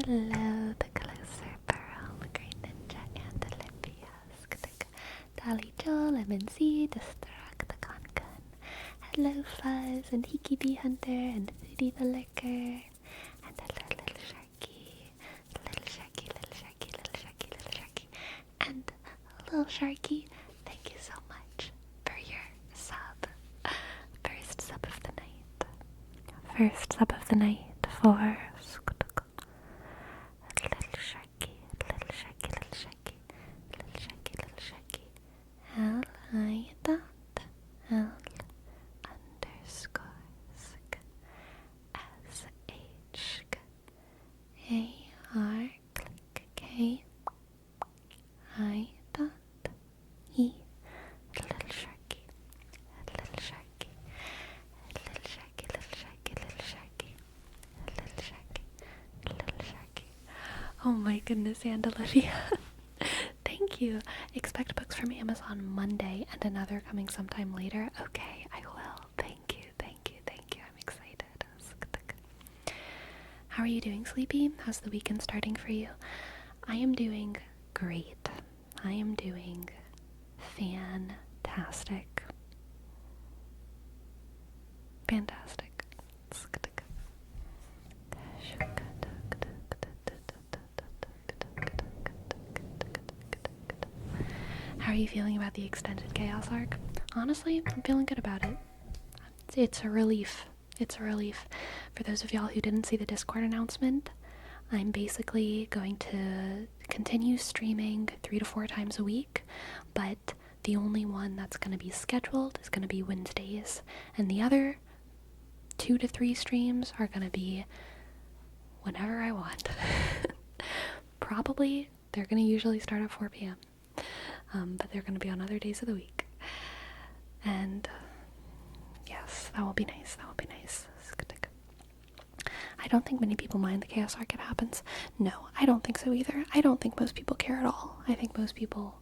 Hello, the closer pearl, green ninja, and Olivia. Dolly Joe, Lemon Slut, Destruct the Concon. Hello, Fuzz, and Hikibee Hunter, and Foodie the Liquor. And hello, little Sharky. Little Sharky, little Sharky, little Sharky, little Sharky. And little Sharky, thank you so much for your sub. First sub of the night. First sub of the night for little Sharky, little Sharky, little Sharky, little Sharky, little Sharky. L-I dot L underscore sk S-H A-R click K I dot E little Sharky, little Sharky, little Sharky, little Sharky, little Sharky, little Sharky, little Sharky. Oh my goodness, and Olivia. Thank you. Expect books from Amazon Monday and another coming sometime later. Okay, I will. Thank you, thank you, thank you. I'm excited. How are you doing, Sleepy? How's the weekend starting for you? I am doing great. I am doing fantastic. Fantastic. How are you feeling about the extended Chaos arc? Honestly, I'm feeling good about it. It's a relief. It's a relief. For those of y'all who didn't see the Discord announcement, I'm basically going to continue streaming 3 to 4 times a week, but the only one that's going to be scheduled is going to be Wednesdays, and the other 2 to 3 streams are going to be whenever I want. Probably, they're going to usually start at 4 p.m. But they're going to be on other days of the week. And yes, that will be nice. That will be nice. I don't think many people mind the Chaos arc it happens. No, I don't think so either. I don't think most people care at all. I think most people...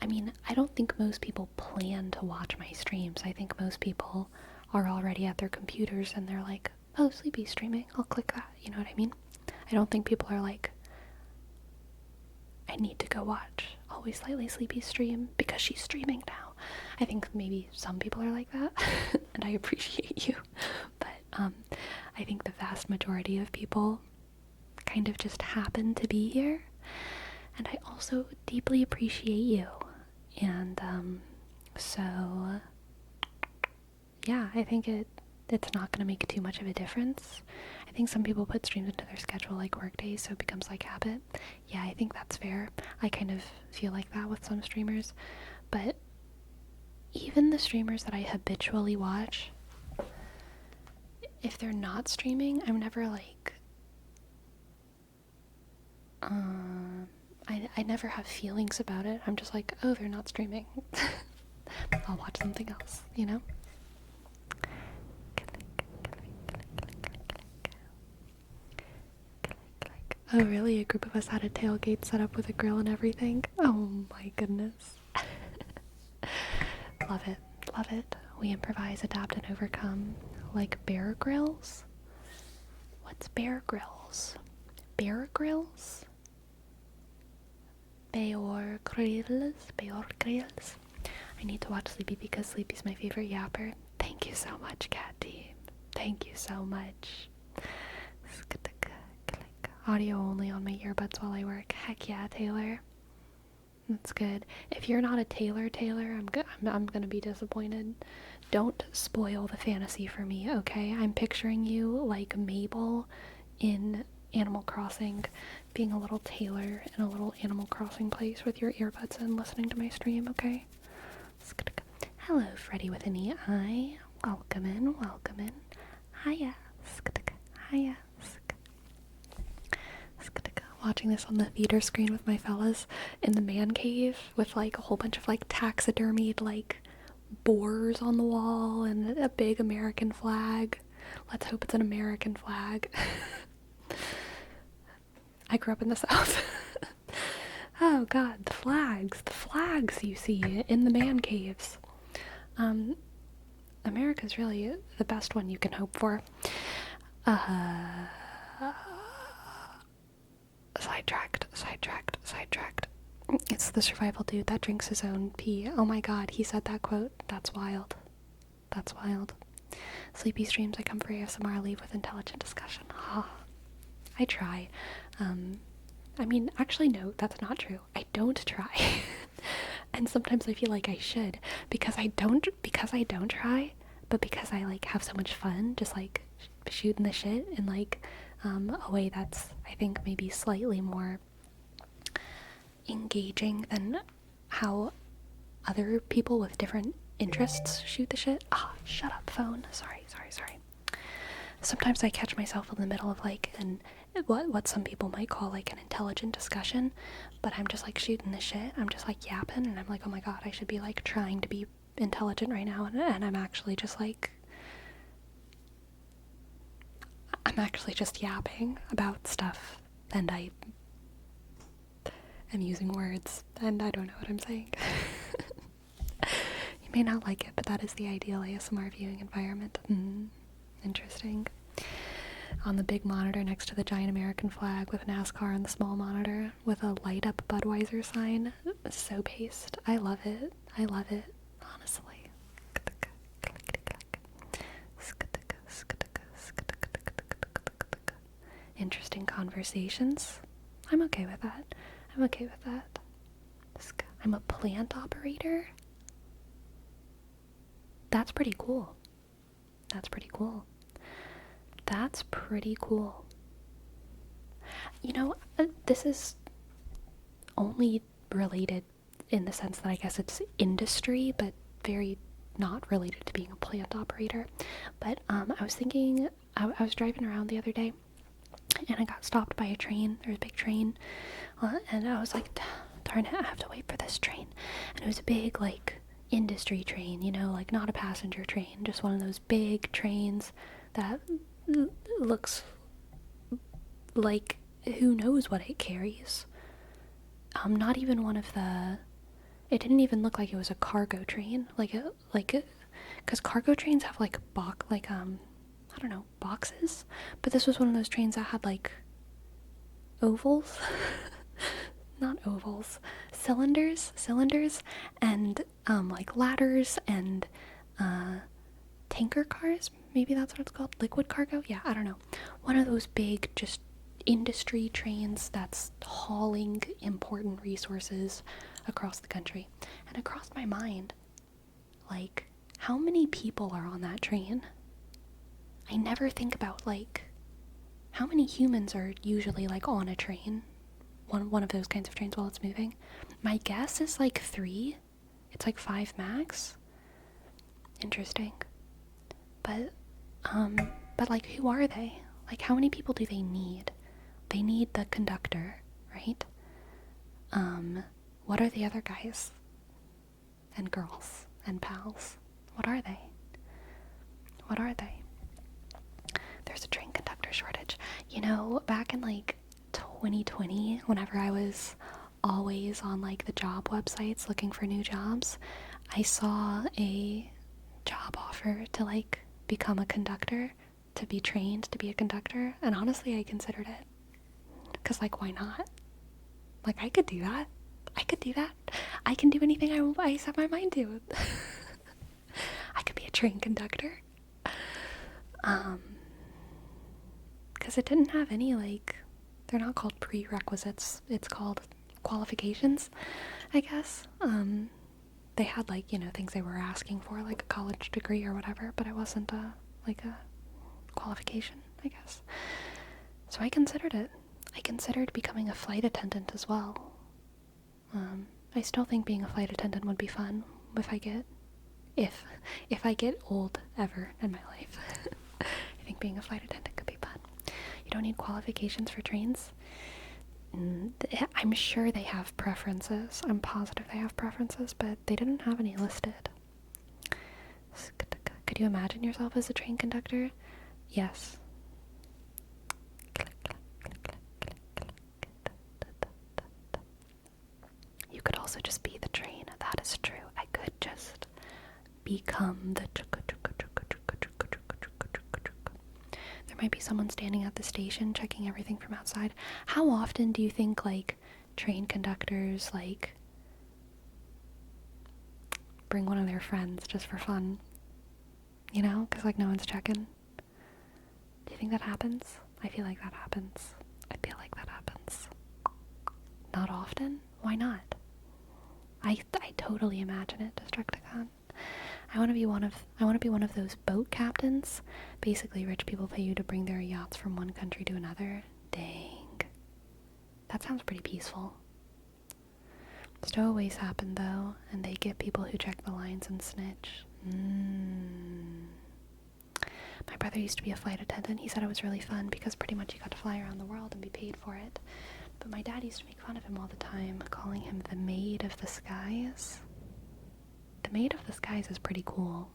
I don't think most people plan to watch my streams. I think most people are already at their computers and they're like, oh, Sleepy's streaming. I'll click that. You know what I mean? I don't think people are like, I need to go watch Always Slightly Sleepy stream because she's streaming now. I think maybe some people are like that, and I appreciate you. But I think the vast majority of people kind of just happen to be here, and I also deeply appreciate you. And so yeah, I think it's not going to make too much of a difference. I think some people put streams into their schedule like work days, so it becomes like habit. Yeah, I think that's fair. I kind of feel like that with some streamers. But even the streamers that I habitually watch, if they're not streaming, I'm never like... I never have feelings about it. I'm just like, oh, they're not streaming. I'll watch something else, you know? Oh really? A group of us had a tailgate set up with a grill and everything? Oh my goodness. Love it. Love it. We improvise, adapt, and overcome. Like Bear Grylls? What's Bear Grylls? Bear Grylls? Bear Grylls? Bear Grylls? I need to watch Sleepy because Sleepy's my favorite yapper. Thank you so much, Cat Team. Thank you so much. Audio only on my earbuds while I work. Heck yeah, Taylor. That's good. If you're not a Taylor, I'm gonna be disappointed. Don't spoil the fantasy for me, okay? I'm picturing you like Mabel in Animal Crossing, being a little Taylor in a little Animal Crossing place with your earbuds and listening to my stream, okay? Hello, Freddy with an E-I. Welcome in, welcome in. Hiya. Hiya. Watching this on the theater screen with my fellas in the man cave with like a whole bunch of like taxidermied like boars on the wall and a big American flag. Let's hope it's an American flag. I grew up in the South. Oh god, the flags you see in the man caves. America's really the best one you can hope for. Sidetracked. It's the survival dude that drinks his own pee. Oh my god, he said that quote. That's wild. Sleepy streams, I come for ASMR, I leave with intelligent discussion. I try. I mean, actually no, that's not true. I don't try. And sometimes I feel like I should, because I don't try, but because I like have so much fun just like shooting the shit in like a way that's, I think, maybe slightly more engaging than how other people with different interests shoot the shit. Shut up, phone. Sorry. Sometimes I catch myself in the middle of like what some people might call like an intelligent discussion, but I'm just like shooting the shit. I'm just like yapping, and I'm like, oh my god, I should be like trying to be intelligent right now, and I'm actually just like, I'm actually just yapping about stuff, and I am using words, and I don't know what I'm saying. You may not like it, but that is the ideal ASMR viewing environment. Interesting. On the big monitor next to the giant American flag with NASCAR on the small monitor with a light up Budweiser sign. So paced. I love it, honestly. Interesting conversations. I'm okay with that. I'm a plant operator. That's pretty cool. You know, this is only related in the sense that I guess it's industry, but very not related to being a plant operator. But I was thinking, I was driving around the other day, and I got stopped by a train. There was a big train, and I was like, darn it, I have to wait for this train. And it was a big, like, industry train, you know, like not a passenger train, just one of those big trains that looks like who knows what it carries. Not even one of the, it didn't even look like it was a cargo train, because cargo trains have like I don't know, boxes, but this was one of those trains that had like ovals, not ovals, cylinders, and like ladders and tanker cars, maybe that's what it's called, liquid cargo, yeah, I don't know, one of those big just industry trains that's hauling important resources across the country. And it crossed my mind, like, how many people are on that train? I never think about, like, how many humans are usually, like, on a train, one of those kinds of trains while it's moving. My guess is, like, 3. It's, like, 5 max. Interesting. But, like, who are they? Like, how many people do they need? They need the conductor, right? What are the other guys? And girls? And pals? What are they? There's a train conductor shortage. You know, back in, like, 2020, whenever I was always on, like, the job websites looking for new jobs, I saw a job offer to, like, become a conductor, to be trained to be a conductor, and honestly, I considered it. Because, like, why not? Like, I could do that. I can do anything I set my mind to. I could be a train conductor. Because it didn't have any, like, they're not called prerequisites, it's called qualifications, I guess. They had, like, you know, things they were asking for, like a college degree or whatever, but it wasn't like a qualification, I guess. So I considered it. I considered becoming a flight attendant as well. I still think being a flight attendant would be fun if I get old ever in my life. I think being a flight attendant could be fun. You don't need qualifications for trains. I'm sure they have preferences. I'm positive they have preferences, but they didn't have any listed. Could you imagine yourself as a train conductor? Yes. You could also just be the train. That is true. I could just become the. There might be someone standing at the station checking everything from outside. How often do you think, like, train conductors, like, bring one of their friends just for fun? You know? Because, like, no one's checking. Do you think that happens? I feel like that happens. I feel like that happens. Not often? Why not? I totally imagine it, Destructicon. I want to be one of those boat captains. Basically, rich people pay you to bring their yachts from one country to another. Dang. That sounds pretty peaceful. Stowaways happen, though, and they get people who check the lines and snitch. My brother used to be a flight attendant. He said it was really fun because pretty much you got to fly around the world and be paid for it. But my dad used to make fun of him all the time, calling him the Maid of the Skies. The Maid of the Skies is pretty cool.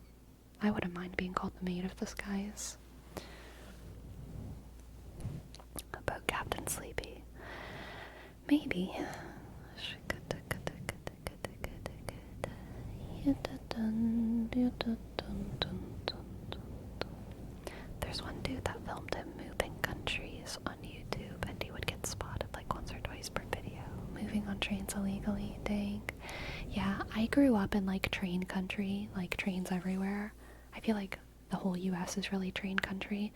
I wouldn't mind being called the Maid of the Skies. Boat Captain Sleepy. Maybe. There's one dude that filmed him moving countries on YouTube, and he would get spotted like once or twice per video, moving on trains illegally. Dang. Yeah, I grew up in like train country, like trains everywhere. I feel like the whole US is really train country.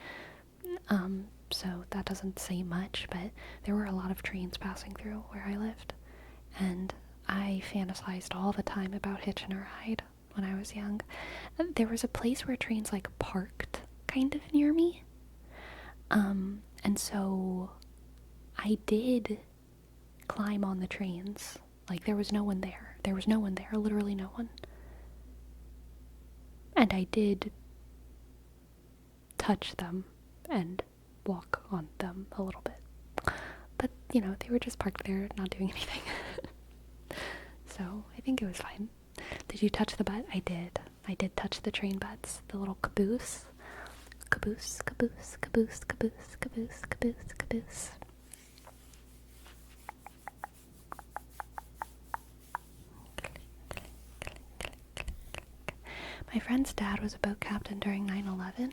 So that doesn't say much, but there were a lot of trains passing through where I lived. And I fantasized all the time about hitching a ride when I was young. There was a place where trains like parked kind of near me. And so I did climb on the trains. Like there was no one there. There was no one there, literally no one. And I did touch them and walk on them a little bit. But, you know, they were just parked there, not doing anything. So, I think it was fine. Did you touch the butt? I did. I did touch the train butts. The little caboose. Caboose, caboose, caboose, caboose, caboose, caboose, caboose. My friend's dad was a boat captain during 9/11.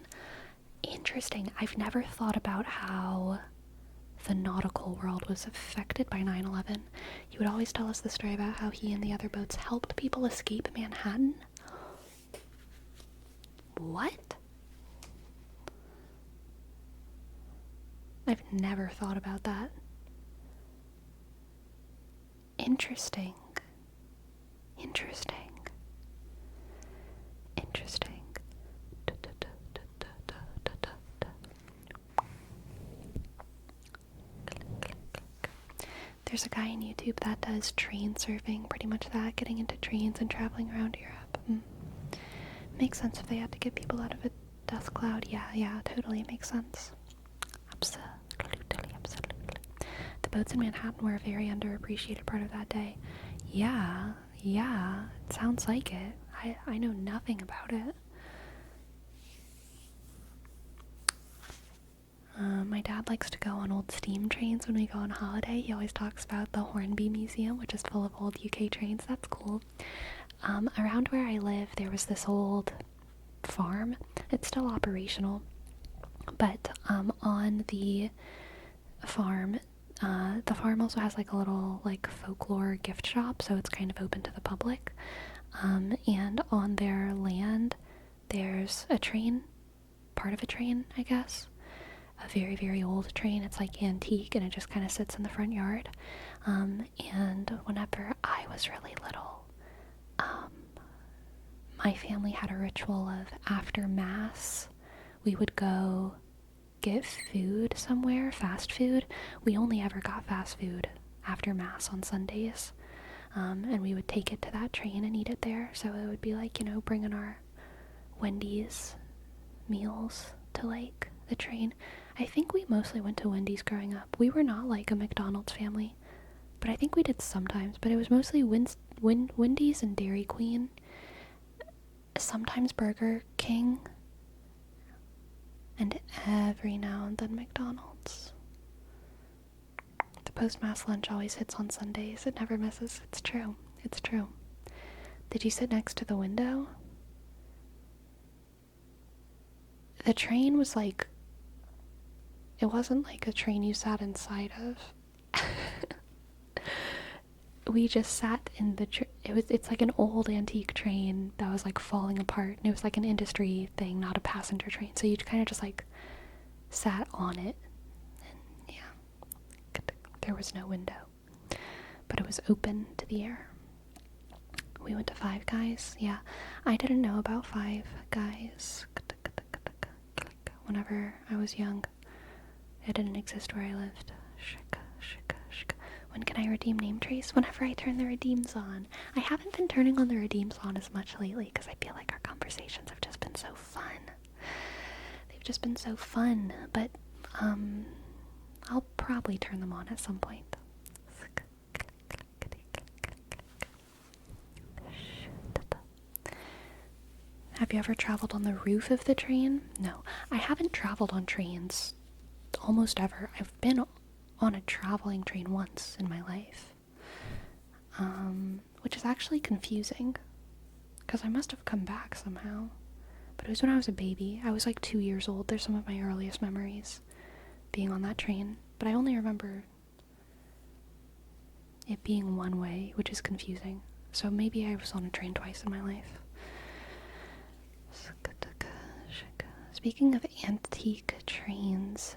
Interesting. I've never thought about how the nautical world was affected by 9/11. He would always tell us the story about how he and the other boats helped people escape Manhattan. What? I've never thought about that. Interesting. Interesting. Interesting. There's a guy on YouTube that does train surfing, pretty much that, getting into trains and traveling around Europe. Makes sense if they had to get people out of a death cloud. Yeah, totally, it makes sense. Absolutely. The boats in Manhattan were a very underappreciated part of that day. Yeah, it sounds like it. I know nothing about it. My dad likes to go on old steam trains when we go on holiday. He always talks about the Hornby Museum, which is full of old UK trains. That's cool. Around where I live, there was this old farm. It's still operational, but on the farm also has like a little like folklore gift shop, so it's kind of open to the public. And on their land, there's a train, part of a train, I guess. A very, very old train. It's like antique, and it just kind of sits in the front yard. And whenever I was really little, my family had a ritual of after mass, we would go get food somewhere, fast food. We only ever got fast food after mass on Sundays. And we would take it to that train and eat it there. So it would be like, you know, bringing our Wendy's meals to like the train. I think we mostly went to Wendy's growing up. We were not like a McDonald's family, but I think we did sometimes. But it was mostly Wendy's and Dairy Queen. Sometimes Burger King. And every now and then McDonald's. The post-mass lunch always hits on Sundays. It never misses. It's true. It's true. Did you sit next to the window? The train was like it wasn't like a train you sat inside of. We just sat in the it's like an old antique train that was like falling apart, and it was like an industry thing, not a passenger train, so you kind of just like sat on it. And yeah, there was no window, but it was open to the air. We went to Five Guys. Yeah, I didn't know about Five Guys whenever I was young. It didn't exist where I lived. When can I redeem name trace? Whenever I turn the redeems on. I haven't been turning on the redeems on as much lately because I feel like our conversations have just been so fun. They've just been so fun, but I'll probably turn them on at some point. Have you ever traveled on the roof of the train? No, I haven't traveled on trains almost ever. I've been on a traveling train once in my life, which is actually confusing because I must have come back somehow, but it was when I was a baby. I was like 2 years old. There's some of my earliest memories being on that train, but I only remember it being one way, which is confusing. So maybe I was on a train twice in my life. Speaking of antique trains,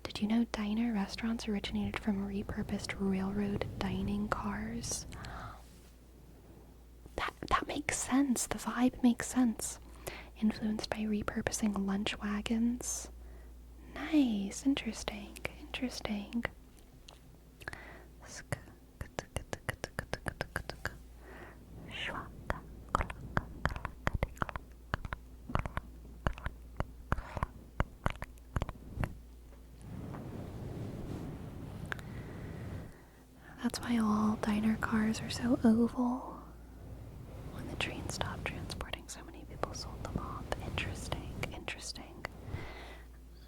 did you know diner restaurants originated from repurposed railroad dining cars? That makes sense. The vibe makes sense. Influenced by repurposing lunch wagons. Nice. Interesting. That's why all diner cars are so oval. When the train stopped transporting so many people, sold them off. Interesting.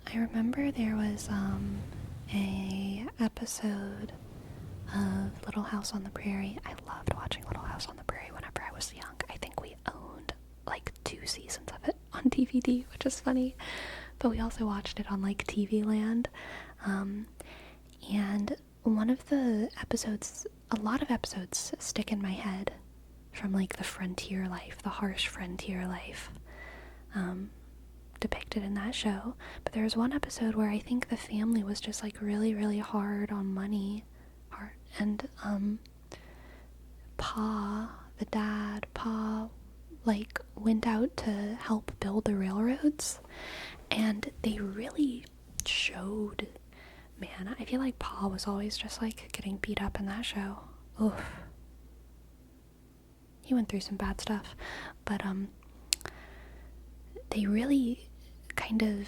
I remember there was a episode of Little House on the Prairie. I loved watching Little House on the Prairie whenever I was young. I think we owned like 2 seasons of it on DVD, which is funny. But we also watched it on like TV Land. And one of the episodes, a lot of episodes stick in my head from like the frontier life, the harsh frontier life depicted in that show. But there was one episode where I think the family was just like really, really hard on money. And Pa like went out to help build the railroads, and they really showed. Man, I feel like Pa was always just like getting beat up in that show. Oof. He went through some bad stuff, but they really kind of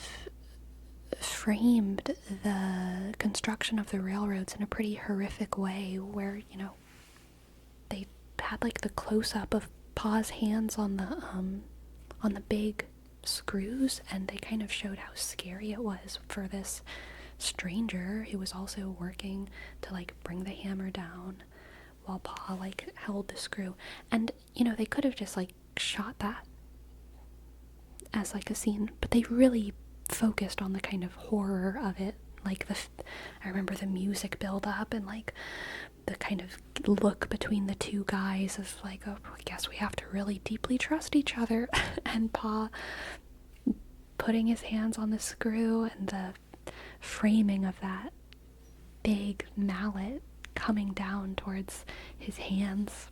framed the construction of the railroads in a pretty horrific way, where, you know, they had like the close-up of Pa's hands on the big screws, and they kind of showed how scary it was for this stranger who was also working to like bring the hammer down while Pa like held the screw. And you know, they could have just like shot that as like a scene, but they really focused on the kind of horror of it. Like I remember the music build up and like the kind of look between the two guys of like, oh, I guess we have to really deeply trust each other. And Pa putting his hands on the screw, and the framing of that big mallet coming down towards his hands.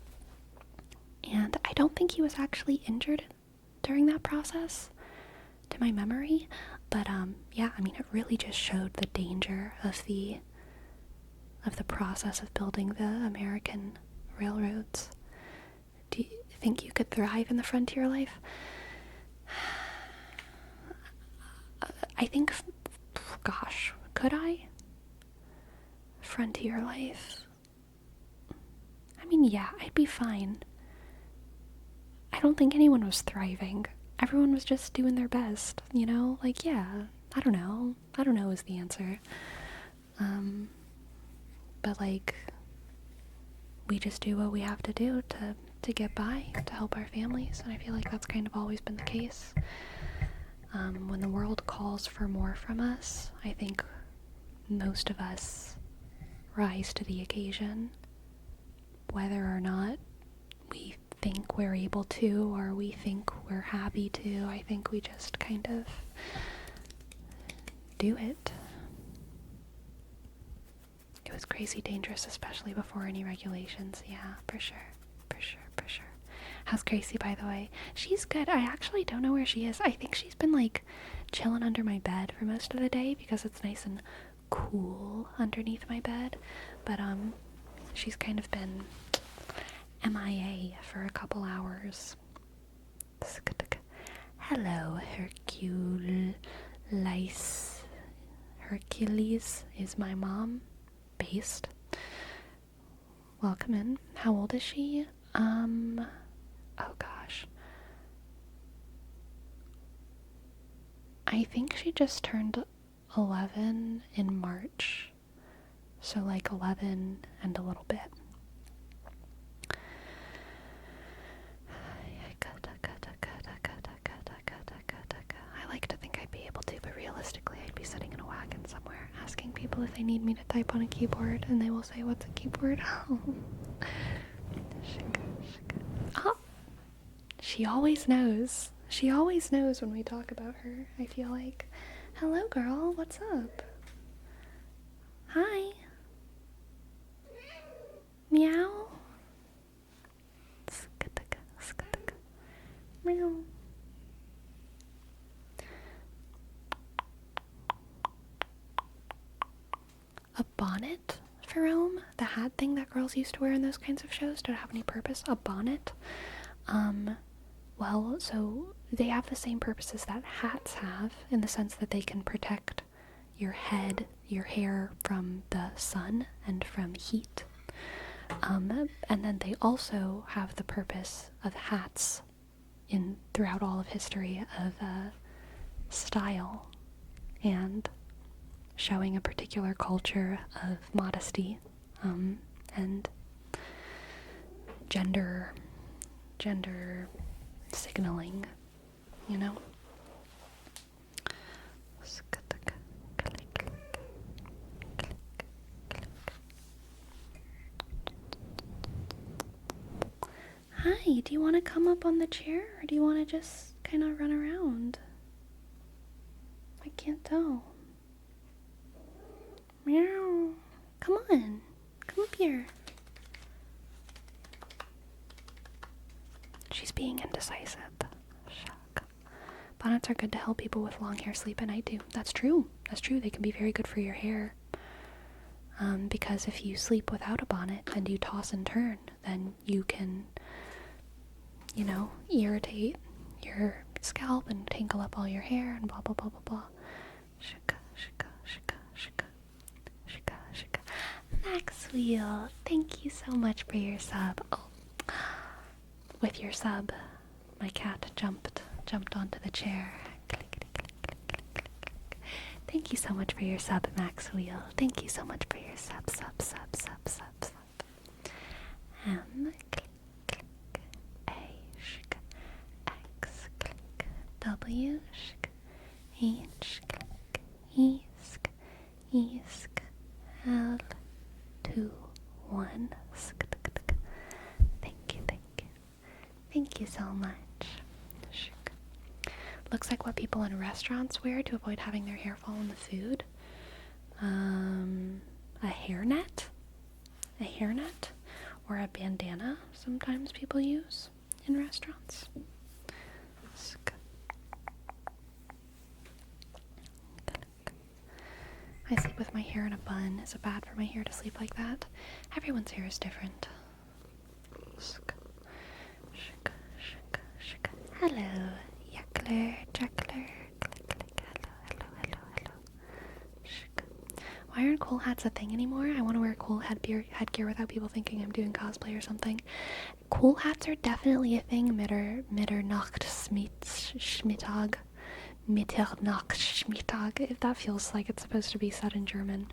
And I don't think he was actually injured during that process, to my memory, but yeah, I mean, it really just showed the danger of the process of building the American railroads. Do you think you could thrive in the frontier life? I think, gosh, could I? Frontier life. I mean, yeah, I'd be fine. I don't think anyone was thriving. Everyone was just doing their best, you know? Like, yeah, I don't know. I don't know is the answer. But like, we just do what we have to do to get by, to help our families, and I feel like that's kind of always been the case. When the world calls for more from us, I think most of us rise to the occasion, whether or not we think we're able to or we think we're happy to. I think we just kind of do it. It was crazy dangerous, especially before any regulations. Yeah, for sure. How's Gracie, by the way? She's good. I actually don't know where she is. I think she's been like chilling under my bed for most of the day because it's nice and cool underneath my bed. But she's kind of been MIA for a couple hours. Hello, Hercules is my mom. Based. Welcome in. How old is she? Oh gosh. I think she just turned 11 in March. So like 11 and a little bit. I like to think I'd be able to, but realistically I'd be sitting in a wagon somewhere asking people if they need me to type on a keyboard, and they will say, "What's a keyboard?" Oh, she always knows. She always knows when we talk about her, I feel like. Hello, girl. What's up? Hi. Meow. Meow. A bonnet for Rome? The hat thing that girls used to wear in those kinds of shows? Did it have any purpose? A bonnet? Well, so they have the same purposes that hats have, in the sense that they can protect your head, your hair from the sun and from heat. And then they also have the purpose of hats throughout all of history of style and showing a particular culture of modesty and gender signaling, you know? Hi, do you want to come up on the chair, or do you want to just kind of run around? I can't tell. Meow. Come on. Come up here. She's being indecisive. Shuck. Bonnets are good to help people with long hair sleep at night too. That's true. That's true. They can be very good for your hair. Because if you sleep without a bonnet and you toss and turn, then you can, you know, irritate your scalp and tangle up all your hair and blah blah blah blah blah. Shika, shika, shika, shika. Shika, shika. Maxwell, thank you so much for your sub. Oh, with your sub, my cat jumped onto the chair. Click, click, click, click, click, click, click. Thank you so much for your sub, Maxwell. Thank you so much for your sub. Click, click, A, shk, X, click, W, shk, H, click, E, sk, E, sk, L, 2, 1, sk, sk, sk. Thank you. Thank you so much. Shk. Looks like what people in restaurants wear to avoid having their hair fall on the food. A hairnet? A hairnet? Or a bandana, sometimes people use in restaurants. I sleep with my hair in a bun. Is it bad for my hair to sleep like that? Everyone's hair is different. Hello, Yuckler, Juckler. Hello. Why aren't cool hats a thing anymore? I want to wear cool headgear without people thinking I'm doing cosplay or something. Cool hats are definitely a thing. Mitternacht Schmittag. Mitternacht Schmittag. If that feels like it's supposed to be said in German.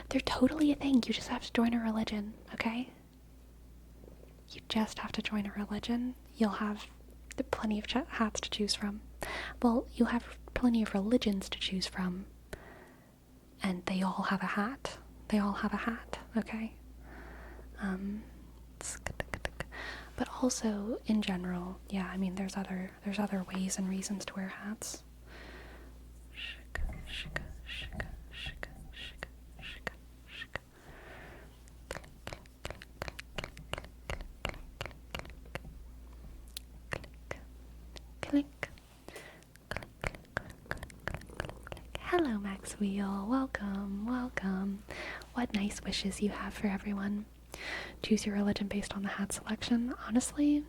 They're totally a thing. You just have to join a religion, okay? You just have to join a religion. You'll have plenty of hats to choose from. Well, you'll have plenty of religions to choose from. and they all have a hat. They all have a hat, okay? But also, in general, yeah, I mean, there's other ways and reasons to wear hats. Click. Hello, Maxwheel. Welcome, welcome. What nice wishes you have for everyone. Choose your religion based on the hat selection. Honestly,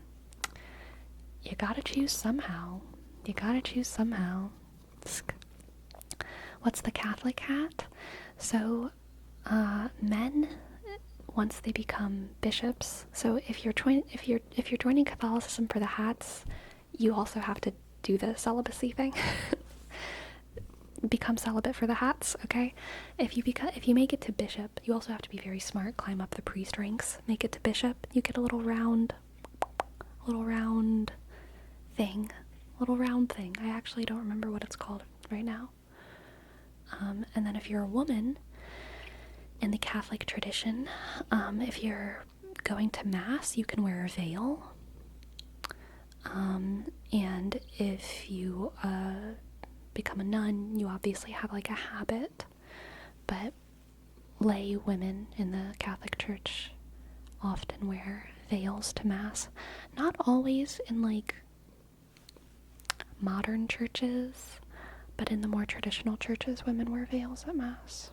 you gotta choose somehow. You gotta choose somehow. What's the Catholic hat? So, men, once they become bishops. So if you're joining Catholicism for the hats, you also have to do the celibacy thing. Become celibate for the hats, okay? If you make it to bishop, you also have to be very smart, climb up the priest ranks, make it to bishop, you get a little round thing. I actually don't remember what it's called right now. And then if you're a woman in the Catholic tradition, if you're going to mass, you can wear a veil. And if you become a nun, you obviously have like a habit, but lay women in the Catholic Church often wear veils to mass. Not always in like modern churches, but in the more traditional churches, women wear veils at mass.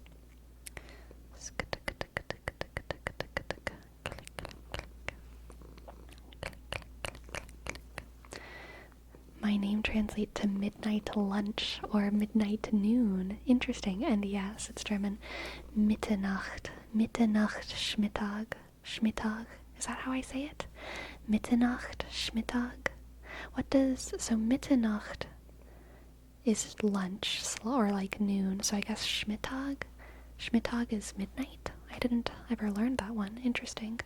My name translates to midnight lunch or midnight noon. Interesting. And yes, it's German. Mitternacht. Mitternacht Schmittag. Schmittag. Is that how I say it? Mitternacht Schmittag. So Mitternacht is lunch or like noon. So I guess Schmittag. Schmittag is midnight. I didn't ever learn that one. Interesting.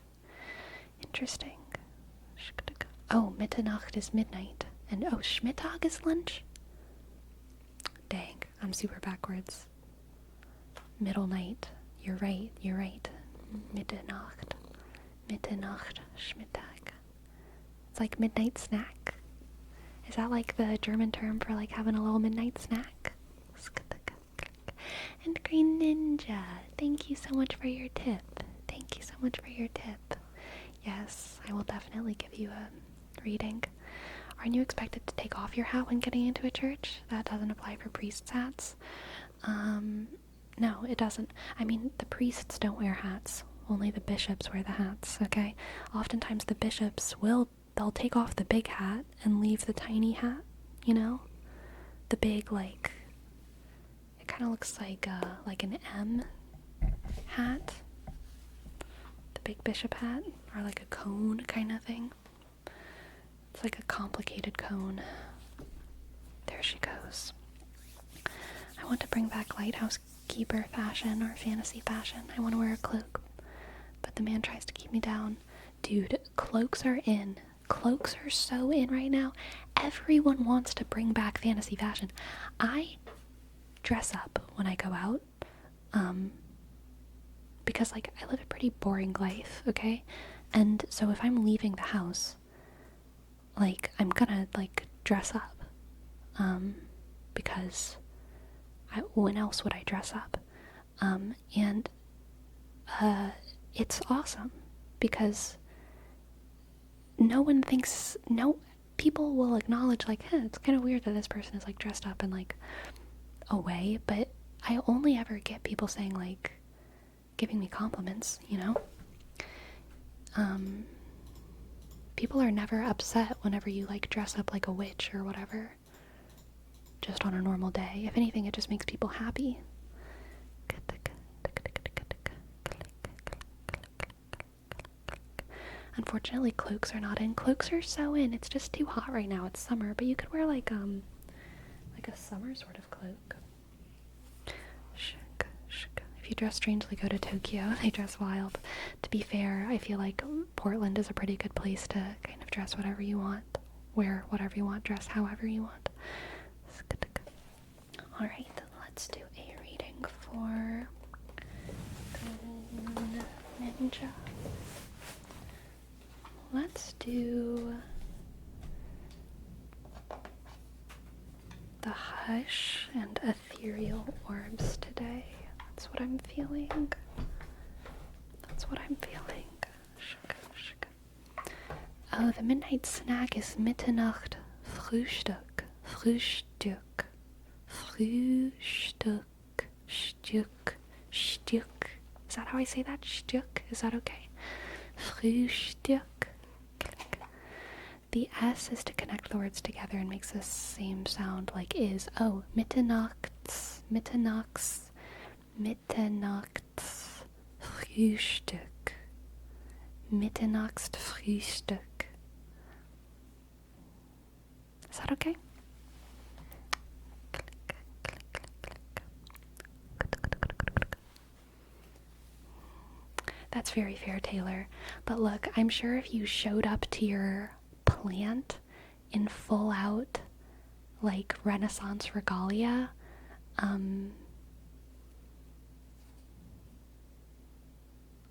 Oh, Mitternacht is midnight. And oh, Schmittag is lunch? Dang, I'm super backwards. Middle night. You're right. Mitternacht. Schmittag. It's like midnight snack. Is that like the German term for like having a little midnight snack? And Green Ninja, thank you so much for your tip. Yes, I will definitely give you a reading. Aren't you expected to take off your hat when getting into a church? That doesn't apply for priests' hats. No, it doesn't. I mean, the priests don't wear hats. Only the bishops wear the hats, okay? Oftentimes the bishops they'll take off the big hat and leave the tiny hat, you know? The big, like, it kind of looks like an M hat. The big bishop hat, or like a cone kind of thing. It's like a complicated cone. There she goes. I want to bring back lighthouse keeper fashion or fantasy fashion. I want to wear a cloak, but the man tries to keep me down. Dude, cloaks are in. Cloaks are so in right now. Everyone wants to bring back fantasy fashion. I dress up when I go out, because like I live a pretty boring life, okay? And so if I'm leaving the house, like I'm gonna like dress up, because when else would I dress up? And it's awesome because people will acknowledge like, it's kind of weird that this person is like dressed up and like away, but I only ever get people saying like, giving me compliments, you know? People are never upset whenever you like dress up like a witch or whatever, just on a normal day. If anything, it just makes people happy. Unfortunately, cloaks are not in. Cloaks are so in. It's just too hot right now. It's summer, but you could wear like a summer sort of cloak. If you dress strangely, go to Tokyo. They dress wild. To be fair, I feel like Portland is a pretty good place to kind of dress whatever you want, wear whatever you want, dress however you want. Alright, let's do a reading for for Green Ninja. Let's do the Hush and Ethereal Orbs today. That's what I'm feeling. That's what I'm feeling. Oh, the midnight snack is Mitternacht Frühstück. Frühstück. Frühstück. Stück. Stück. Is that how I say that? Stück? Is that okay? Frühstück. The S is to connect the words together and makes the same sound like is. Oh, Mitternachts. Mitternachts. Mitternachts Frühstück. Mitternachtsfrühstück. Is that okay? That's very fair, Taylor. But look, I'm sure if you showed up to your plant in full out, like, Renaissance regalia,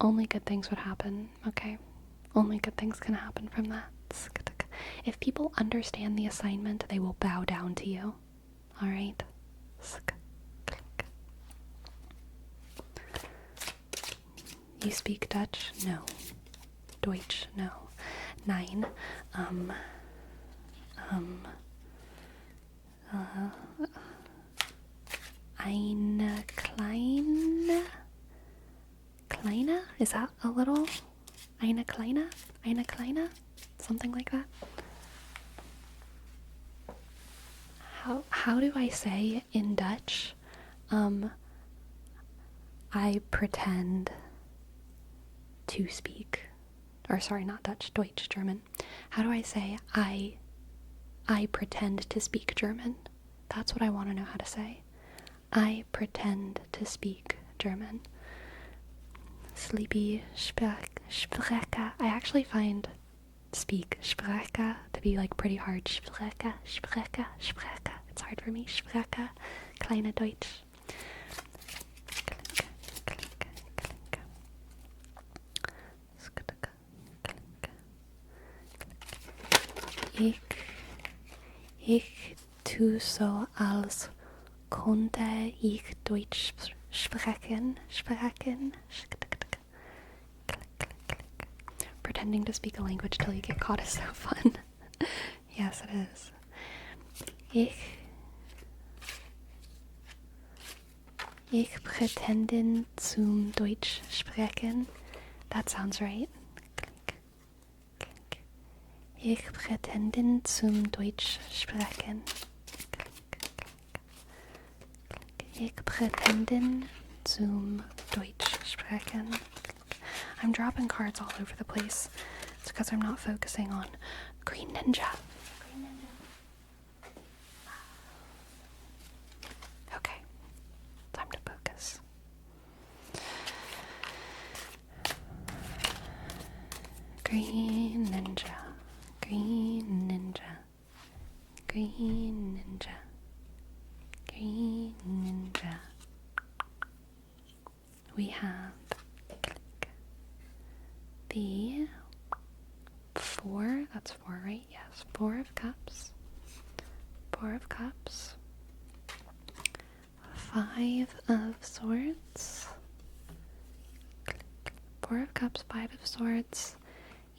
only good things would happen, okay? Only good things can happen from that. If people understand the assignment, they will bow down to you. Alright? You speak Dutch? No. Deutsch? No. 9. Eine kleine? Kleine? Is that a little? Eine kleine? Eine kleine? Something like that? How do I say in Dutch? I pretend to speak, or sorry, not Dutch, Deutsch, German. How do I say I pretend to speak German? That's what I want to know how to say. I pretend to speak German. Sleepy, spreche. I actually find speak, spreche, to be like pretty hard. Spreche. It's hard for me. Spreche, kleine Deutsch. Ich tu so, als konnte ich Deutsch sprechen. Pretending to speak a language till you get caught is so fun. Yes, it is. Ich pretenden zum Deutsch sprechen. That sounds right. Ich pretenden zum Deutsch sprechen. Ich pretenden zum Deutsch sprechen. I'm dropping cards all over the place. It's because I'm not focusing on Green Ninja. Okay, time to focus. Green Ninja. Green Ninja. Green Ninja. Green Ninja. We have the 4, that's 4, right? Yes, 4 of Cups. 4 of Cups. 5 of Swords. 4 of Cups, 5 of Swords,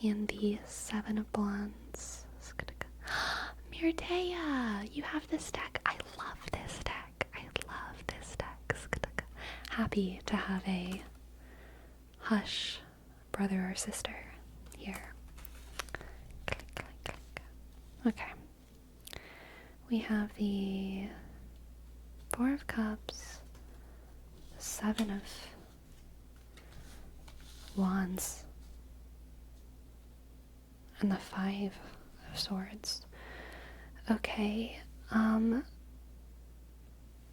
and the 7 of Wands. Mirtea, you have this deck. I love this deck. Happy to have a Hush brother or sister here. Okay. We have the 4 of Cups, 7 of Wands, and the 5 of Swords. Okay,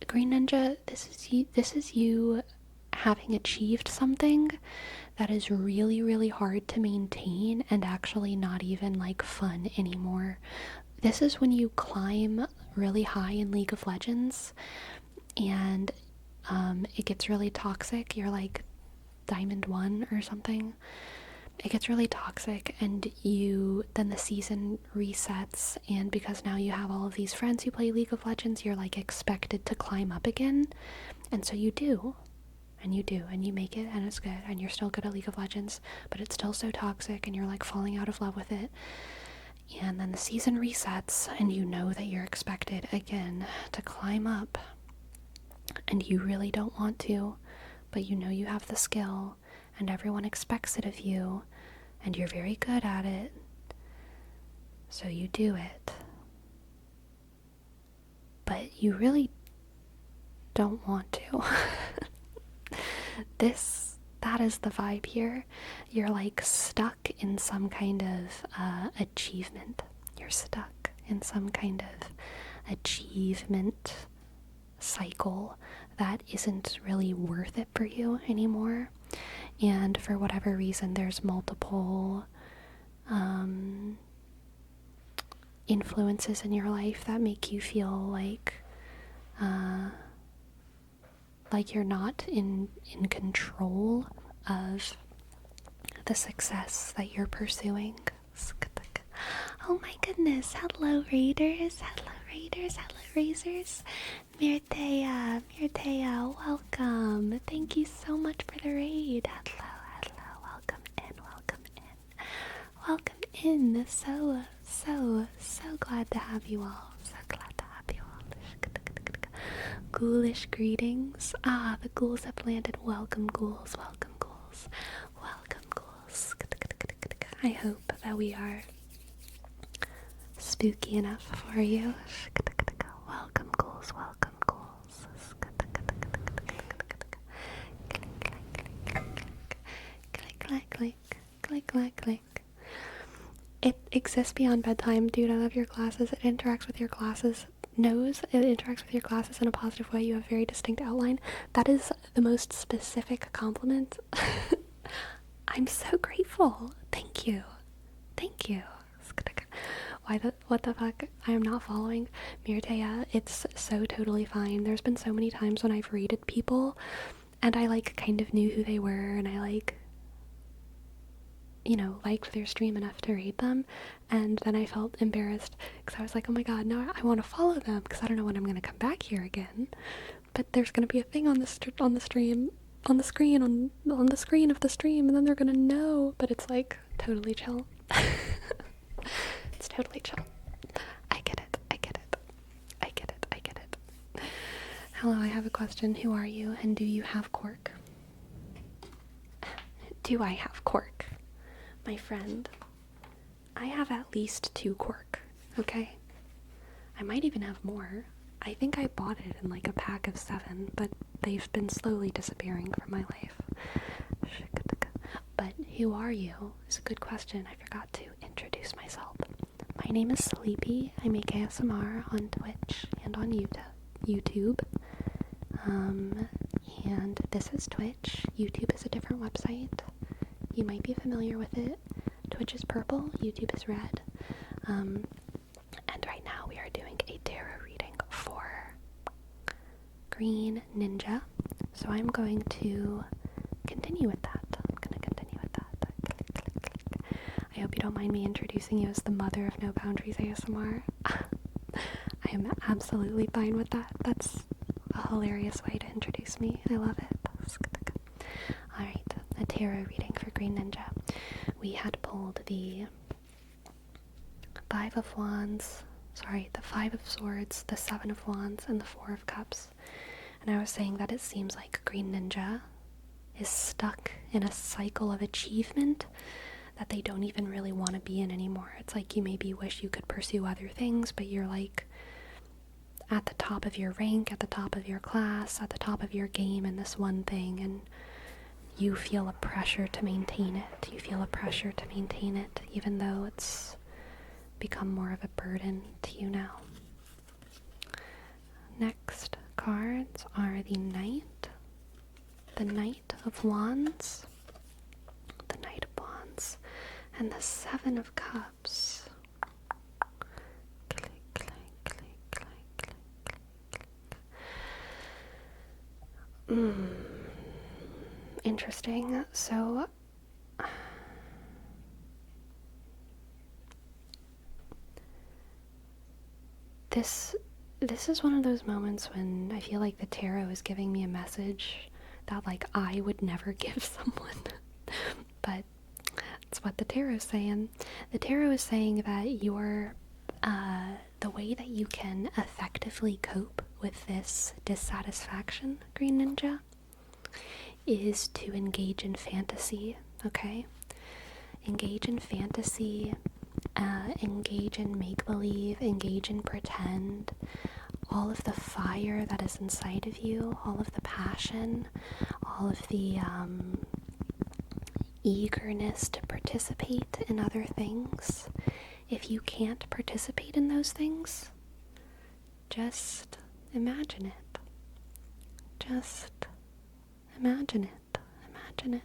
Green Ninja, this is you having achieved something that is really, really hard to maintain and actually not even like fun anymore. This is when you climb really high in League of Legends and it gets really toxic. You're like Diamond 1 or something. It gets really toxic, and then the season resets, and because now you have all of these friends who play League of Legends, you're like expected to climb up again, and so you do, and you make it, and it's good, and you're still good at League of Legends, but it's still so toxic, and you're like falling out of love with it. And then the season resets, and you know that you're expected again to climb up, and you really don't want to, but you know you have the skill, and everyone expects it of you, and you're very good at it, so you do it. But you really don't want to. That is the vibe here. You're like stuck in some kind of achievement. You're stuck in some kind of achievement cycle that isn't really worth it for you anymore. And for whatever reason, there's multiple influences in your life that make you feel like you're not in control of the success that you're pursuing. Oh my goodness, hello Raiders, hello Razors. Mirtea, welcome. Thank you so much for the raid. Hello, welcome in. So glad to have you all. Ghoulish greetings. The ghouls have landed. Welcome ghouls. I hope that we are spooky enough for you. Welcome ghouls. Click. It exists beyond bedtime. Dude, I love your glasses. It interacts with your glasses. It interacts with your glasses in a positive way. You have very distinct outline. That is the most specific compliment. I'm so grateful. Thank you. What the fuck? I am not following Mirtea. It's so totally fine. There's been so many times when I've rated people and I like kind of knew who they were, and I like, liked their stream enough to rate them, and then I felt embarrassed because I was like, oh my god, now I want to follow them because I don't know when I'm going to come back here again. But there's going to be a thing on the screen of the stream, and then they're going to know. But it's like totally chill. It's totally chill. I get it. Hello, I have a question. Who are you, and do you have cork? Do I have cork? My friend, I have at least 2 cork, okay? I might even have more. I think I bought it in like a pack of 7, but they've been slowly disappearing from my life. But who are you is a good question. I forgot to introduce myself. My name is Sleepy. I make ASMR on Twitch and on YouTube. And this is Twitch. YouTube is a different website. You might be familiar with it. Twitch is purple, YouTube is red. And right now we are doing a tarot reading for Green Ninja. So I'm going to continue with that. I hope you don't mind me introducing you as the mother of No Boundaries ASMR. I am absolutely fine with that. That's a hilarious way to introduce me. I love it. Alright, a tarot reading for Green Ninja. We had pulled the 5 of Wands, the 5 of Swords, the 7 of Wands, and the 4 of Cups. And I was saying that it seems like Green Ninja is stuck in a cycle of achievement that they don't even really want to be in anymore. It's like you maybe wish you could pursue other things, but you're like at the top of your rank, at the top of your class, at the top of your game in this one thing, and you feel a pressure to maintain it. Even though it's become more of a burden to you now. Next cards are the Knight of Wands, and the 7 of Cups. Interesting. So this is one of those moments when I feel like the tarot is giving me a message that like I would never give someone. But it's what the tarot is saying. The tarot is saying that your the way that you can effectively cope with this dissatisfaction, Green Ninja, is to engage in fantasy, okay? Engage in fantasy, engage in make-believe, engage in pretend. All of the fire that is inside of you, all of the passion, all of the eagerness to participate in other things. If you can't participate in those things, just imagine it. Just imagine it. Imagine it.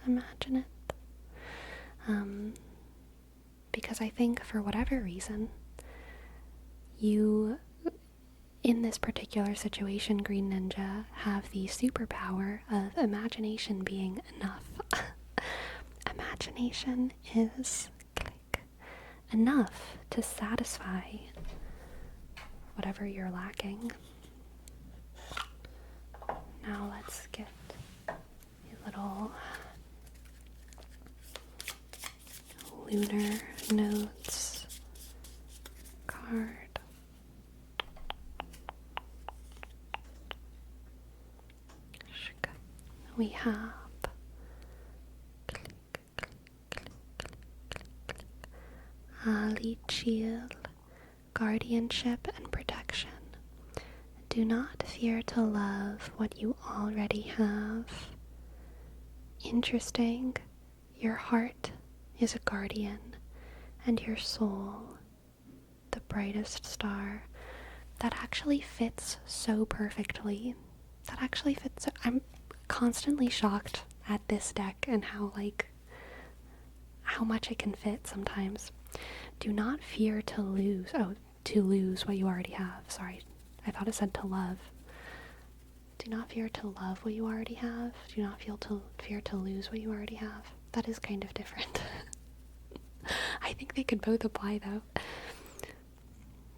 Imagine it. Because I think for whatever reason, you, in this particular situation, Green Ninja, have the superpower of imagination being enough. Imagination is enough to satisfy whatever you're lacking. Now let's get a little lunar notes card. We have Alichiel, guardianship and protection. Do not fear to love what you already have. Interesting. Your heart is a guardian, and your soul, the brightest star. That actually fits so perfectly. That actually fits. I'm constantly shocked at this deck and how much it can fit sometimes. Do not fear to lose. Oh, to lose what you already have. Sorry, I thought it said to love. Do not fear to love what you already have. Do not fear to lose what you already have. That is kind of different. I think they could both apply though.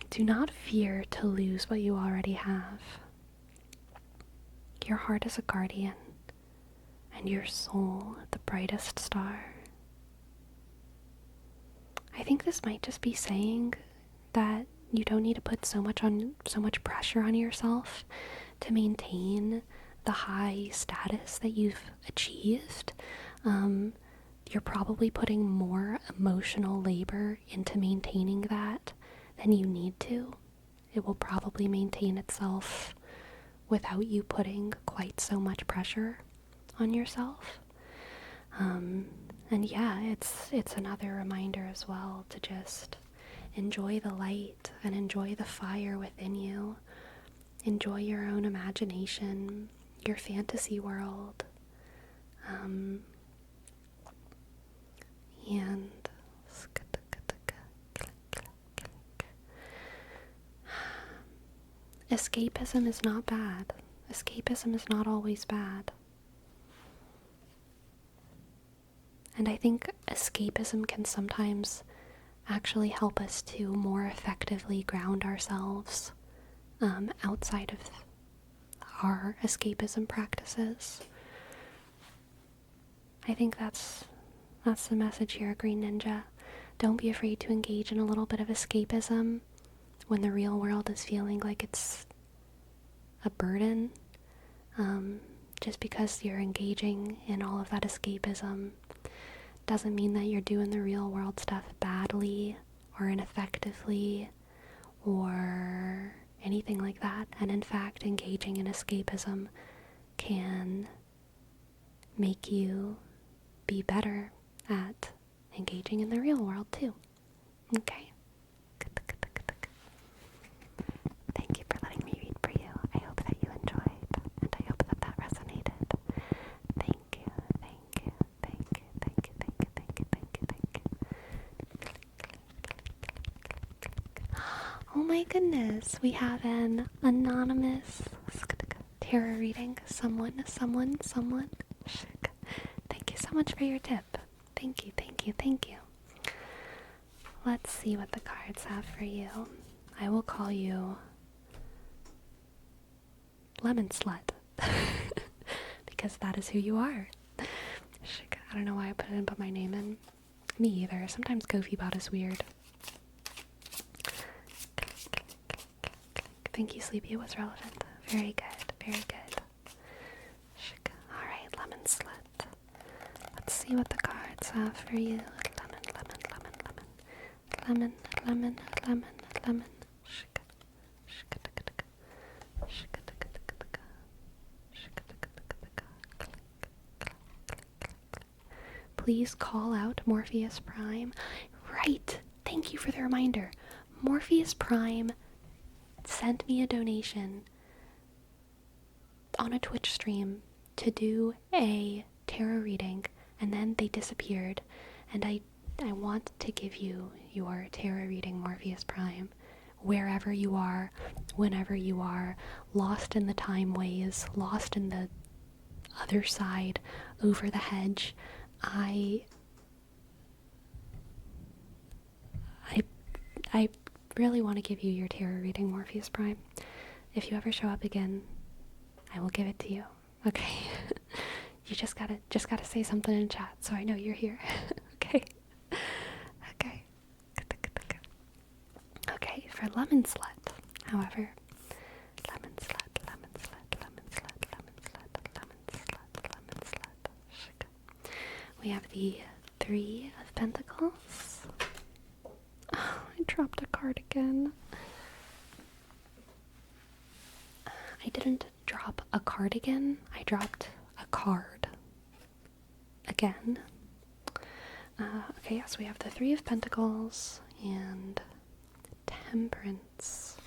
Do not fear to lose what you already have. Your heart is a guardian, and your soul the brightest star. I think this might just be saying that you don't need to put so much pressure on yourself to maintain the high status that you've achieved. You're probably putting more emotional labor into maintaining that than you need to. It will probably maintain itself without you putting quite so much pressure on yourself. And yeah, it's another reminder as well to just enjoy the light and enjoy the fire within you. Enjoy your own imagination, your fantasy world. And escapism is not bad. Escapism is not always bad. And I think escapism can sometimes actually help us to more effectively ground ourselves outside of our escapism practices. I think that's the message here, Green Ninja. Don't be afraid to engage in a little bit of escapism when the real world is feeling like it's a burden. Just because you're engaging in all of that escapism doesn't mean that you're doing the real world stuff badly or ineffectively or anything like that. And in fact, engaging in escapism can make you be better at engaging in the real world too. Okay. Thank you for letting me read for you. I hope that you enjoyed, and I hope that resonated. Thank you, thank you, thank you, thank you, thank you, thank you, thank you, thank you. Oh my goodness, we have an anonymous tarot reading? Someone? Thank you so much for your tip. Thank you. Let's see what the cards have for you. I will call you Lemon Slut. Because that is who you are. I don't know why I didn't put my name in. Me either. Sometimes GoFibot is weird. Thank you, Sleepy. It was relevant. Very good. Alright, Lemon Slut. Let's see what the cards have for you. Lemon. Please call out Morpheus Prime. Right! Thank you for the reminder. Morpheus Prime sent me a donation on a Twitch stream to do a tarot reading, and then they disappeared. And I want to give you your tarot reading, Morpheus Prime, wherever you are, whenever you are, lost in the time ways, lost in the other side, over the hedge. I really want to give you your tarot reading, Morpheus Prime. If you ever show up again, I will give it to you. Okay? You just gotta say something in chat so I know you're here. Okay? Okay, for Lemon Slut, however, Lemon Slut. We have the Three of Pentacles. Oh, I dropped a card again. I didn't drop a cardigan, I dropped a card. Again. Okay, yes, we have the Three of Pentacles and Temperance.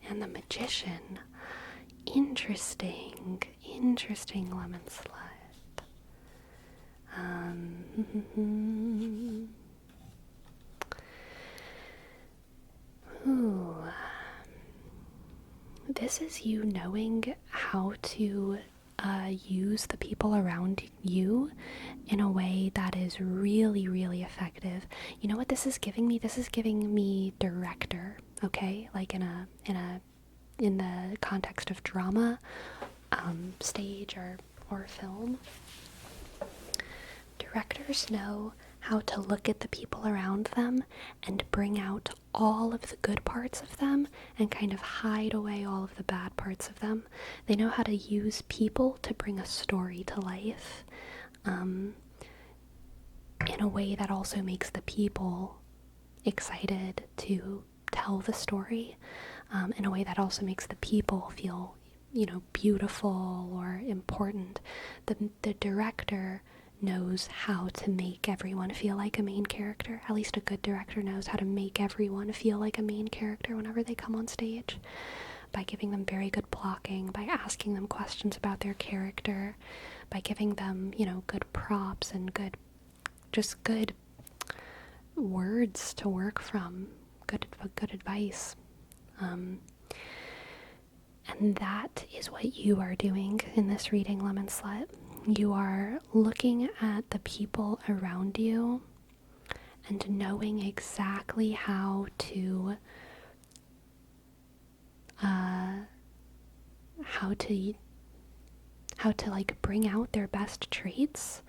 And the Magician. Interesting, Lemon Slut. Ooh. This is you knowing how to use the people around you in a way that is really, really effective. You know what this is giving me? This is giving me director, okay? Like in the context of drama, stage or film. Directors know how to look at the people around them and bring out all of the good parts of them and kind of hide away all of the bad parts of them. They know how to use people to bring a story to life in a way that also makes the people excited to tell the story, in a way that also makes the people feel, beautiful or important. The director knows how to make everyone feel like a main character. At least a good director knows how to make everyone feel like a main character whenever they come on stage, by giving them very good blocking, by asking them questions about their character, by giving them, good props and good words to work from, good advice. And that is what you are doing in this reading, Lemon Slut. You are looking at the people around you and knowing exactly how to like bring out their best traits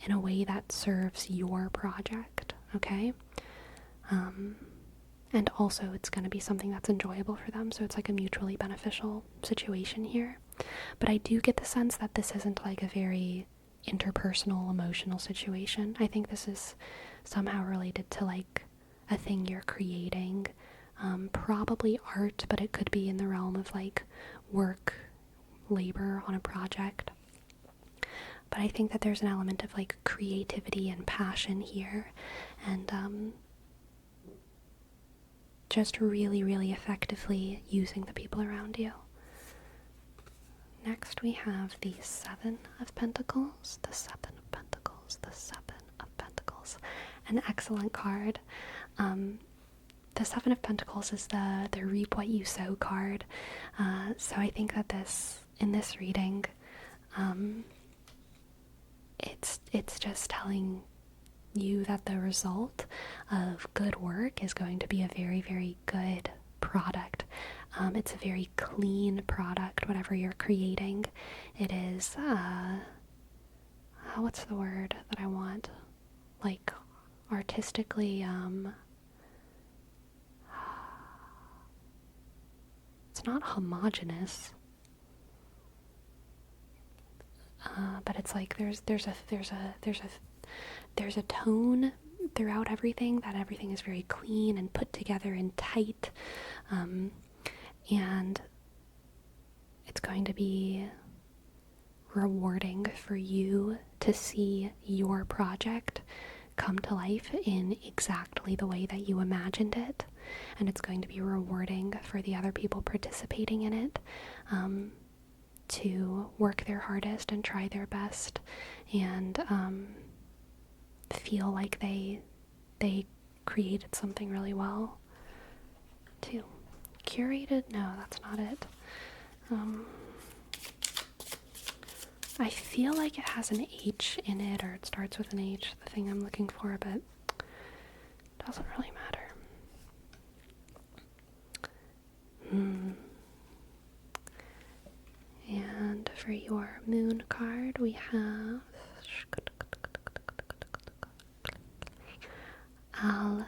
in a way that serves your project, okay? And also it's going to be something that's enjoyable for them, so it's like a mutually beneficial situation here. But I do get the sense that this isn't like a very interpersonal, emotional situation. I think this is somehow related to like a thing you're creating, probably art, but it could be in the realm of like work, labor on a project. But I think that there's an element of like creativity and passion here, and just really, really effectively using the people around you. Next we have the Seven of Pentacles, the Seven of Pentacles, the Seven of Pentacles. An excellent card. the Seven of Pentacles is the reap what you sow card. So I think that in this reading, it's just telling you that the result of good work is going to be a very, very good product. It's a very clean product, whatever you're creating. It is, what's the word that I want? Like, artistically, it's not homogeneous, but it's like there's a tone throughout everything, that everything is very clean and put together and tight, and it's going to be rewarding for you to see your project come to life in exactly the way that you imagined it, and it's going to be rewarding for the other people participating in it, to work their hardest and try their best, and feel like they created something really well too. Curated? No, that's not it. I feel like it has an H in it, or it starts with an H, the thing I'm looking for, but it doesn't really matter. And for your moon card, we have Alfeika,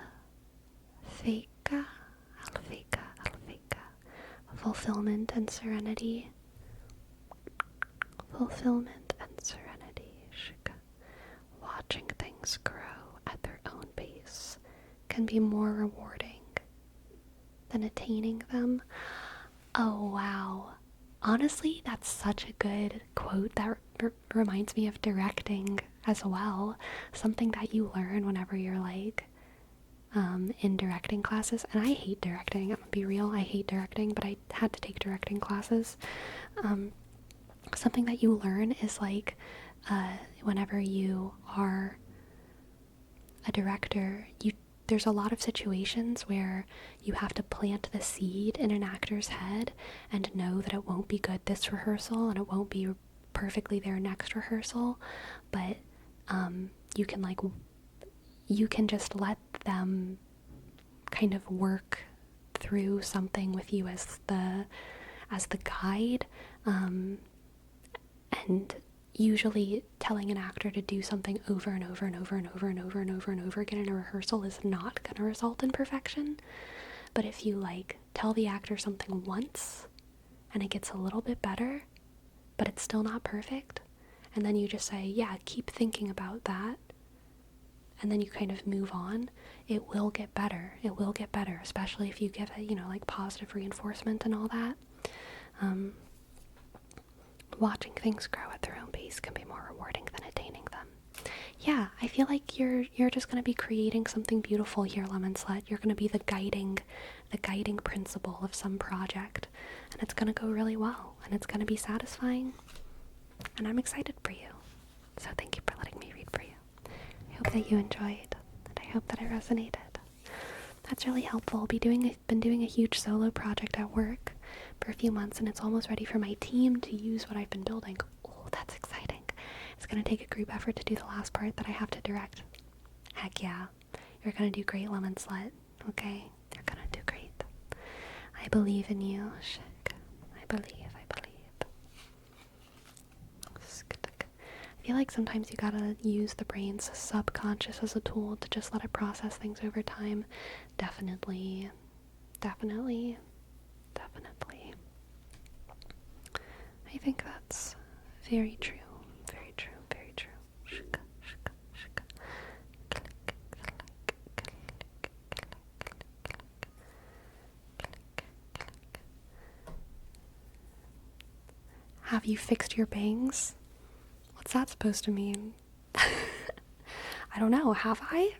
fulfillment and serenity. Fulfillment and serenity. Watching things grow at their own pace can be more rewarding than attaining them. Oh, wow. Honestly, that's such a good quote. That reminds me of directing as well. Something that you learn whenever you're like in directing classes. And I hate directing, I'm gonna be real. I hate directing, but I had to take directing classes. Something that you learn is like, whenever you are a director, there's a lot of situations where you have to plant the seed in an actor's head and know that it won't be good this rehearsal and it won't be perfectly there next rehearsal, but you can just let them kind of work through something with you as the guide, and usually telling an actor to do something over and over and over and over and over and over and over again in a rehearsal is not going to result in perfection. But if you like tell the actor something once and it gets a little bit better, but it's still not perfect, and then you just say, yeah, keep thinking about that, and then you kind of move on, it will get better. It will get better, especially if you give it, like positive reinforcement and all that. Watching things grow at their own pace can be more rewarding than attaining them. Yeah, I feel like you're just going to be creating something beautiful here, Lemon Slut. You're going to be the guiding principle of some project, and it's going to go really well, and it's going to be satisfying, and I'm excited for you. So thank you for letting me read for you. I hope that you enjoyed, and I hope that it resonated. That's really helpful. Been doing a huge solo project at work for a few months, and it's almost ready for my team to use what I've been building. Oh, that's exciting. It's going to take a group effort to do the last part that I have to direct. Heck yeah. You're going to do great, Lemon Slut. Okay? You're going to do great. I believe in you. I believe. I feel like sometimes you gotta use the brain's subconscious as a tool to just let it process things over time. Definitely. I think that's very true. Very true. Have you fixed your bangs? What's that supposed to mean? I don't know. Have I?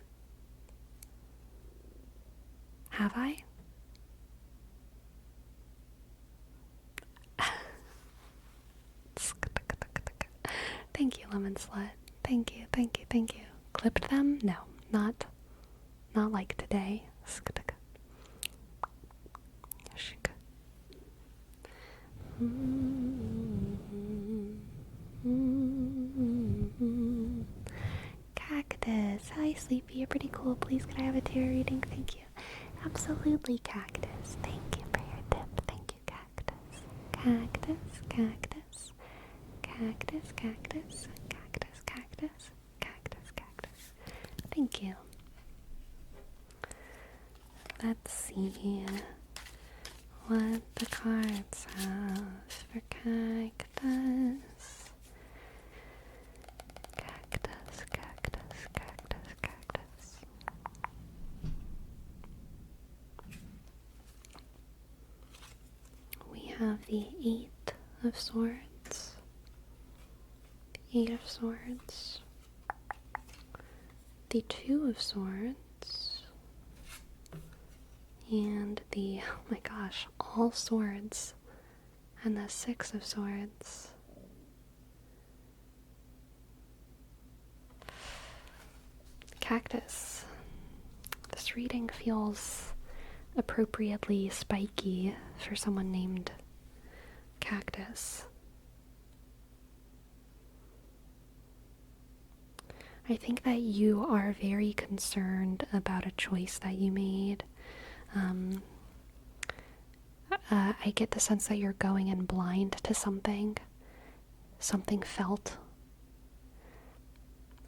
Thank you, Lemon Slut. Thank you. Clipped them? No, not like today. Cactus. Hi, Sleepy. You're pretty cool. Please, could I have a tarot reading? Thank you. Absolutely, Cactus. Thank you for your tip. Thank you, Cactus. Cactus, Cactus. Cactus, Cactus. Cactus, Cactus. Cactus, Cactus. Thank you. Let's see what the cards have for Cactus. Cactus, Cactus, Cactus, Cactus. We have the Eight of Swords, the Eight of Swords, the Two of Swords, and the, oh my gosh, all swords, and the Six of Swords. Cactus. This reading feels appropriately spiky for someone named Cactus. I think that you are very concerned about a choice that you made. I get the sense that you're going in blind to something felt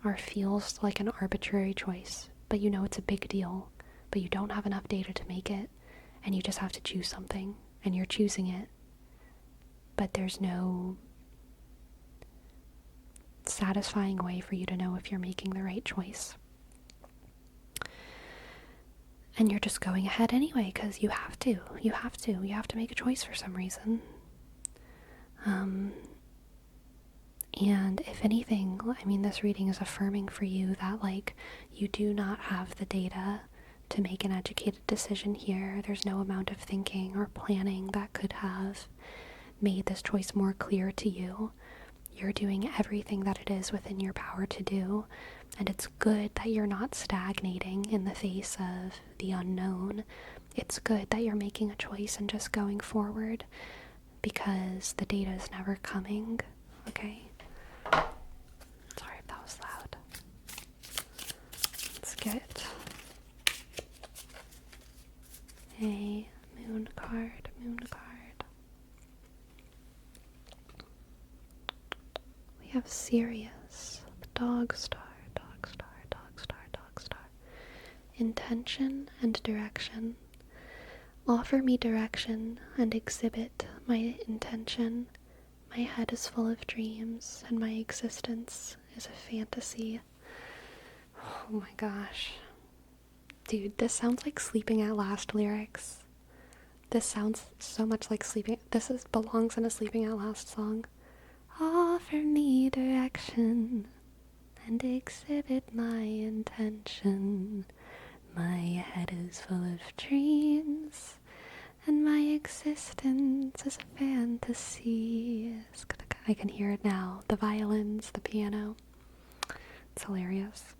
or feels like an arbitrary choice, but you know it's a big deal, but you don't have enough data to make it, and you just have to choose something, and you're choosing it, but there's no satisfying way for you to know if you're making the right choice. And you're just going ahead anyway, because you have to make a choice for some reason. And if anything, I mean, this reading is affirming for you that, like, you do not have the data to make an educated decision here. There's no amount of thinking or planning that could have made this choice more clear to you. You're doing everything that it is within your power to do, and it's good that you're not stagnating in the face of the unknown. It's good that you're making a choice and just going forward, because the data is never coming, okay? Sorry if that was loud. Let's get a moon card. We have Sirius, the dog star. Intention and direction. Offer me direction and exhibit my intention. My head is full of dreams, and my existence is a fantasy. Oh my gosh. Dude, this sounds like Sleeping at Last lyrics. This sounds so much like belongs in a Sleeping at Last song. Offer me direction and exhibit my intention. My head is full of dreams, and my existence is a fantasy. I can hear it now. The violins, the piano. It's hilarious.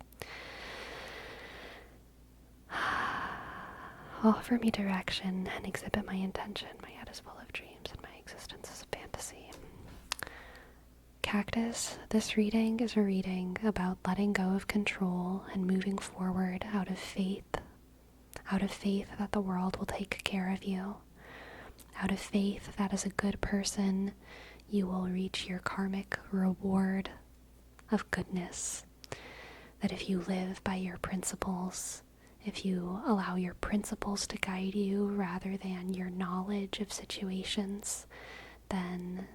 Offer me direction and exhibit my intention. My head is full of dreams, and my existence is a fantasy. Cactus, this reading is a reading about letting go of control and moving forward out of faith that the world will take care of you, out of faith that as a good person you will reach your karmic reward of goodness, that if you live by your principles, if you allow your principles to guide you rather than your knowledge of situations, then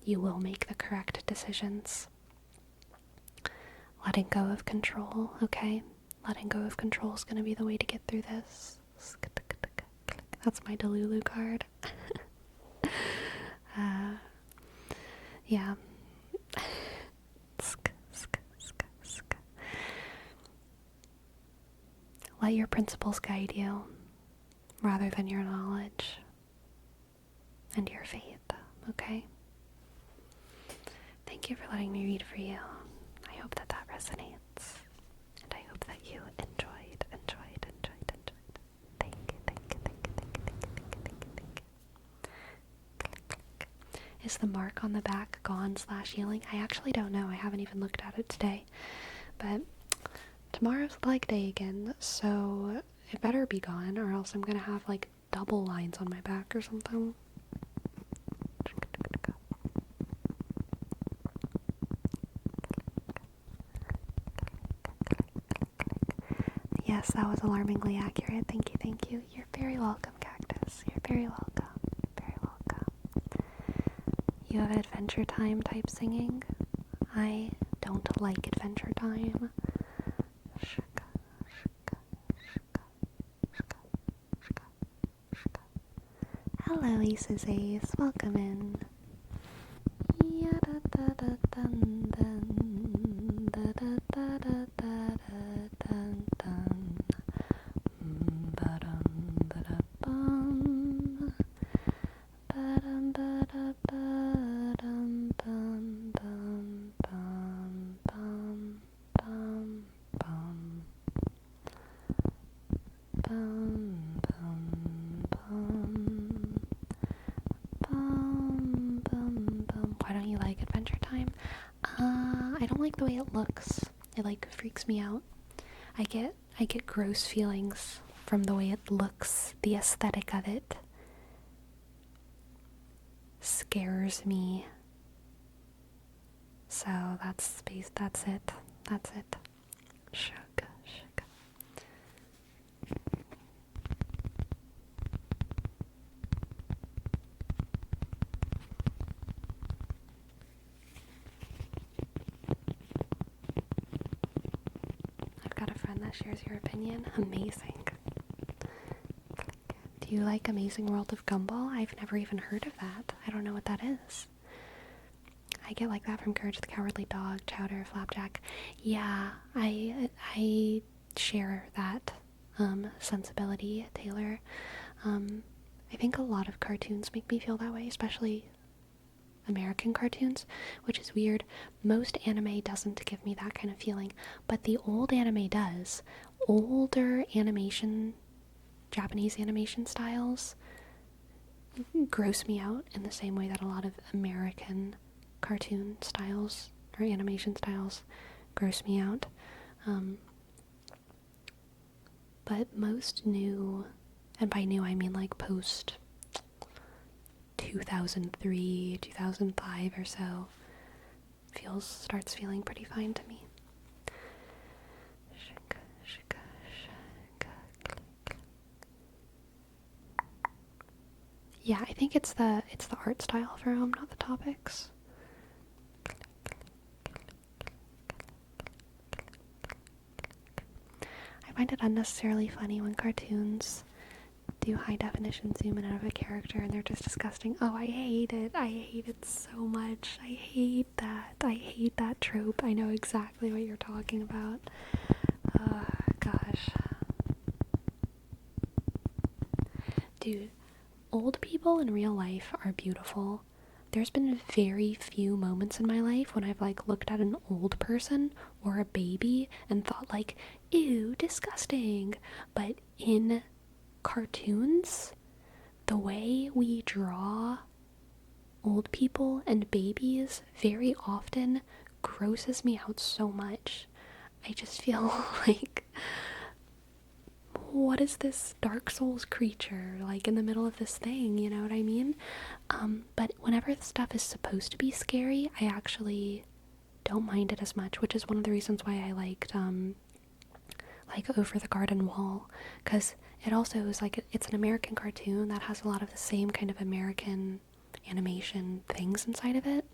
you will make the correct decisions. Letting go of control, okay? Letting go of control is going to be the way to get through this. That's my Delulu card. Yeah. Let your principles guide you rather than your knowledge and your faith, okay? Thank you for letting me read for you. I hope that resonates, and I hope that you enjoyed. Thank you. Is the mark on the back gone/healing? I actually don't know. I haven't even looked at it today. But tomorrow's leg day again, so it better be gone, or else I'm gonna have like double lines on my back or something. Yes, that was alarmingly accurate. Thank you, thank you. You're very welcome, Cactus. You're very welcome. Very welcome. You have Adventure Time type singing? I don't like Adventure Time. Hello, Aces Ace. Welcome in. Why don't you like Adventure Time? I don't like the way it looks. It like freaks me out. I get gross feelings from the way it looks. The aesthetic of it scares me. So that's it. That's it. Shug. I've got a friend that shares your opinion. Amazing. Do you like Amazing World of Gumball? I've never even heard of that. I don't know what that is. I get like that from Courage the Cowardly Dog, Chowder, Flapjack. Yeah, I share that sensibility, Taylor. I think a lot of cartoons make me feel that way, especially American cartoons, which is weird. Most anime doesn't give me that kind of feeling, but the old anime does. Older animation, Japanese animation styles gross me out in the same way that a lot of American cartoon styles or animation styles gross me out. But most new, and by new I mean like post 2003, 2005 or so, starts feeling pretty fine to me. Yeah, I think it's the art style for them, not the topics. I find it unnecessarily funny when cartoons do high definition zoom in out of a character and they're just disgusting. Oh, I hate it. I hate it so much. I hate that. I hate that trope. I know exactly what you're talking about. Gosh. Dude, old people in real life are beautiful. There's been very few moments in my life when I've like looked at an old person or a baby and thought like, ew, disgusting. But in cartoons, the way we draw old people and babies very often grosses me out so much. I just feel like, what is this Dark Souls creature like in the middle of this thing, you know what I mean? But whenever the stuff is supposed to be scary, I actually don't mind it as much, which is one of the reasons why I liked Over the Garden Wall, because it also is like, it's an American cartoon that has a lot of the same kind of American animation things inside of it,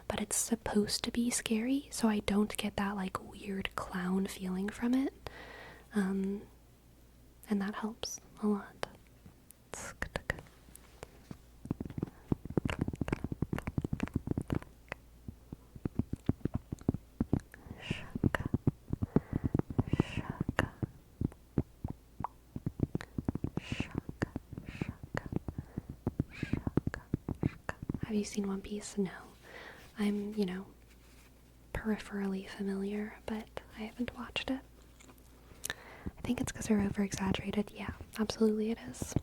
but it's supposed to be scary, so I don't get that like weird clown feeling from it, and that helps a lot. Have you seen One Piece? No. I'm, peripherally familiar, but I haven't watched it. I think it's because they're over-exaggerated. Yeah, absolutely it is.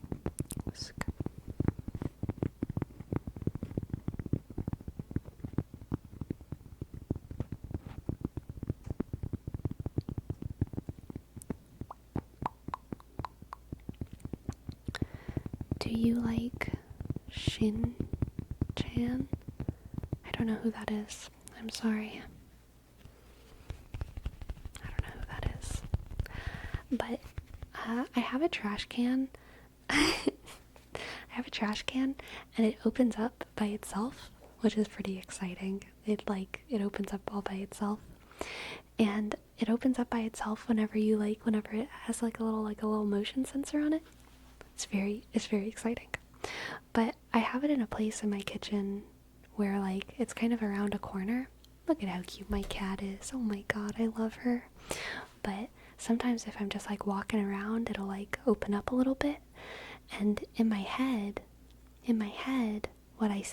Do you like Shin-chan? I don't know who that is. I'm sorry. I don't know who that is. But I have a trash can. I have a trash can and it opens up by itself, which is pretty exciting. It opens up all by itself. And it opens up by itself whenever it has like a little motion sensor on it. It's very exciting. But I have it in a place in my kitchen where like it's kind of around a corner. Look at how cute my cat is. Oh my god, I love her. But sometimes if I'm just like walking around, it'll like open up a little bit. And in my head, what I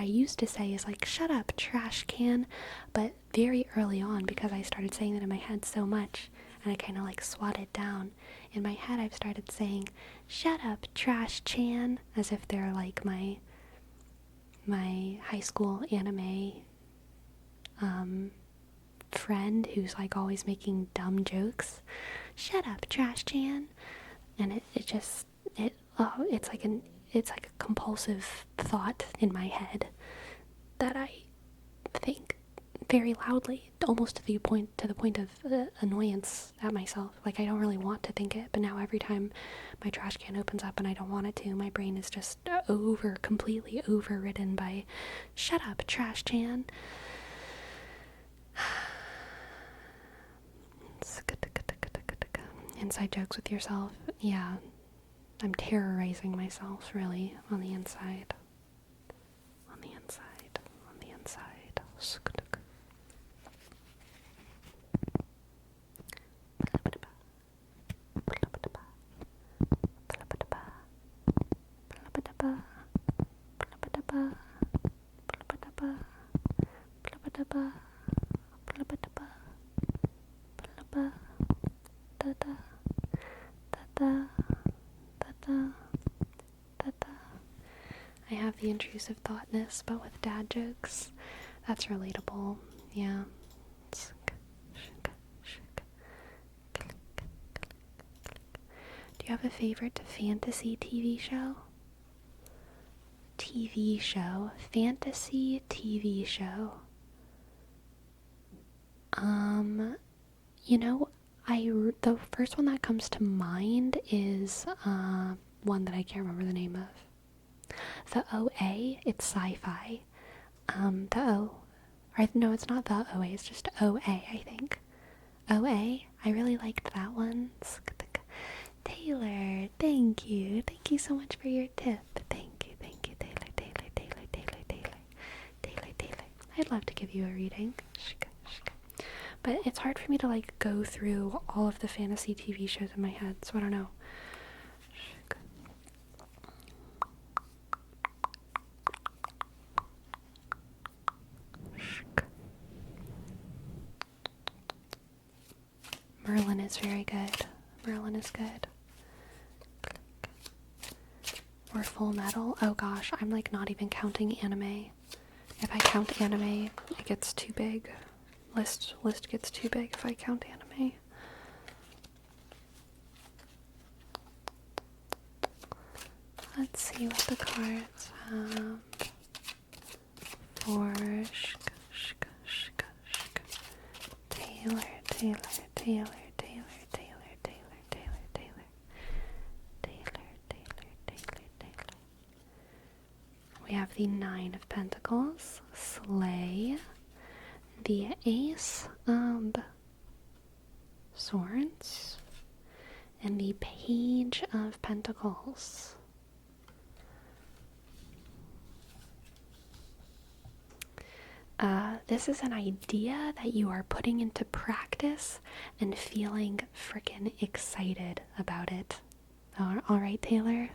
used to say is like, shut up, trash can. But very early on, because I started saying that in my head so much, and I kind of like swatted down, in my head I've started saying, shut up, trash chan, as if they're like my high school anime friend who's like always making dumb jokes. Shut up, trash chan. And it's like a compulsive thought in my head that I think very loudly, almost to the point of annoyance at myself. Like I don't really want to think it, but now every time my trash can opens up and I don't want it to, my brain is just completely overridden by shut up, trash can. Inside jokes with yourself. Yeah, I'm terrorizing myself, really, on the inside. On the inside. I have the intrusive thoughtness, but with dad jokes. That's relatable. Yeah. Do you have a favorite fantasy TV show? Fantasy TV show. The first one that comes to mind is one that I can't remember the name of. The OA, it's sci-fi. No, it's not the OA, it's just OA, I think. OA, I really liked that one. Taylor, thank you. Thank you so much for your tip. Thank you, Taylor. I'd love to give you a reading. But it's hard for me to like go through all of the fantasy TV shows in my head, so I don't know. Merlin is very good. Merlin is good. Or Full Metal. Oh gosh, I'm like not even counting anime. If I count anime, it gets too big. List gets too big if I count anime. Let's see what the cards have for Taylor. We have the Nine of Pentacles, Slay, the Ace of Swords, and the Page of Pentacles. This is an idea that you are putting into practice and feeling freaking excited about it. Alright, Taylor?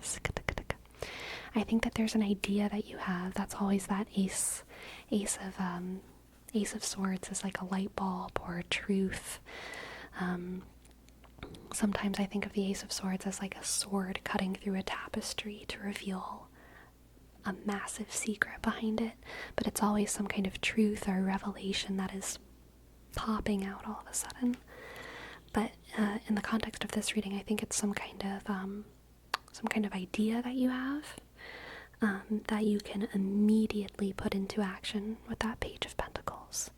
I think that there's an idea that you have that's always that ace of swords is like a light bulb or a truth. Sometimes I think of the Ace of Swords as like a sword cutting through a tapestry to reveal a massive secret behind it, but it's always some kind of truth or revelation that is popping out all of a sudden. But in the context of this reading, I think it's some kind of some kind of idea that you have, that you can immediately put into action with that Page of Pentacles.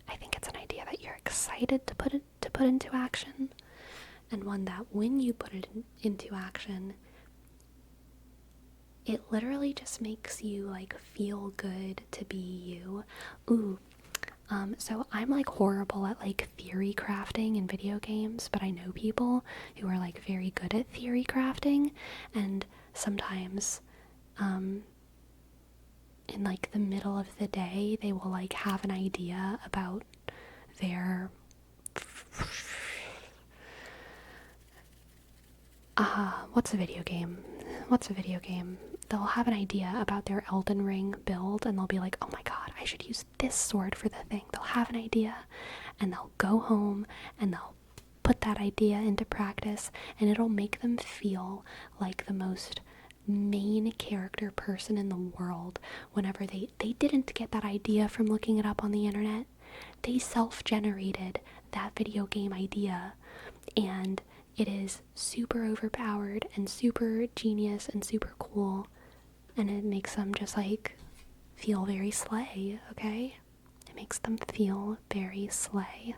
I think it's an idea that you're excited to put into action, and one that when you put it into action, it literally just makes you like feel good to be you. Ooh, so I'm like horrible at like theory crafting in video games, but I know people who are like very good at theory crafting, and sometimes in like the middle of the day they will like have an idea about their what's a video game? They'll have an idea about their Elden Ring build, and they'll be like, oh my god, I should use this sword for the thing. They'll have an idea, and they'll go home, and they'll put that idea into practice, and it'll make them feel like the most main character person in the world whenever they didn't get that idea from looking it up on the internet. They self-generated that video game idea, and it is super overpowered and super genius and super cool, and it makes them just like feel very slay, okay? It makes them feel very slay.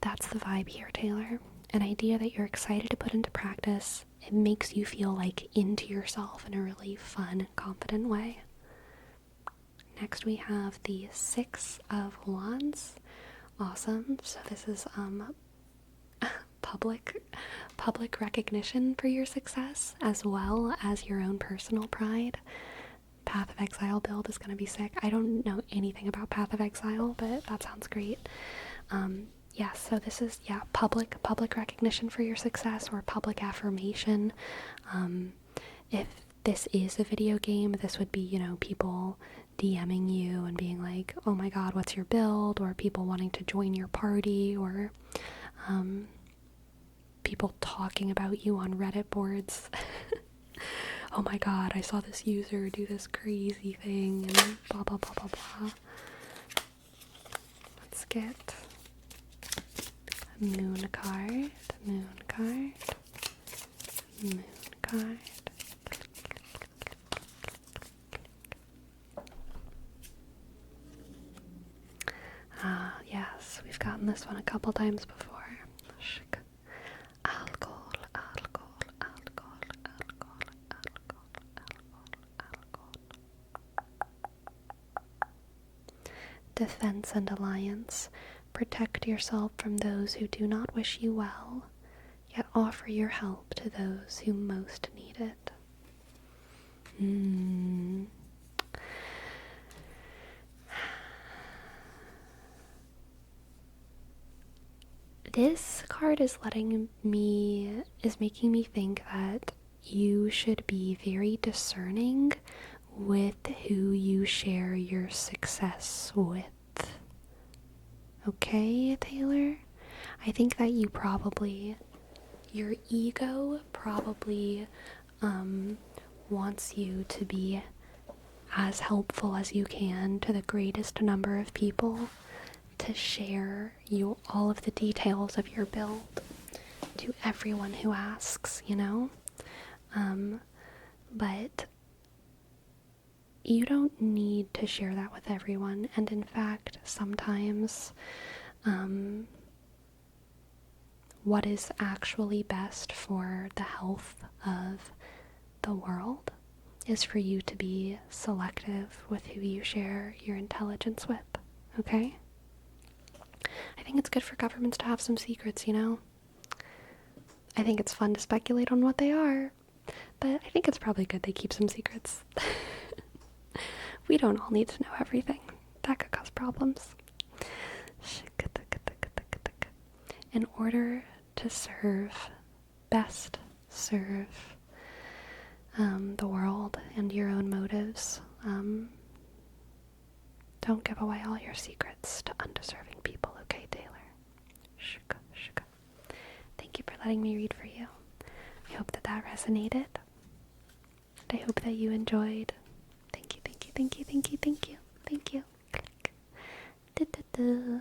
That's the vibe here, Taylor. An idea that you're excited to put into practice. It makes you feel like into yourself in a really fun, confident way. Next we have the Six of Wands. Awesome. So this is public recognition for your success, as well as your own personal pride. Path of Exile build is going to be sick. I don't know anything about Path of Exile, but that sounds great. Yeah, so this is, public recognition for your success, or public affirmation. If this is a video game, this would be, people DMing you and being like, oh my god, what's your build? Or people wanting to join your party, or people talking about you on Reddit boards. Oh my god, I saw this user do this crazy thing, and blah blah blah blah blah. Let's get a moon card, moon card, moon card. Yes, we've gotten this one a couple times before. Alcohol, alcohol, alcohol, alcohol, alcohol, alcohol, alcohol. Defense and alliance. Protect yourself from those who do not wish you well, yet offer your help to those who most need it. This card is making me think that you should be very discerning with who you share your success with. Okay, Taylor? I think that your ego probably wants you to be as helpful as you can to the greatest number of people, to share all of the details of your build to everyone who asks, but you don't need to share that with everyone. And in fact, sometimes what is actually best for the health of the world is for you to be selective with who you share your intelligence with, okay? I think it's good for governments to have some secrets, I think it's fun to speculate on what they are, but I think it's probably good they keep some secrets. We don't all need to know everything. That could cause problems. In order to best serve the world and your own motives, don't give away all your secrets to undeserving people, okay, Taylor? Thank you for letting me read for you. I hope that resonated. I hope that you enjoyed. Thank you, thank you, thank you, thank you, thank you, thank you. Da-da-da.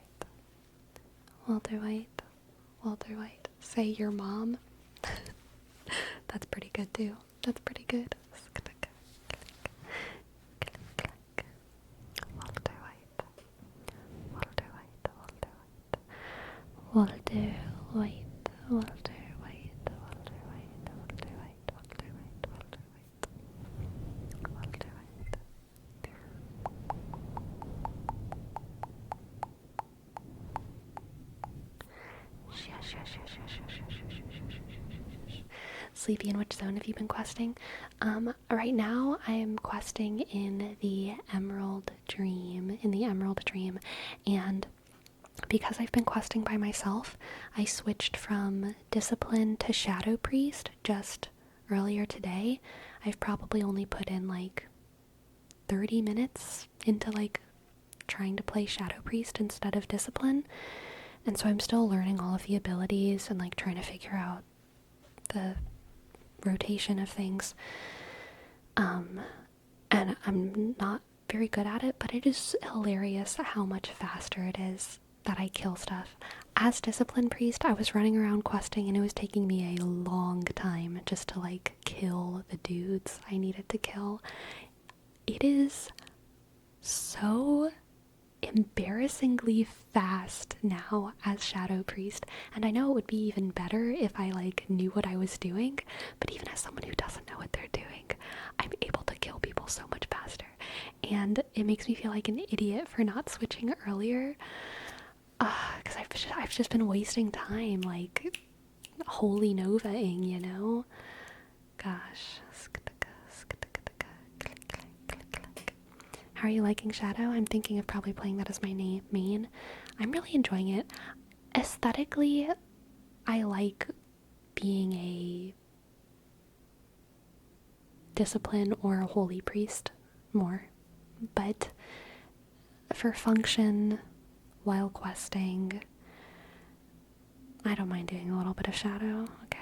Walter White. Walter White. Say your mom. That's pretty good too. That's pretty good. Walter White. Walter White. Walter White. Walter White. Walter White. Walter White. Walter White. Walter White. Walter White. Walter White. Sleepy, in which zone have you been questing? Right now I'm questing in the Emerald Dream, and because I've been questing by myself, I switched from Discipline to Shadow Priest just earlier today. I've probably only put in like 30 minutes into like trying to play Shadow Priest instead of Discipline, and so I'm still learning all of the abilities and like trying to figure out the rotation of things. And I'm not very good at it, but it is hilarious how much faster it is that I kill stuff. As Discipline Priest, I was running around questing and it was taking me a long time just to like kill the dudes I needed to kill. It is so embarrassingly fast now as Shadow Priest, and I know it would be even better if I like knew what I was doing, but even as someone who doesn't know what they're doing, I'm able to kill people so much faster, and it makes me feel like an idiot for not switching earlier, because I've just been wasting time like holy novaing, you know? Gosh. How are you liking Shadow? I'm thinking of probably playing that as my main. I'm really enjoying it. Aesthetically, I like being a Discipline or a Holy Priest more. But for function, while questing, I don't mind doing a little bit of Shadow. Okay.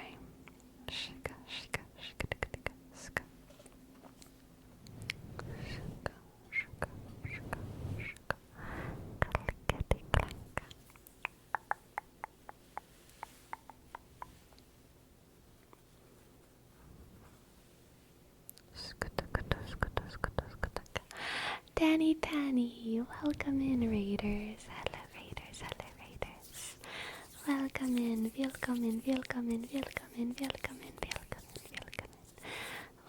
Danny, welcome in, Raiders. Hello, Raiders. Welcome in.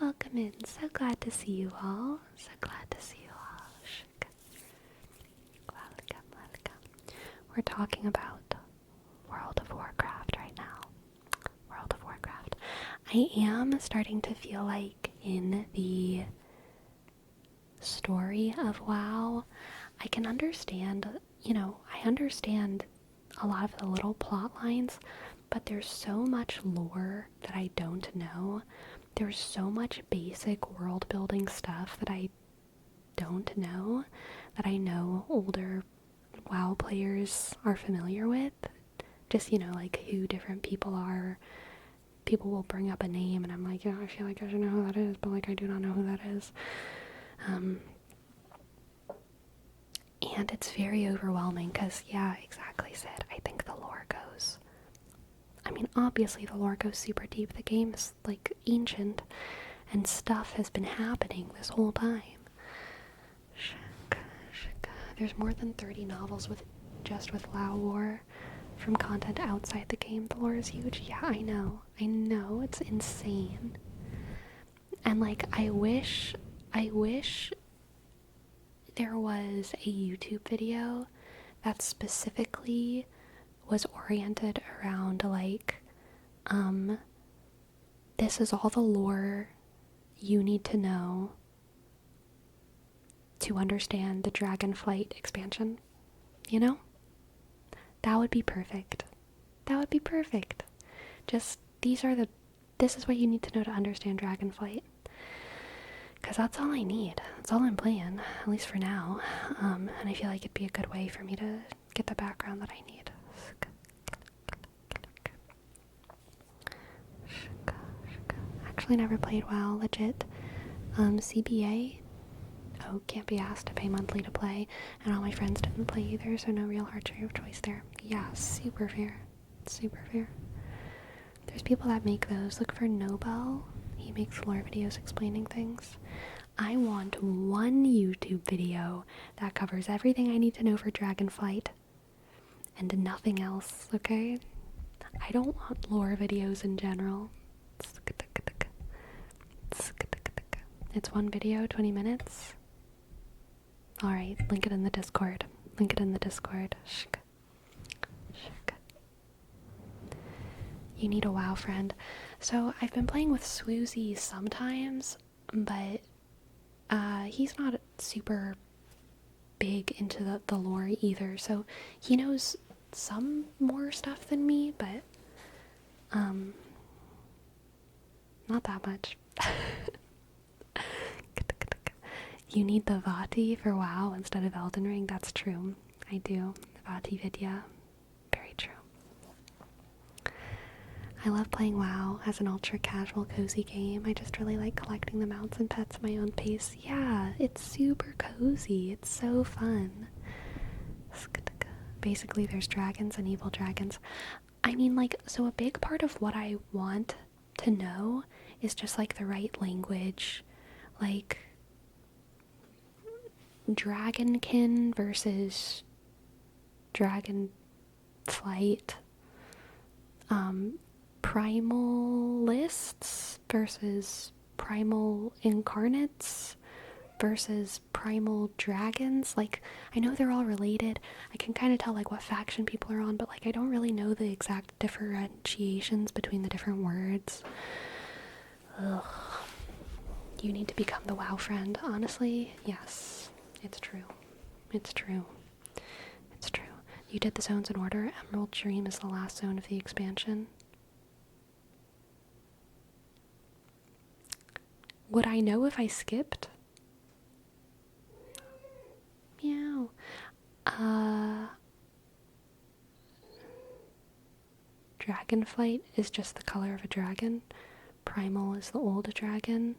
Welcome in. So glad to see you all. Welcome. We're talking about World of Warcraft right now. World of Warcraft. I am starting to feel like in the story of WoW, I can understand, I understand a lot of the little plot lines, but there's so much lore that I don't know. There's so much basic world building stuff that I don't know, that I know older WoW players are familiar with. Just, like who different people are. People will bring up a name and I'm like, I feel like I should know who that is, but like I do not know who that is. And it's very overwhelming because, yeah, exactly, Sid. I think the lore goes... I mean, obviously the lore goes super deep. The game is, like, ancient, and stuff has been happening this whole time. There's more than 30 novels with WoW lore from content outside the game. The lore is huge. Yeah, I know. It's insane. And, like, I wish there was a YouTube video that specifically was oriented around like, this is all the lore you need to know to understand the Dragonflight expansion, That would be perfect. Just, this is what you need to know to understand Dragonflight. Because that's all I need. That's all I'm playing, at least for now. And I feel like it'd be a good way for me to get the background that I need. Actually never played WoW, legit. CBA? so can't be asked to pay monthly to play, and all my friends didn't play either, so no real archery of choice there. Yeah, super fair. Super fair. There's people that make those. Look for Nobel. He makes lore videos explaining things. I want one YouTube video that covers everything I need to know for Dragonflight and nothing else, okay? I don't want lore videos in general. It's one video, 20 minutes. Alright, link it in the Discord. Link it in the Discord. Shk. Shk. You need a WoW friend. So I've been playing with Swoozy sometimes, but he's not super big into the lore either, so he knows some more stuff than me, but not that much. You need the Vati for WoW instead of Elden Ring. That's true. I do. Vati Vidya. Very true. I love playing WoW as an ultra-casual, cozy game. I just really like collecting the mounts and pets at my own pace. Yeah, it's super cozy. It's so fun. Basically, there's dragons and evil dragons. I mean, like, so a big part of what I want to know is just, like, the right language. Like, Dragonkin versus Dragonflight. Primalists versus primal incarnates versus primal dragons. Like, I know they're all related. I can kind of tell like what faction people are on, but like I don't really know the exact differentiations between the different words. Ugh. You need to become the WoW friend. Honestly, yes. It's true. It's true. It's true. You did the zones in order. Emerald Dream is the last zone of the expansion. Would I know if I skipped? Meow. Dragonflight is just the color of a dragon. Primal is the old dragon.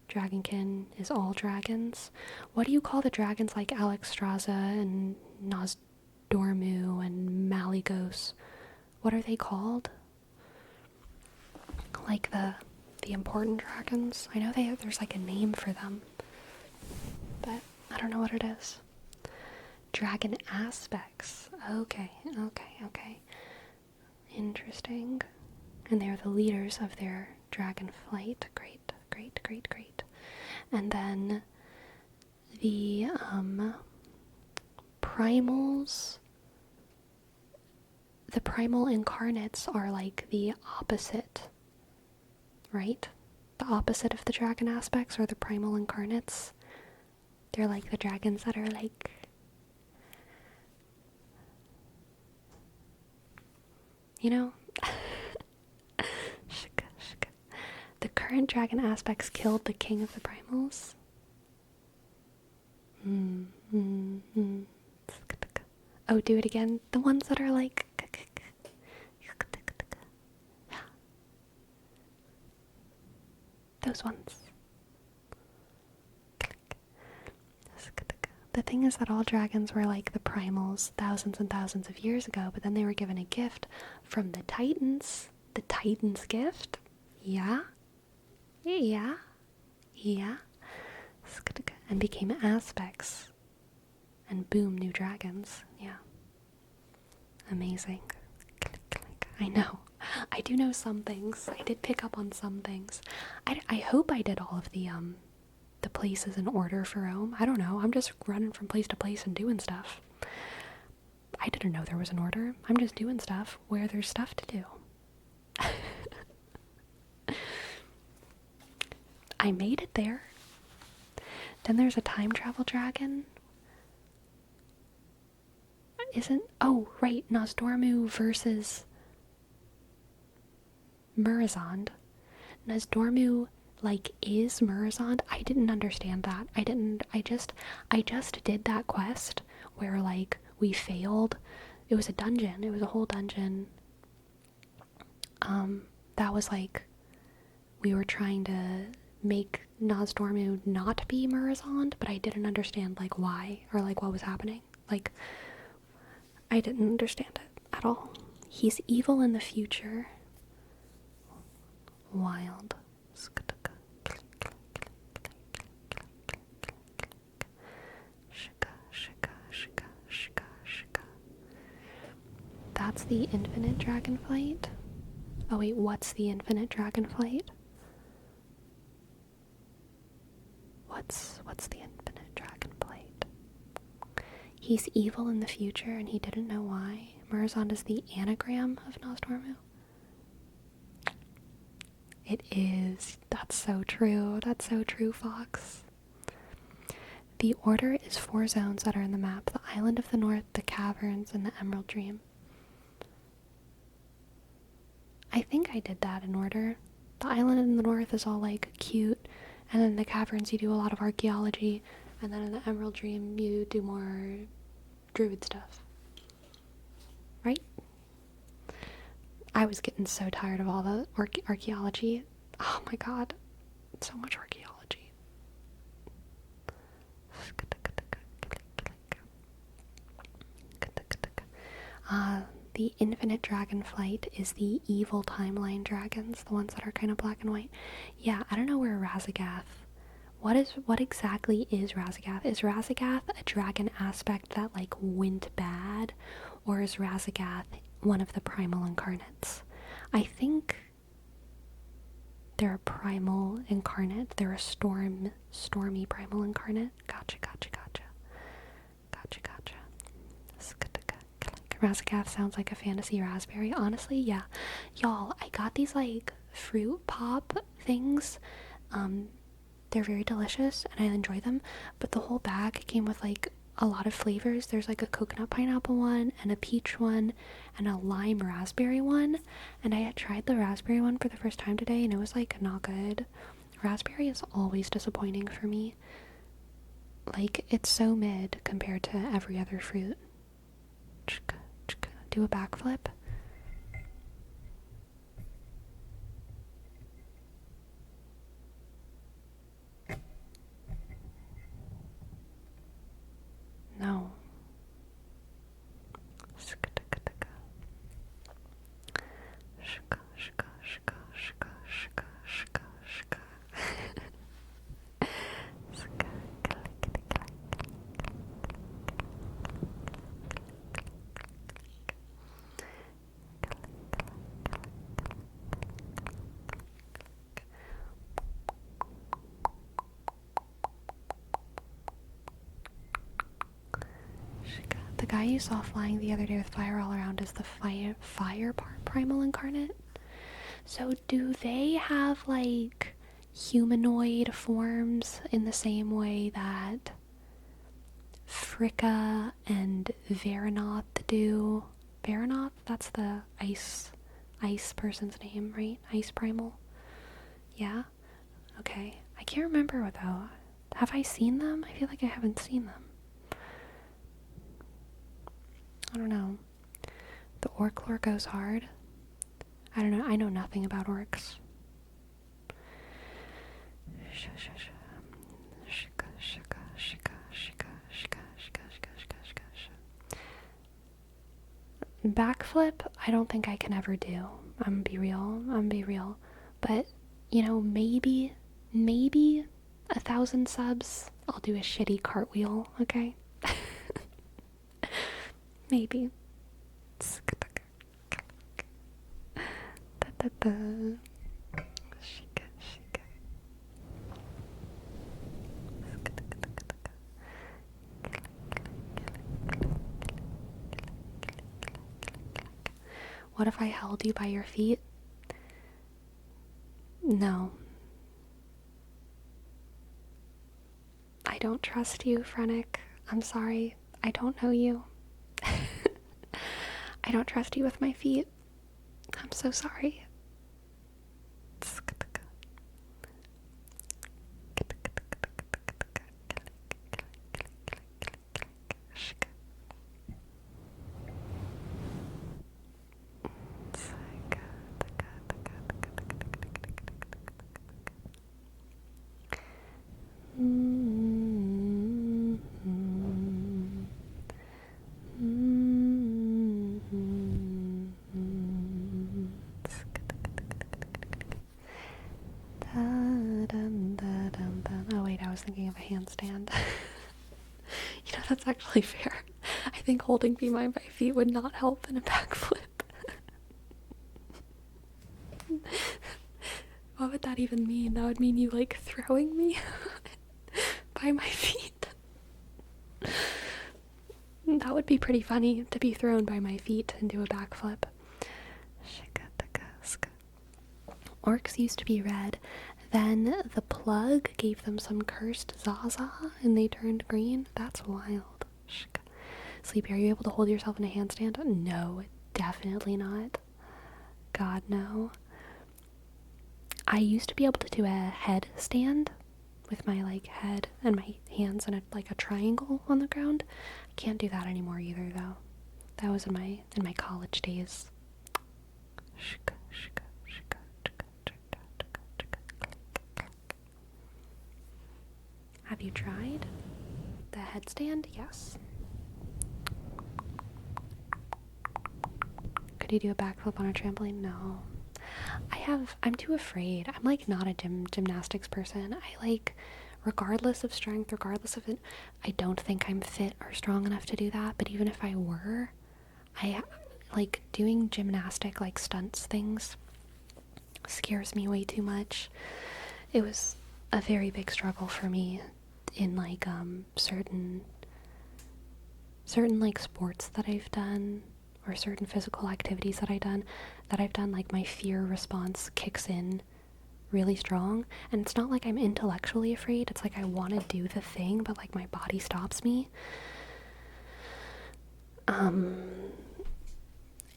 Dragonkin is all dragons. What do you call the dragons like Alexstrasza and Nosdormu and Malygos? What are they called? Like the important dragons? I know there's like a name for them, but I don't know what it is. Dragon aspects. Okay. Interesting. And they're the leaders of their dragon flight. Great. And then the primals, the primal incarnates are like the opposite, right? The opposite of the dragon aspects are the primal incarnates. They're like the dragons that are like, you know? The current dragon aspects killed the king of the primals. Oh, do it again. The ones that are like... Those ones. The thing is that all dragons were like the primals thousands and thousands of years ago, but then they were given a gift from the Titans. The Titans gift? Yeah. And became aspects. And boom, new dragons. Yeah. Amazing. I know. I do know some things. I did pick up on some things. I hope I did all of the places in order for Rome. I don't know. I'm just running from place to place and doing stuff. I didn't know there was an order. I'm just doing stuff where there's stuff to do. I made it there. Then there's a time travel dragon. Oh, right, Nosdormu versus Murazond. Nosdormu, like, is Murazond? I didn't understand that. I just did that quest where, like, we failed. It was a dungeon. It was a whole dungeon. That was, like, we were trying to make Nosdormu not be Murozond, but I didn't understand, like, why, or, like, what was happening. Like, I didn't understand it at all. He's evil in the future. Wild. That's the infinite dragonflight. Oh wait, what's the infinite dragonflight? What's the infinite dragonflight? He's evil in the future and he didn't know why. Murozond is the anagram of Nosdormu. It is. That's so true. That's so true, Fox. The order is 4 zones that are in the map. The Island of the North, the Caverns, and the Emerald Dream. I think I did that in order. The Island in the North is all, like, cute. And then the Caverns, you do a lot of archaeology. And then in the Emerald Dream, you do more druid stuff. Right? I was getting so tired of all the archaeology. Oh my god. So much archaeology. The infinite dragonflight is the evil timeline dragons, the ones that are kind of black and white. Yeah, I don't know where Razagath. What exactly is Razagath? Is Razagath a dragon aspect that, like, went bad? Or is Razagath one of the primal incarnates? I think they're a primal incarnate. They're a stormy primal incarnate. Gotcha. Razagath sounds like a fantasy raspberry. Honestly, yeah. Y'all, I got these, like, fruit pop things. They're very delicious and I enjoy them, but the whole bag came with, like, a lot of flavors. There's, like, a coconut pineapple one and a peach one and a lime raspberry one, and I had tried the raspberry one for the first time today and it was, like, not good. Raspberry is always disappointing for me. Like, it's so mid compared to every other fruit. Do a backflip. No. The guy you saw flying the other day with fire all around is the fire primal incarnate. So do they have, like, humanoid forms in the same way that Fricka and Varanoth do? Varanoth? That's the ice person's name, right? Ice primal? Yeah? Okay. I can't remember though. Have I seen them? I feel like I haven't seen them. I don't know. The orc lore goes hard. I don't know. I know nothing about orcs. Backflip, I don't think I can ever do. I'm gonna be real. But, you know, maybe 1,000 subs, I'll do a shitty cartwheel, okay? Maybe. What if I held you by your feet? No. I don't trust you, Frenic. I'm sorry. I don't know you. I don't trust you with my feet. I'm so sorry. handstand. You know, that's actually fair. I think holding behind my feet would not help in a backflip. What would that even mean? That would mean you like throwing me by my feet. That would be pretty funny, to be thrown by my feet and do a backflip. Orcs used to be red. Then the plug gave them some cursed Zaza and they turned green. That's wild. Sleepy, are you able to hold yourself in a handstand? No, definitely not. God, no. I used to be able to do a headstand with my like head and my hands in like a triangle on the ground. I can't do that anymore either, though. That was in my college days. Have you tried the headstand? Yes. Could you do a backflip on a trampoline? No. I'm too afraid. I'm like not a gymnastics person. I like, regardless of strength, regardless of it, I don't think I'm fit or strong enough to do that. But even if I were, I like doing gymnastic like stunts things scares me way too much. It was a very big struggle for me in like certain like sports that I've done, or certain physical activities that I've done, like my fear response kicks in really strong. And it's not like I'm intellectually afraid, it's like I want to do the thing, but like my body stops me. And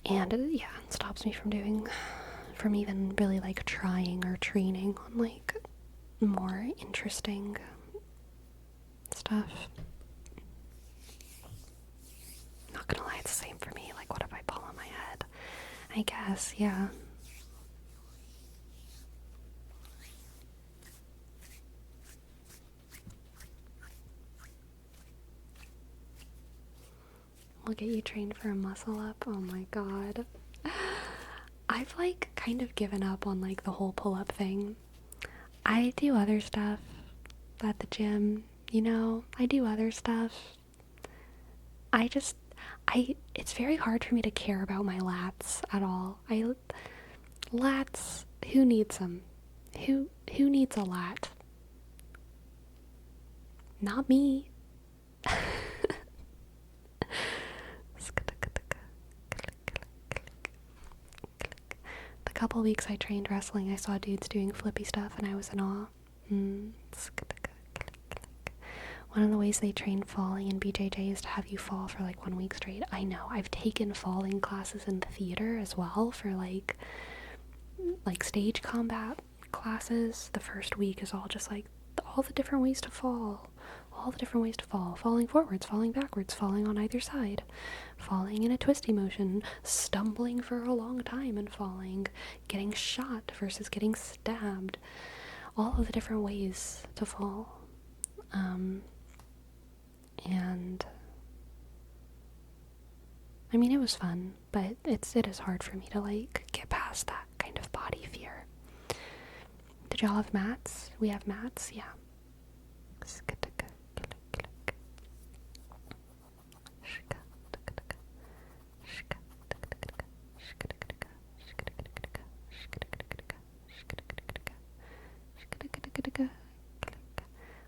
it stops me from even really like trying or training on like more interesting stuff. Not gonna lie, it's the same for me. Like, what if I fall on my head? I guess, yeah. We'll get you trained for a muscle up. Oh my god. I've like kind of given up on like the whole pull-up thing. I do other stuff at the gym, you know? I do other stuff. It's very hard for me to care about my lats at all. Lats, who needs them? Who needs a lat? Not me. The couple weeks I trained wrestling, I saw dudes doing flippy stuff and I was in awe. One of the ways they train falling in BJJ is to have you fall for like 1 week straight. I know, I've taken falling classes in the theater as well for like stage combat classes. The first week is all just like all the different ways to fall. Falling forwards, falling backwards, falling on either side, falling in a twisty motion, stumbling for a long time and falling, getting shot versus getting stabbed. All of the different ways to fall. And I mean, it was fun, but it is hard for me to like get past that kind of body fear. Did y'all have mats? We have mats, yeah.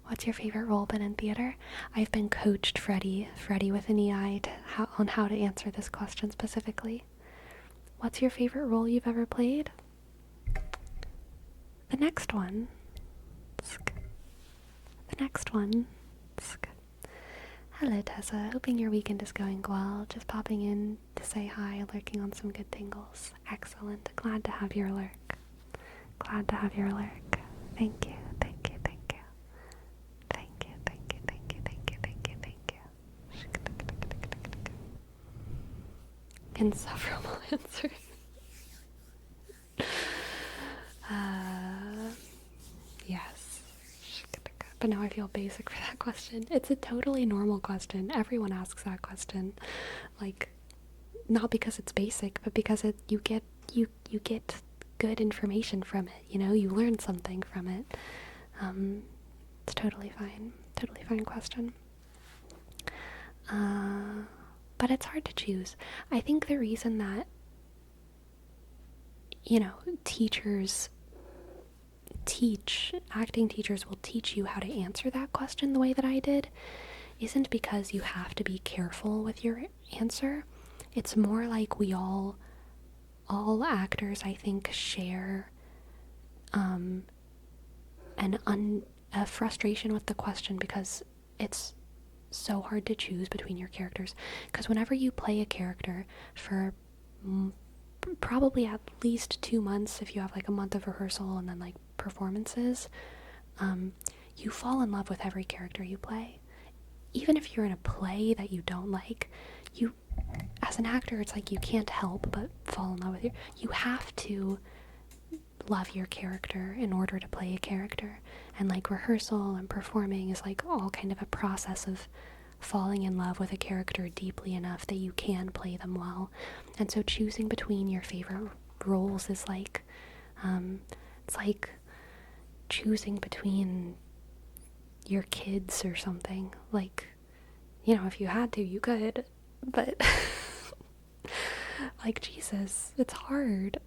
What's your favorite role been in theater? I've been coached, Freddie with an EI, on how to answer this question specifically. What's your favorite role you've ever played? The next one. Hello, Tessa. Hoping your weekend is going well. Just popping in to say hi, lurking on some good tingles. Excellent. Glad to have your lurk. Thank you. Insufferable answer. Yes. But now I feel basic for that question. It's a totally normal question. Everyone asks that question. Like, not because it's basic, but because you get good information from it, you know? You learn something from it. It's totally fine. totally fine question. But it's hard to choose. I think the reason that, acting teachers will teach you how to answer that question the way that I did, isn't because you have to be careful with your answer. It's more like we all actors, I think, share a frustration with the question because it's so hard to choose between your characters. Because whenever you play a character for probably at least 2 months, if you have like a month of rehearsal and then like performances, you fall in love with every character you play. Even if you're in a play that you don't like, you, as an actor, it's like you can't help but fall in love with you have to love your character in order to play a character. And like rehearsal and performing is like all kind of a process of falling in love with a character deeply enough that you can play them well. And so choosing between your favorite roles is like, it's like choosing between your kids or something. Like, if you had to, you could, but like, Jesus, it's hard.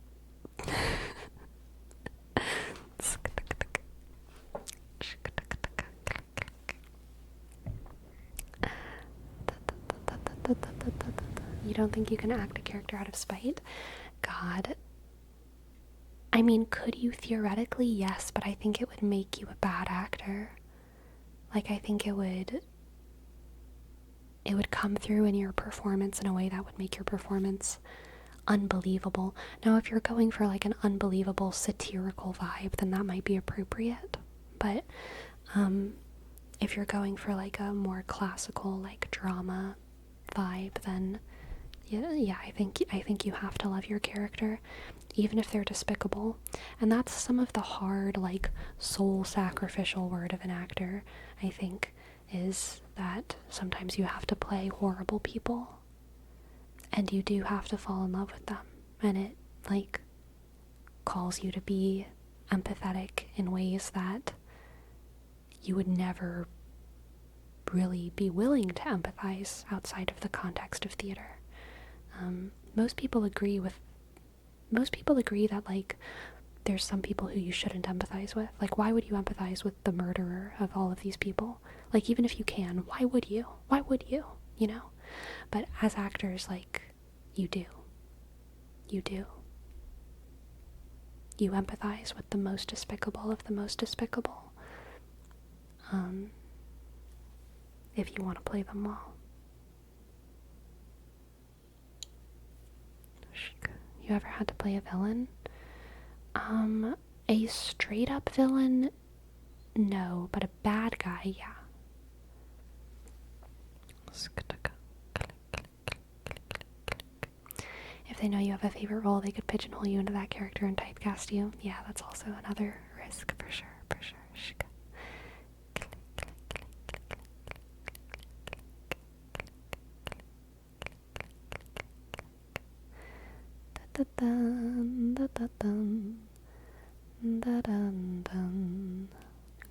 You don't think you can act a character out of spite? God. I mean, could you theoretically? Yes, but I think it would make you a bad actor. Like, I think it would come through in your performance in a way that would make your performance unbelievable. Now, if you're going for like an unbelievable satirical vibe, then that might be appropriate. But if you're going for like a more classical, like drama vibe, then yeah, I think you have to love your character, even if they're despicable. And that's some of the hard, like, soul sacrificial word of an actor, I think, is that sometimes you have to play horrible people, and you do have to fall in love with them, and it, like, calls you to be empathetic in ways that you would never really be willing to empathize outside of the context of theater. Most people agree that, like, there's some people who you shouldn't empathize with. Like, why would you empathize with the murderer of all of these people? Like, even if you can, why would you? Why would you? But as actors, like, you do. You do. You empathize with the most despicable of the most despicable. If you want to play them well. You ever had to play a villain? A straight up villain, no, but a bad guy, yeah. If they know you have a favorite role, they could pigeonhole you into that character and typecast you. Yeah, that's also another risk, for sure, for sure.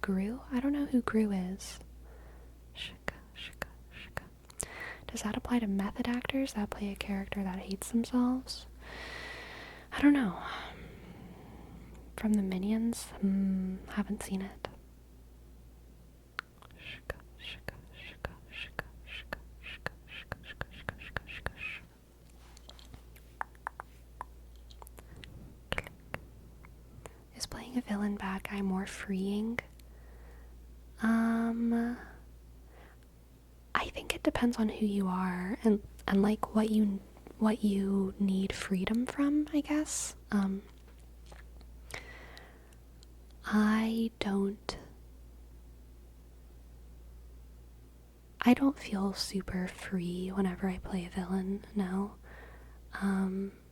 Gru? I don't know who Gru is. Does that apply to method actors that play a character that hates themselves? I don't know. From the Minions? Haven't seen it. Is playing a villain bad guy more freeing? I think it depends on who you are and like what you need freedom from, I guess. I don't feel super free whenever I play a villain, no.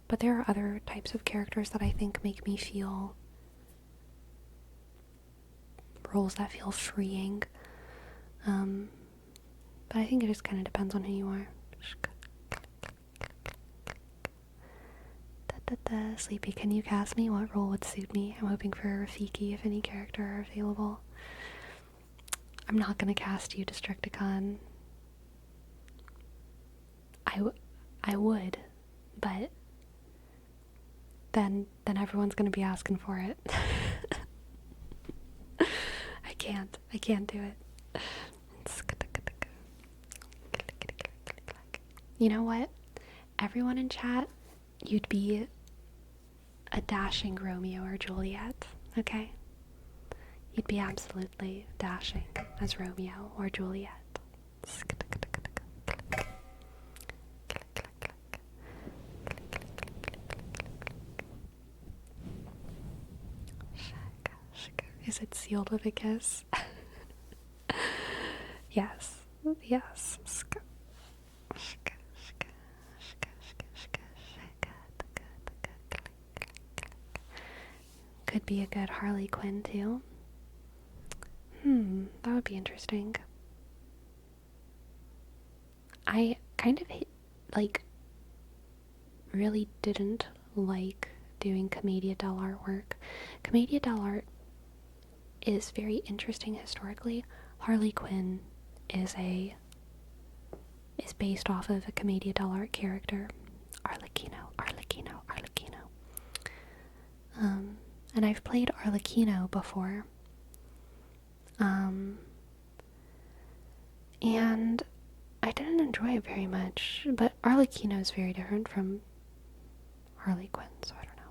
But there are other types of characters that I think make me feel roles that feel freeing. But I think it just kind of depends on who you are. Sleepy, can you cast me? What role would suit me? I'm hoping for a Rafiki if any character are available. I'm not gonna cast you Destructicon. I would, but then everyone's gonna be asking for it. I can't do it. You know what? Everyone in chat, you'd be a dashing Romeo or Juliet, okay? You'd be absolutely dashing as Romeo or Juliet. Is it sealed with a kiss? Yes. Yes. Could be a good Harley Quinn too. That would be interesting. I kind of really didn't like doing Commedia dell'arte work. Commedia dell'arte is very interesting historically. Harley Quinn is based off of a Commedia dell'arte character, Arlecchino. And I've played Arlecchino before. And I didn't enjoy it very much, but Arlecchino is very different from Harley Quinn, so I don't know.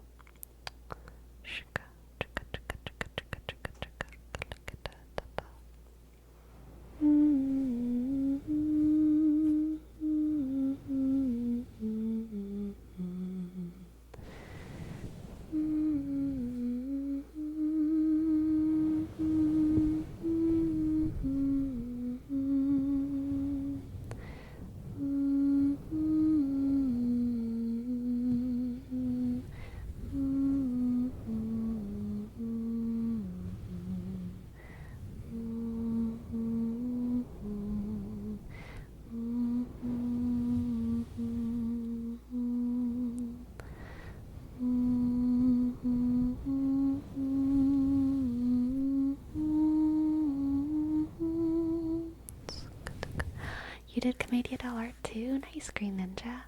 You did Commedia dell'arte too? Nice, Green Ninja.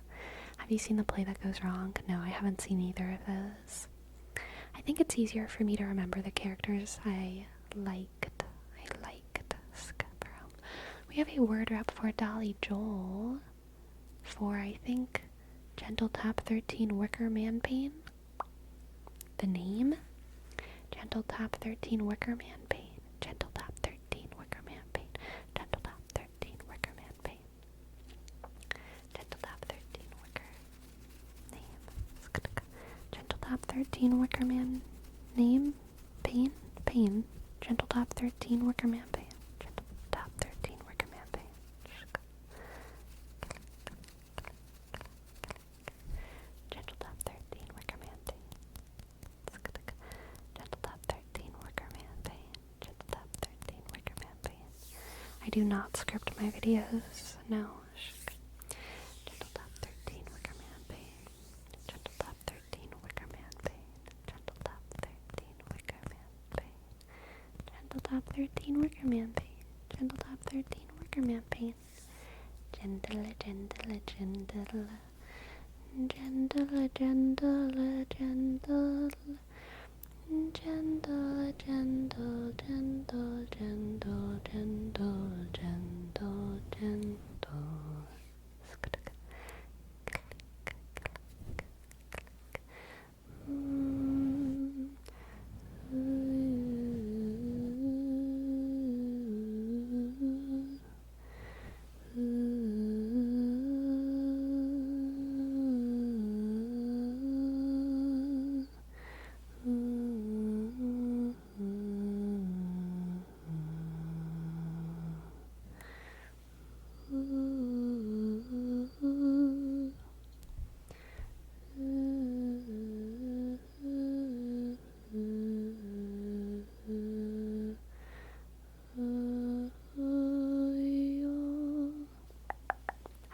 Have you seen The Play That Goes Wrong? No, I haven't seen either of those. I think it's easier for me to remember the characters I liked. We have a word rep for Dolly Joel for, I think, Gentle Tap 13 Wicker Man Pain. The name? Gentle Tap 13 Wicker Man Pain. Gentle Tap 13 Wicker Man Pain. Gentle Tap 13 Wicker Man Pain. Gentle Tap 13 Wicker Name. Gentle Tap 13 Wicker Man Name. Pain. Pain. Gentle Tap 13 Wicker Man Pain. Gentle Tap 13 Wicker Man Pain. Gentle Tap 13 Wicker Man Pain. Gentle Tap 13 Wicker Man Pain. Gentle Tap 13 Wicker Man Pain. I do not script my videos. No. Gentle Tap 13 Wicker Man Pain. Gentle Tap 13 Wicker Man Pain. Gentle Tap 13 Wicker Man Pain. Gentle Tap 13 Wicker Man Pain. Gentle Tap 13 Wicker Man Pain. Gentle, gentle, gentle. Gentle, gentle, gentle. Gentle, gentle, gentle, gentle, gentle, gentle, gentle.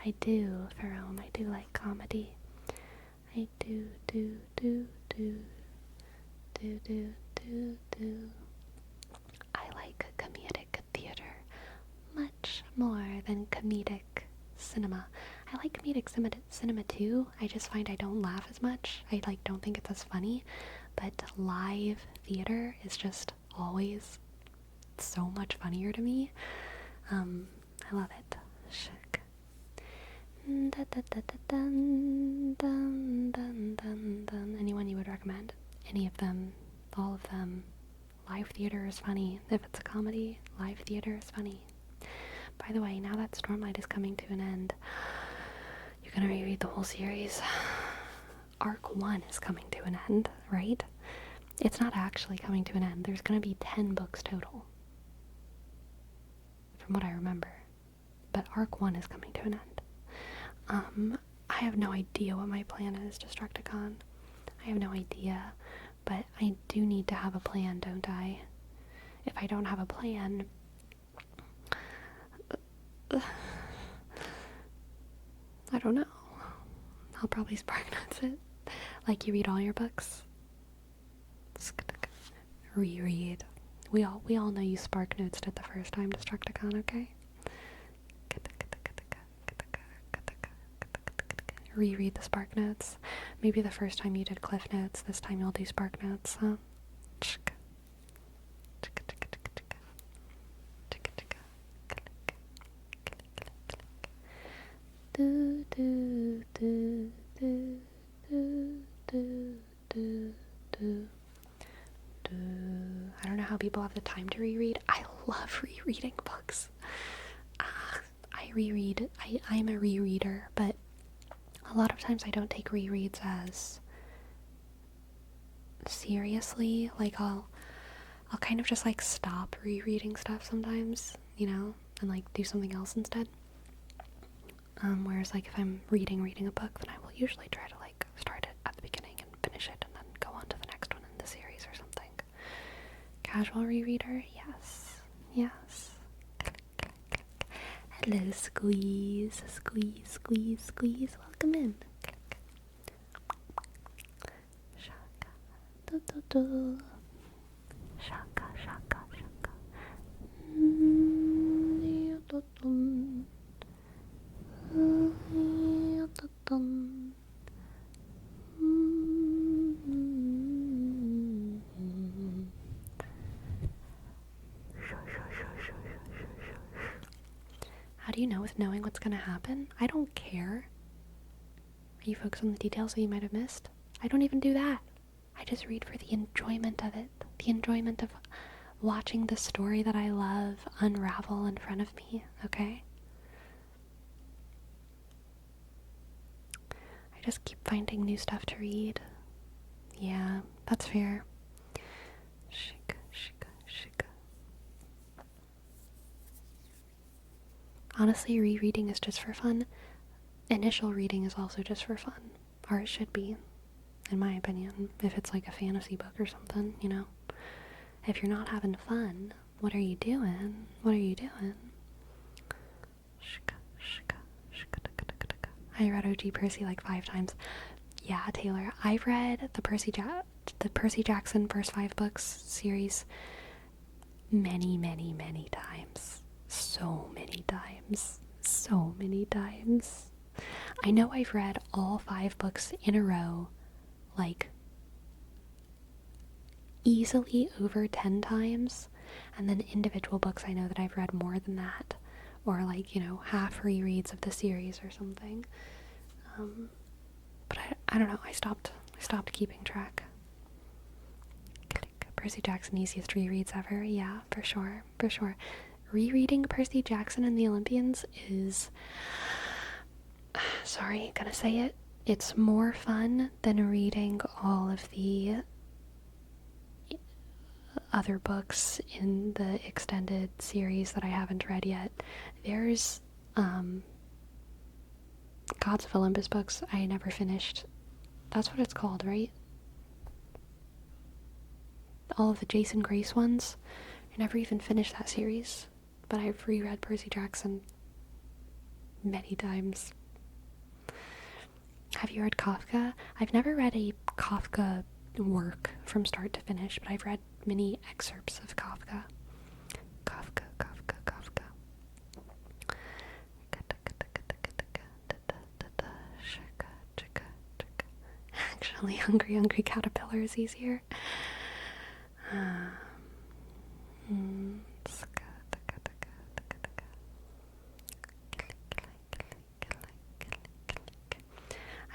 I do, Ferome. I do like comedy. I do. I like comedic theater. more than comedic cinema. I like comedic cinema too. I just find I don't laugh as much. I like don't think it's as funny. But live theater is just always so much funnier to me. I love it. Shook. Anyone you would recommend? Any of them? All of them? Live theater is funny. If it's a comedy, live theater is funny. By the way, now that Stormlight is coming to an end, you're gonna reread the whole series. Arc 1 is coming to an end, right? It's not actually coming to an end. There's gonna be 10 books total, from what I remember. But Arc 1 is coming to an end. I have no idea what my plan is, Destructicon. I have no idea, but I do need to have a plan, don't I? If I don't have a plan, I don't know. I'll probably spark notes it. Like you read all your books. Reread. We all know you spark notes it the first time, Destructicon, okay? Reread the spark notes. Maybe the first time you did cliff notes, this time you'll do spark notes, huh? Do do do do do do do do. I don't know how people have the time to reread. I love rereading books. I reread. I'm a rereader, but a lot of times I don't take rereads as seriously. Like I'll kind of just like stop rereading stuff sometimes, you know, and like do something else instead. Whereas like if I'm reading a book, then I will usually try to like start it at the beginning and finish it and then go on to the next one in the series or something. Casual rereader, yes. Hello, Squeeze. Welcome in. Shaka, do. Shaka. How do you know with knowing what's going to happen? I don't care. Are you focused on the details that you might have missed? I don't even do that. I just read for the enjoyment of it. The enjoyment of watching the story that I love unravel in front of me, okay? I just keep finding new stuff to read. Yeah, that's fair. Shika. Honestly, rereading is just for fun. Initial reading is also just for fun. Or it should be, in my opinion, if it's like a fantasy book or something, you know. If you're not having fun, what are you doing? I read OG Percy like 5 times. Yeah, Taylor, I've read the Percy Jackson first 5 books series many times. So many times. I know I've read all 5 books in a row, like, easily over 10 times, and then individual books I know that I've read more than that, or like, you know, half rereads of the series or something. But I don't know, I stopped keeping track. Percy Jackson, easiest rereads ever. Yeah, for sure. Rereading Percy Jackson and the Olympians is, sorry, gonna say it, it's more fun than reading all of the other books in the extended series that I haven't read yet. There's Gods of Olympus books I never finished. That's what it's called, right? All of the Jason Grace ones. I never even finished that series, but I've reread Percy Jackson many times. Have you read Kafka? I've never read a Kafka work from start to finish, but I've read many excerpts of Kafka. Definitely Hungry Caterpillar is easier. I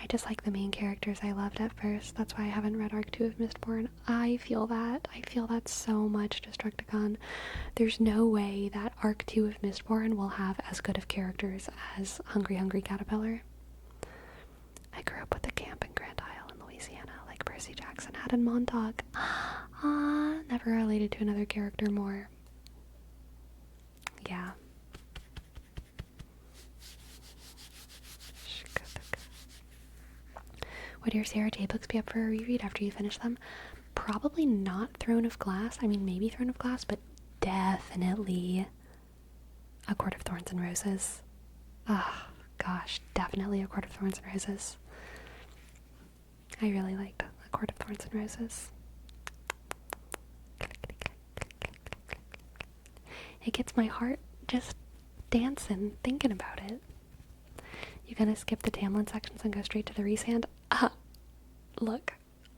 just like the main characters I loved at first. That's why I haven't read Arc 2 of Mistborn. I feel that. I feel that so much, Destructicon. There's no way that Arc 2 of Mistborn will have as good of characters as Hungry Caterpillar. I grew up with a camp in Grand Isle in Louisiana, like Percy Jackson had in Montauk. Never related to another character more. Yeah. Would your Sarah J books be up for a reread after you finish them? Probably not Throne of Glass. I mean, maybe Throne of Glass, but definitely A Court of Thorns and Roses. Oh, gosh, definitely A Court of Thorns and Roses. I really liked A Court of Thorns and Roses. It gets my heart just dancing, thinking about it. You gonna skip the Tamlin sections and go straight to the Rhysand? Look,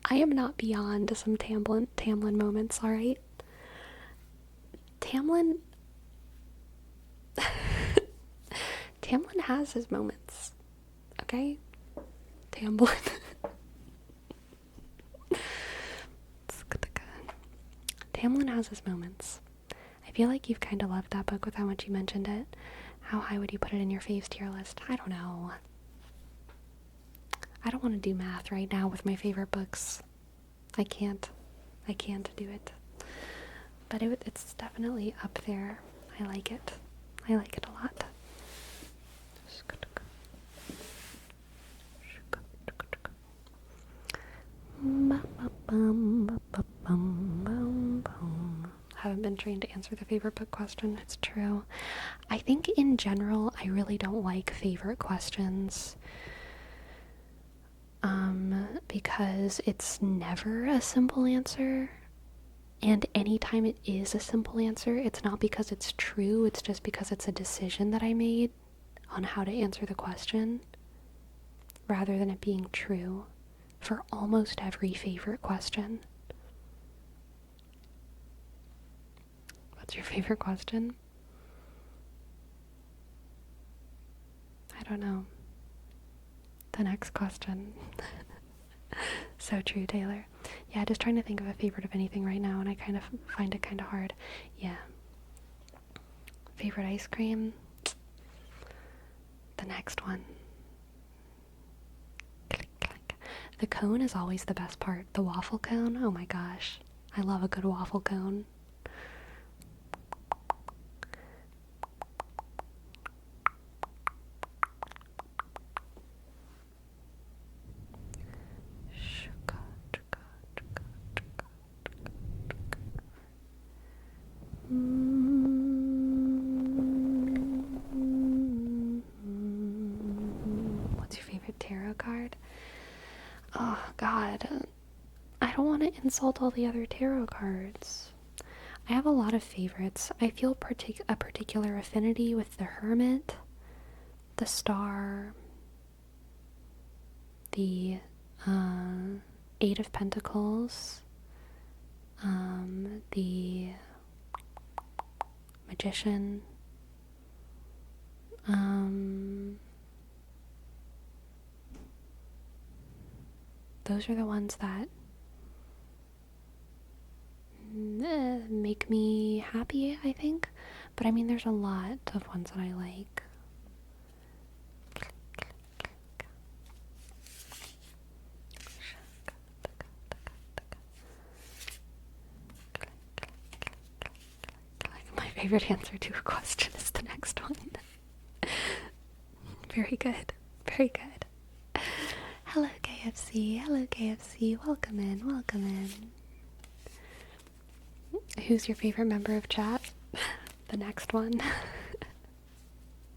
I am not beyond some Tamlin moments, alright? Tamlin has his moments, okay? Tamlin has his moments. I feel like you've kind of loved that book with how much you mentioned it. How high would you put it in your faves tier list? I don't know. I don't want to do math right now with my favorite books. I can't do it. But it's definitely up there. I like it. I like it a lot. Haven't been trained to answer the favorite book question. It's true. I think in general, I really don't like favorite questions. Because it's never a simple answer. And anytime it is a simple answer, it's not because it's true, it's just because it's a decision that I made on how to answer the question, rather than it being true for almost every favorite question. What's your favorite question? I don't know. The next question. So true, Taylor. Yeah, just trying to think of a favorite of anything right now, and I kind of find it kind of hard. Yeah. Favorite ice cream? The next one. Click, click. The cone is always the best part. The waffle cone? Oh my gosh. I love a good waffle cone. What's your favorite tarot card? Oh god, I don't want to insult all the other tarot cards. I have a lot of favorites. I feel a particular affinity with the Hermit, the Star, the Eight of Pentacles, the Magician, those are the ones that make me happy, I think. But I mean, there's a lot of ones that I like. My favorite answer to a question is the next one. Very good. Very good. Hello, KFC. Hello, KFC. Welcome in. Welcome in. Who's your favorite member of chat? The next one.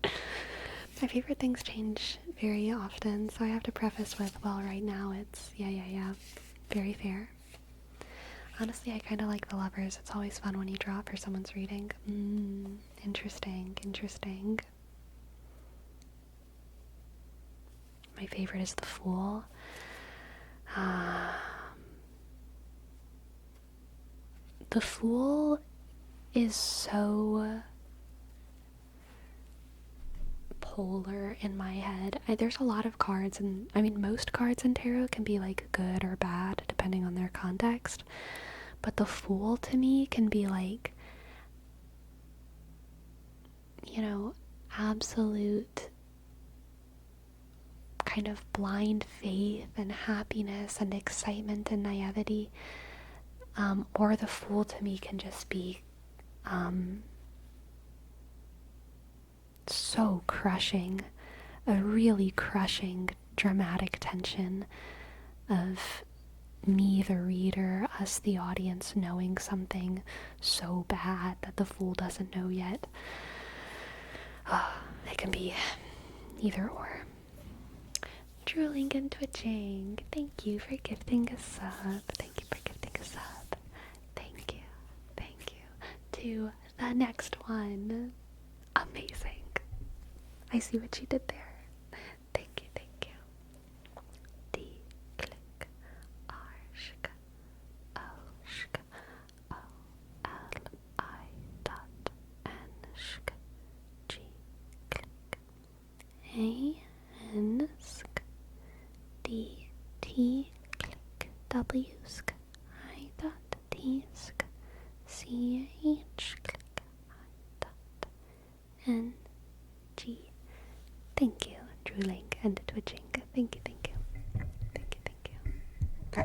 My favorite things change very often, so I have to preface with, well, right now it's yeah. Very fair. Honestly, I kind of like the lovers. It's always fun when you draw for someone's reading. Interesting. My favorite is the Fool. Uh, the Fool is so polar in my head. There's a lot of cards, and I mean, most cards in tarot can be like good or bad depending on their context. But the Fool to me can be like, absolute kind of blind faith and happiness and excitement and naivety. Or the Fool to me can just be so crushing, a really crushing, dramatic tension of me, the reader, us, the audience, knowing something so bad that the Fool doesn't know yet. It can be either or. Drooling and twitching. Thank you for gifting a sub. Thank you for gifting a sub. Thank you. Thank you. To the next one. Amazing. I see what you did there. Thank you. Thank you. D click R shk O shk O L I dot N shk G click A N sk D T click W sk I dot T sk C H click I dot N G. Thank you, drooling and twitching. Thank you, thank you. Thank you, thank you.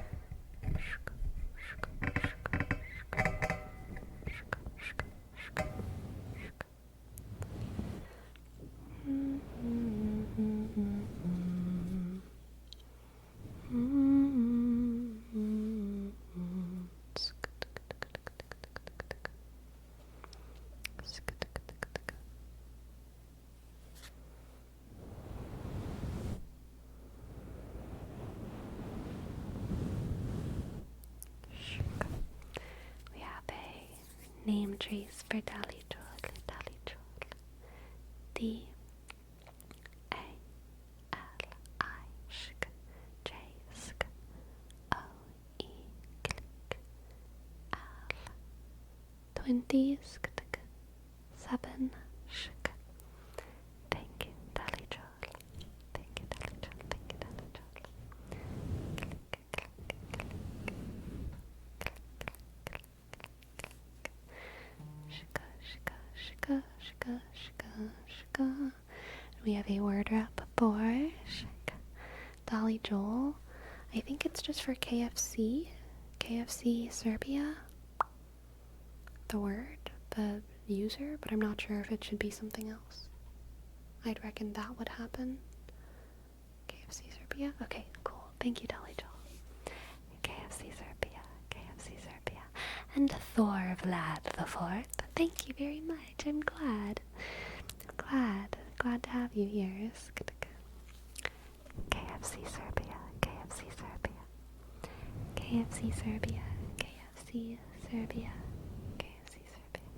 We have a name trace for Dali Jol. D A L I shk J sk O E click L 20 sk 7 shk. Thank you, Dali Jol. Thank you, Dali Jol. Thank you, Dali Jol. Shka, shka, shka, shka, shka, shka. We have a word wrap for shka. Dolly Joel. I think it's just for KFC. KFC Serbia. The word, the user, but I'm not sure if it should be something else. I'd reckon that would happen. KFC Serbia? Okay, cool. Thank you, Dolly Joel. KFC Serbia. KFC Serbia. And Thor Vlad the Fourth. Thank you very much. I'm glad. Glad to have you here. KFC Serbia. KFC Serbia. KFC Serbia. KFC Serbia. KFC Serbia.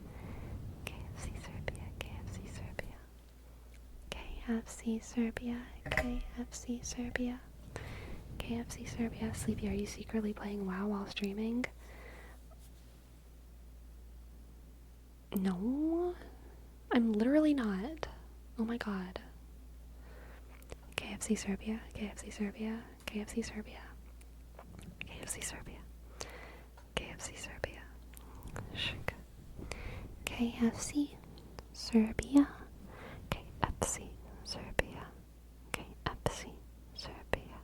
KFC Serbia. KFC Serbia. KFC Serbia. KFC Serbia. KFC Serbia. Sleepy, are you secretly playing WoW while streaming? No, I'm literally not. Oh my god. KFC Serbia, KFC Serbia, KFC Serbia, KFC Serbia, KFC Serbia, Shk. KFC Serbia, KFC Serbia, KFC Serbia,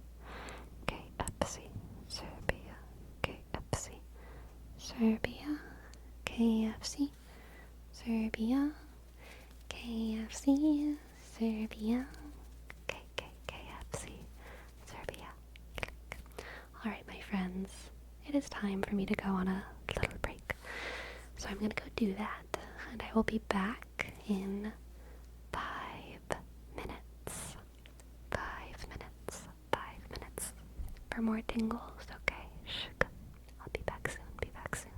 KFC Serbia, KFC Serbia, KFC Serbia, KFC Serbia, KFC Serbia. Alright, my friends, it is time for me to go on a little break. So I'm gonna go do that, and I will be back in 5 minutes. 5 minutes. 5 minutes. For more tingles, okay? Shh. I'll be back soon. Be back soon.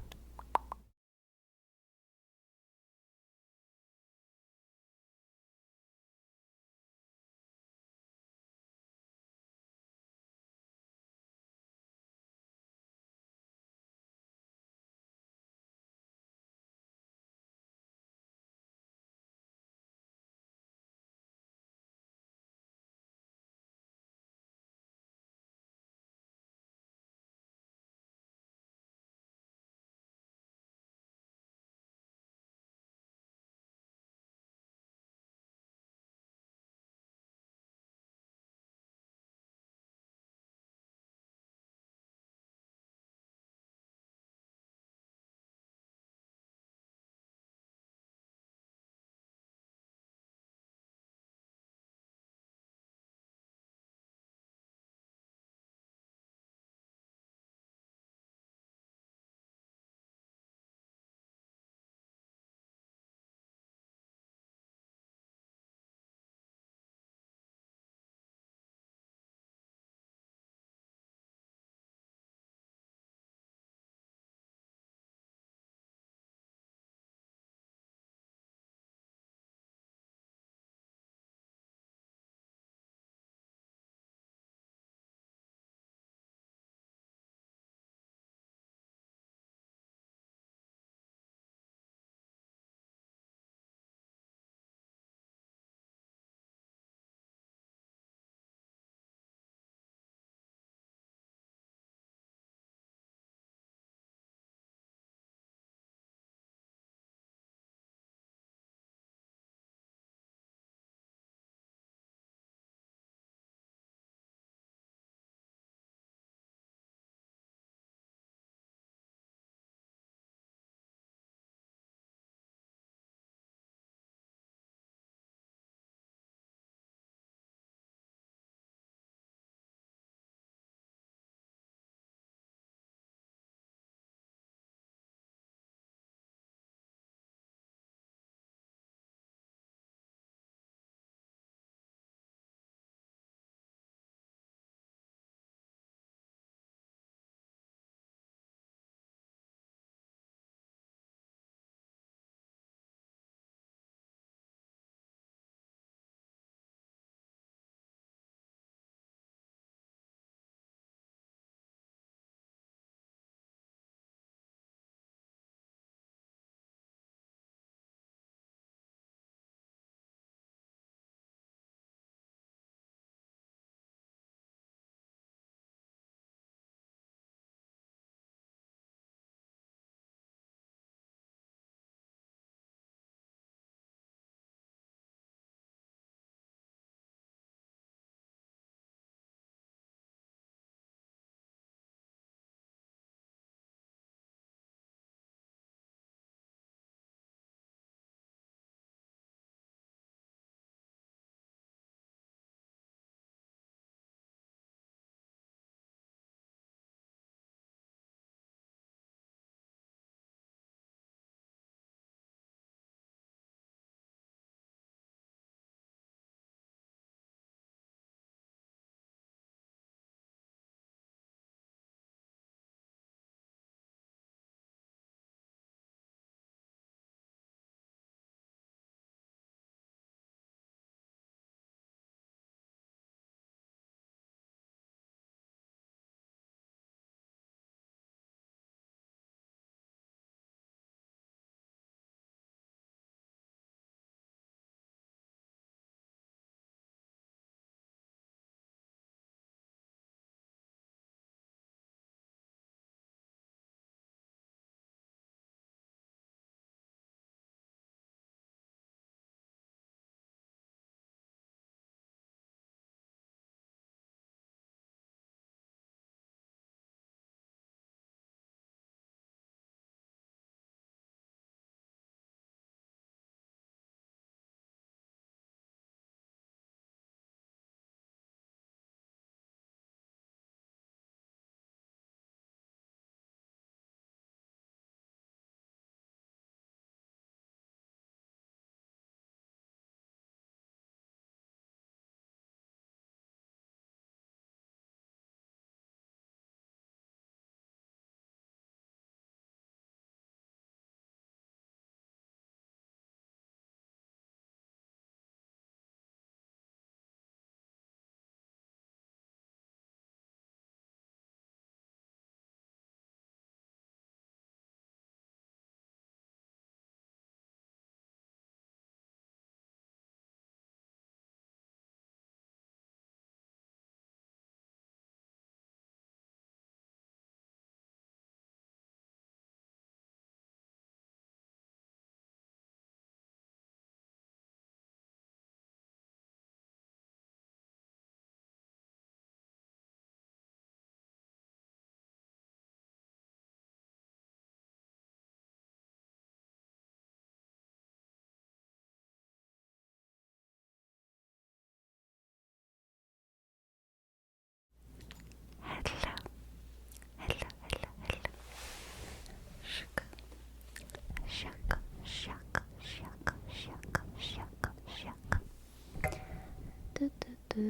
Yeah.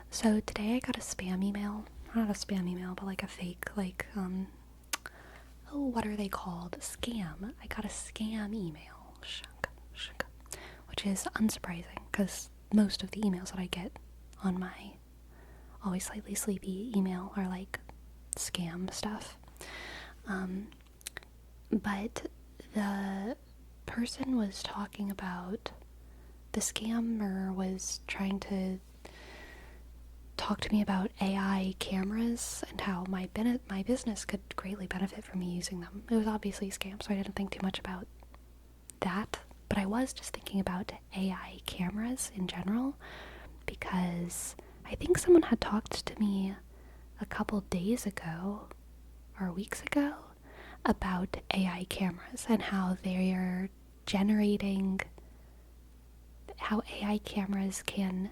So today I got a spam email. Not a spam email, but like a fake, like, oh, what are they called? Scam. I got a scam email. Which is unsurprising, because most of the emails that I get on my always slightly sleepy email are like scam stuff. But the person was talking about, the scammer was trying to talk to me about AI cameras and how my business could greatly benefit from me using them. It was obviously a scam, so I didn't think too much about that, but I was just thinking about AI cameras in general, because I think someone had talked to me a couple days ago, or weeks ago, about AI cameras and how they're generating, how AI cameras can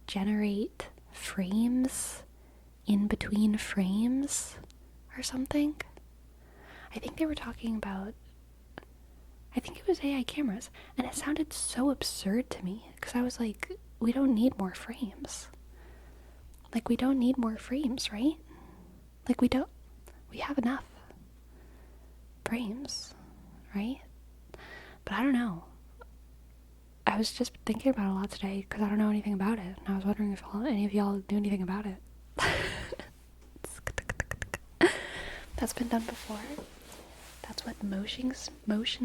generate frames in between frames or something. I think they were talking about, I think it was AI cameras, and it sounded so absurd to me, because I was like, we don't need more frames. Like, we don't need more frames, right? Like, we have enough frames, right? But I don't know. I was just thinking about it a lot today, because I don't know anything about it, and I was wondering if any of y'all knew anything about it. That's been done before. That's what motion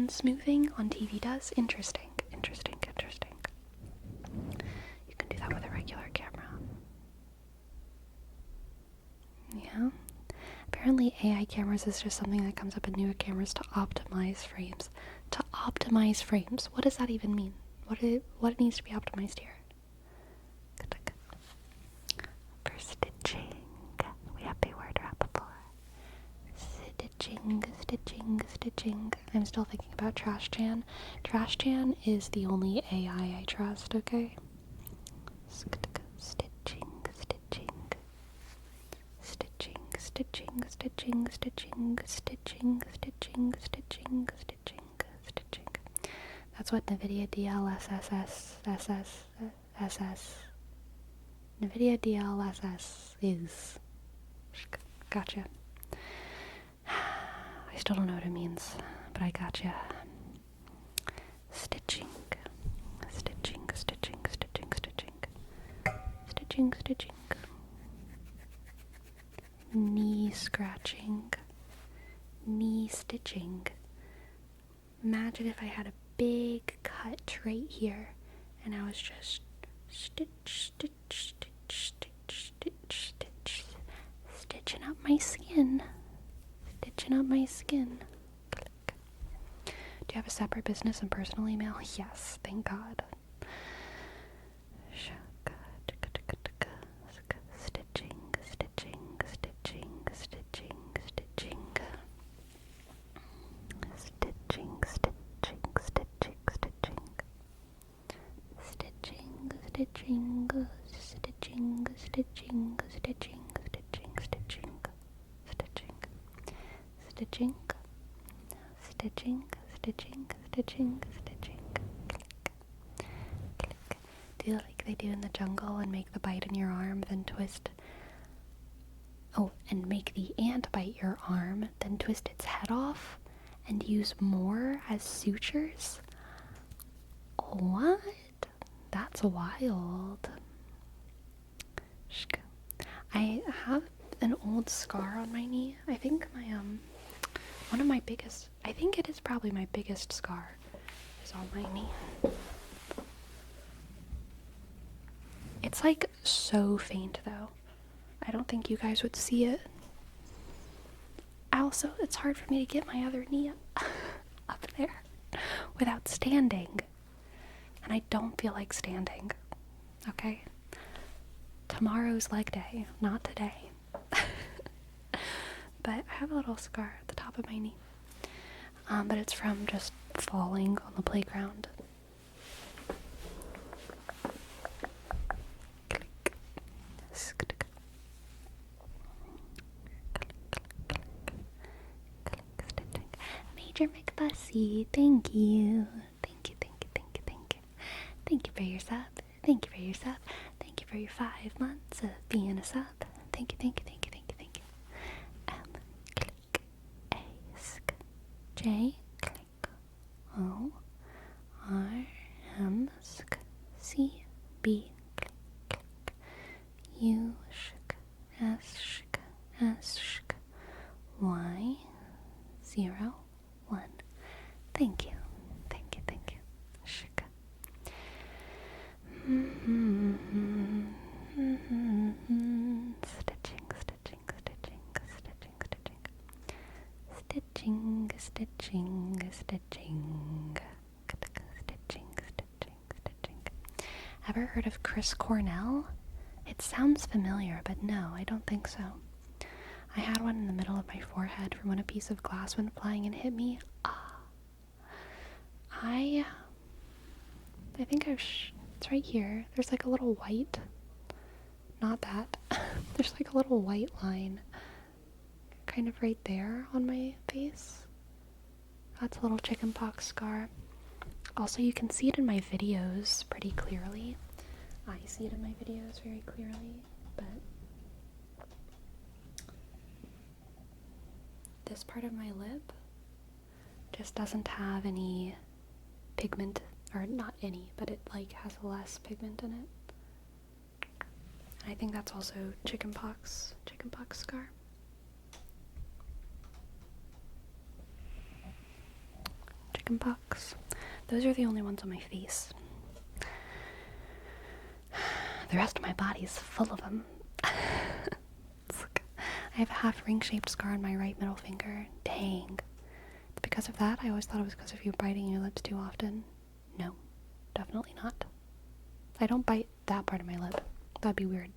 smoothing on TV does. Interesting. You can do that with a regular camera. Yeah. Apparently AI cameras is just something that comes up in newer cameras to optimize frames. To optimize frames. What does that even mean? What needs to be optimized here? For stitching. We have a word wrap for stitching. I'm still thinking about Trash Chan. Trash Chan is the only AI I trust, okay? Stitching. That's what NVIDIA NVIDIA DLSS is. Gotcha. I still don't know what it means, but I gotcha. Stitching. Knee scratching. Knee stitching. Imagine if I had a big cut right here, and I was just stitching up my skin. Do you have a separate business and personal email? Yes, thank God. Stitching. Do like they do in the jungle and make the bite in your arm, then twist. Oh, and make the ant bite your arm, then twist its head off and use more as sutures? What? That's wild. I have an old scar on my knee. I think my one of my biggest, I think it is probably my biggest scar is on my knee. It's like so faint though. I don't think you guys would see it. Also, it's hard for me to get my other knee up there without standing. And I don't feel like standing. Okay? Tomorrow's leg day, not today. But I have a little scar at the top of my knee. But it's from just falling on the playground. Click. Major McBussy, thank you. Thank you, thank you, thank you, thank you. Thank you for your sub. Thank you for your sub. Thank you for your 5 months of being a sub. Thank you, thank you, thank you, thank you, thank you. M, click, A, sk, J, click, O, R, M, sk, C, B, click, click, U, shk, S, shk, S, shk, Y, 0, 1. Thank you. Thank you, thank you. Shk. Stitching, stitching, stitching, stitching, stitching. Stitching, stitching, stitching. Stitching, stitching, stitching. Ever heard of Chris Cornell? It sounds familiar, but no, I don't think so. I had one in the middle of my forehead from when a piece of glass went flying and hit me. I think it's right here. There's like a little white, not that. There's like a little white line kind of right there on my face. That's a little chickenpox scar. Also, you can see it in my videos pretty clearly. I see it in my videos very clearly, but this part of my lip just doesn't have any pigment, or not any, but it like has less pigment in it. And I think that's also chickenpox scar. Chickenpox. Those are the only ones on my face. The rest of my body is full of them. I have a half ring-shaped scar on my right middle finger. Dang. It's because of that? I always thought it was because of you biting your lips too often. No, definitely not. I don't bite that part of my lip. That'd be weird.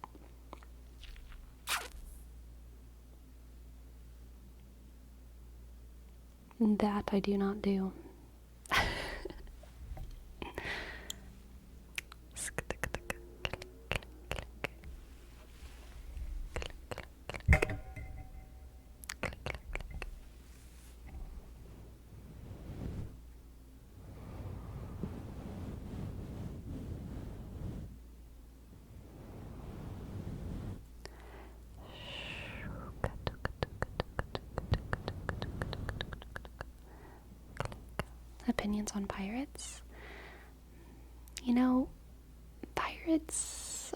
That I do not do. Opinions on pirates? You know, pirates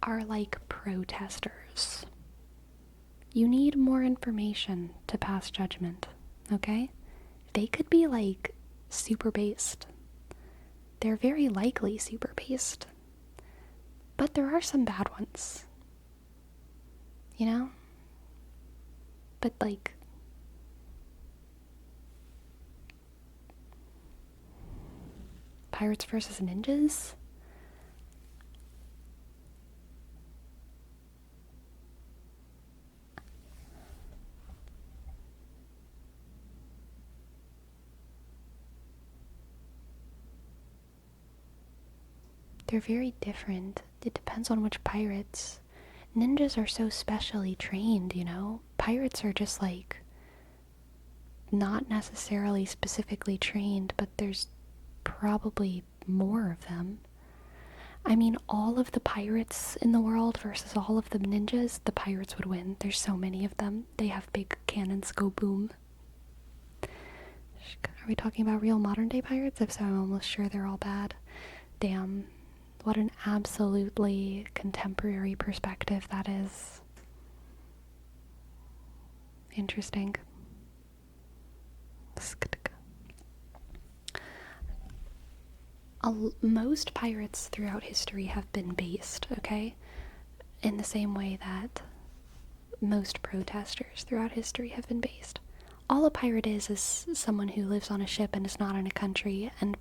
are like protesters. You need more information to pass judgment, okay? They could be like super based. They're very likely super based. But there are some bad ones. You know? But like, pirates versus ninjas? They're very different. It depends on which pirates. Ninjas are so specially trained, you know? Pirates are just like not necessarily specifically trained, but there's probably more of them. I mean, all of the pirates in the world versus all of the ninjas, the pirates would win. There's so many of them. They have big cannons go boom. Are we talking about real modern day pirates? If so, I'm almost sure they're all bad. Damn. What an absolutely contemporary perspective that is. Interesting. Most pirates throughout history have been based, okay? In the same way that most protesters throughout history have been based. All a pirate is someone who lives on a ship and is not in a country and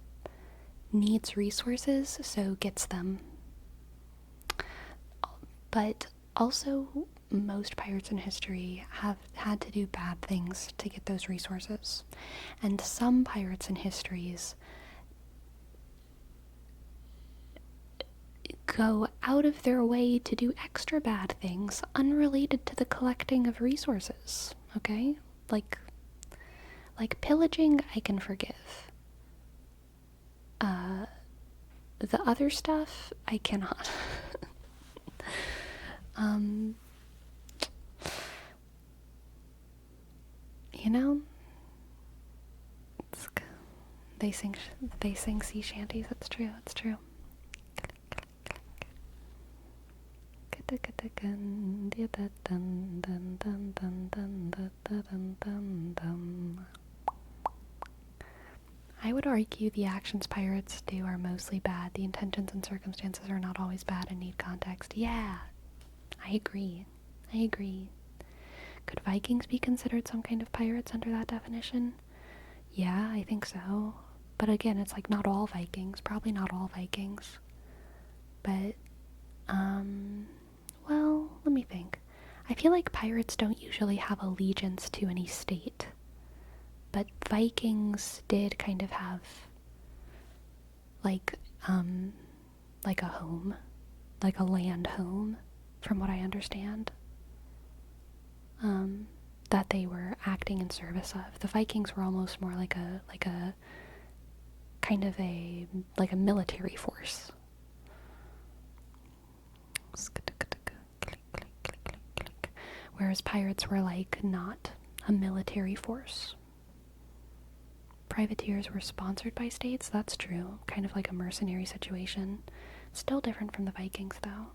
needs resources, so gets them. But also, most pirates in history have had to do bad things to get those resources. And some pirates in histories go out of their way to do extra bad things unrelated to the collecting of resources, okay? Like, Like, pillaging, I can forgive. The other stuff, I cannot. You know, they sing sea shanties. It's true. It's true. I would argue the actions pirates do are mostly bad. The intentions and circumstances are not always bad and need context. Yeah, I agree. I agree. Could Vikings be considered some kind of pirates under that definition? Yeah, I think so. But again, it's like not all Vikings. Probably not all Vikings. But, well, let me think. I feel like pirates don't usually have allegiance to any state. But Vikings did kind of have, like a home. Like a land home, from what I understand. That they were acting in service of. The Vikings were almost more like a kind of a military force. Whereas pirates were like not a military force. Privateers were sponsored by states, that's true. Kind of like a mercenary situation. Still different from the Vikings though.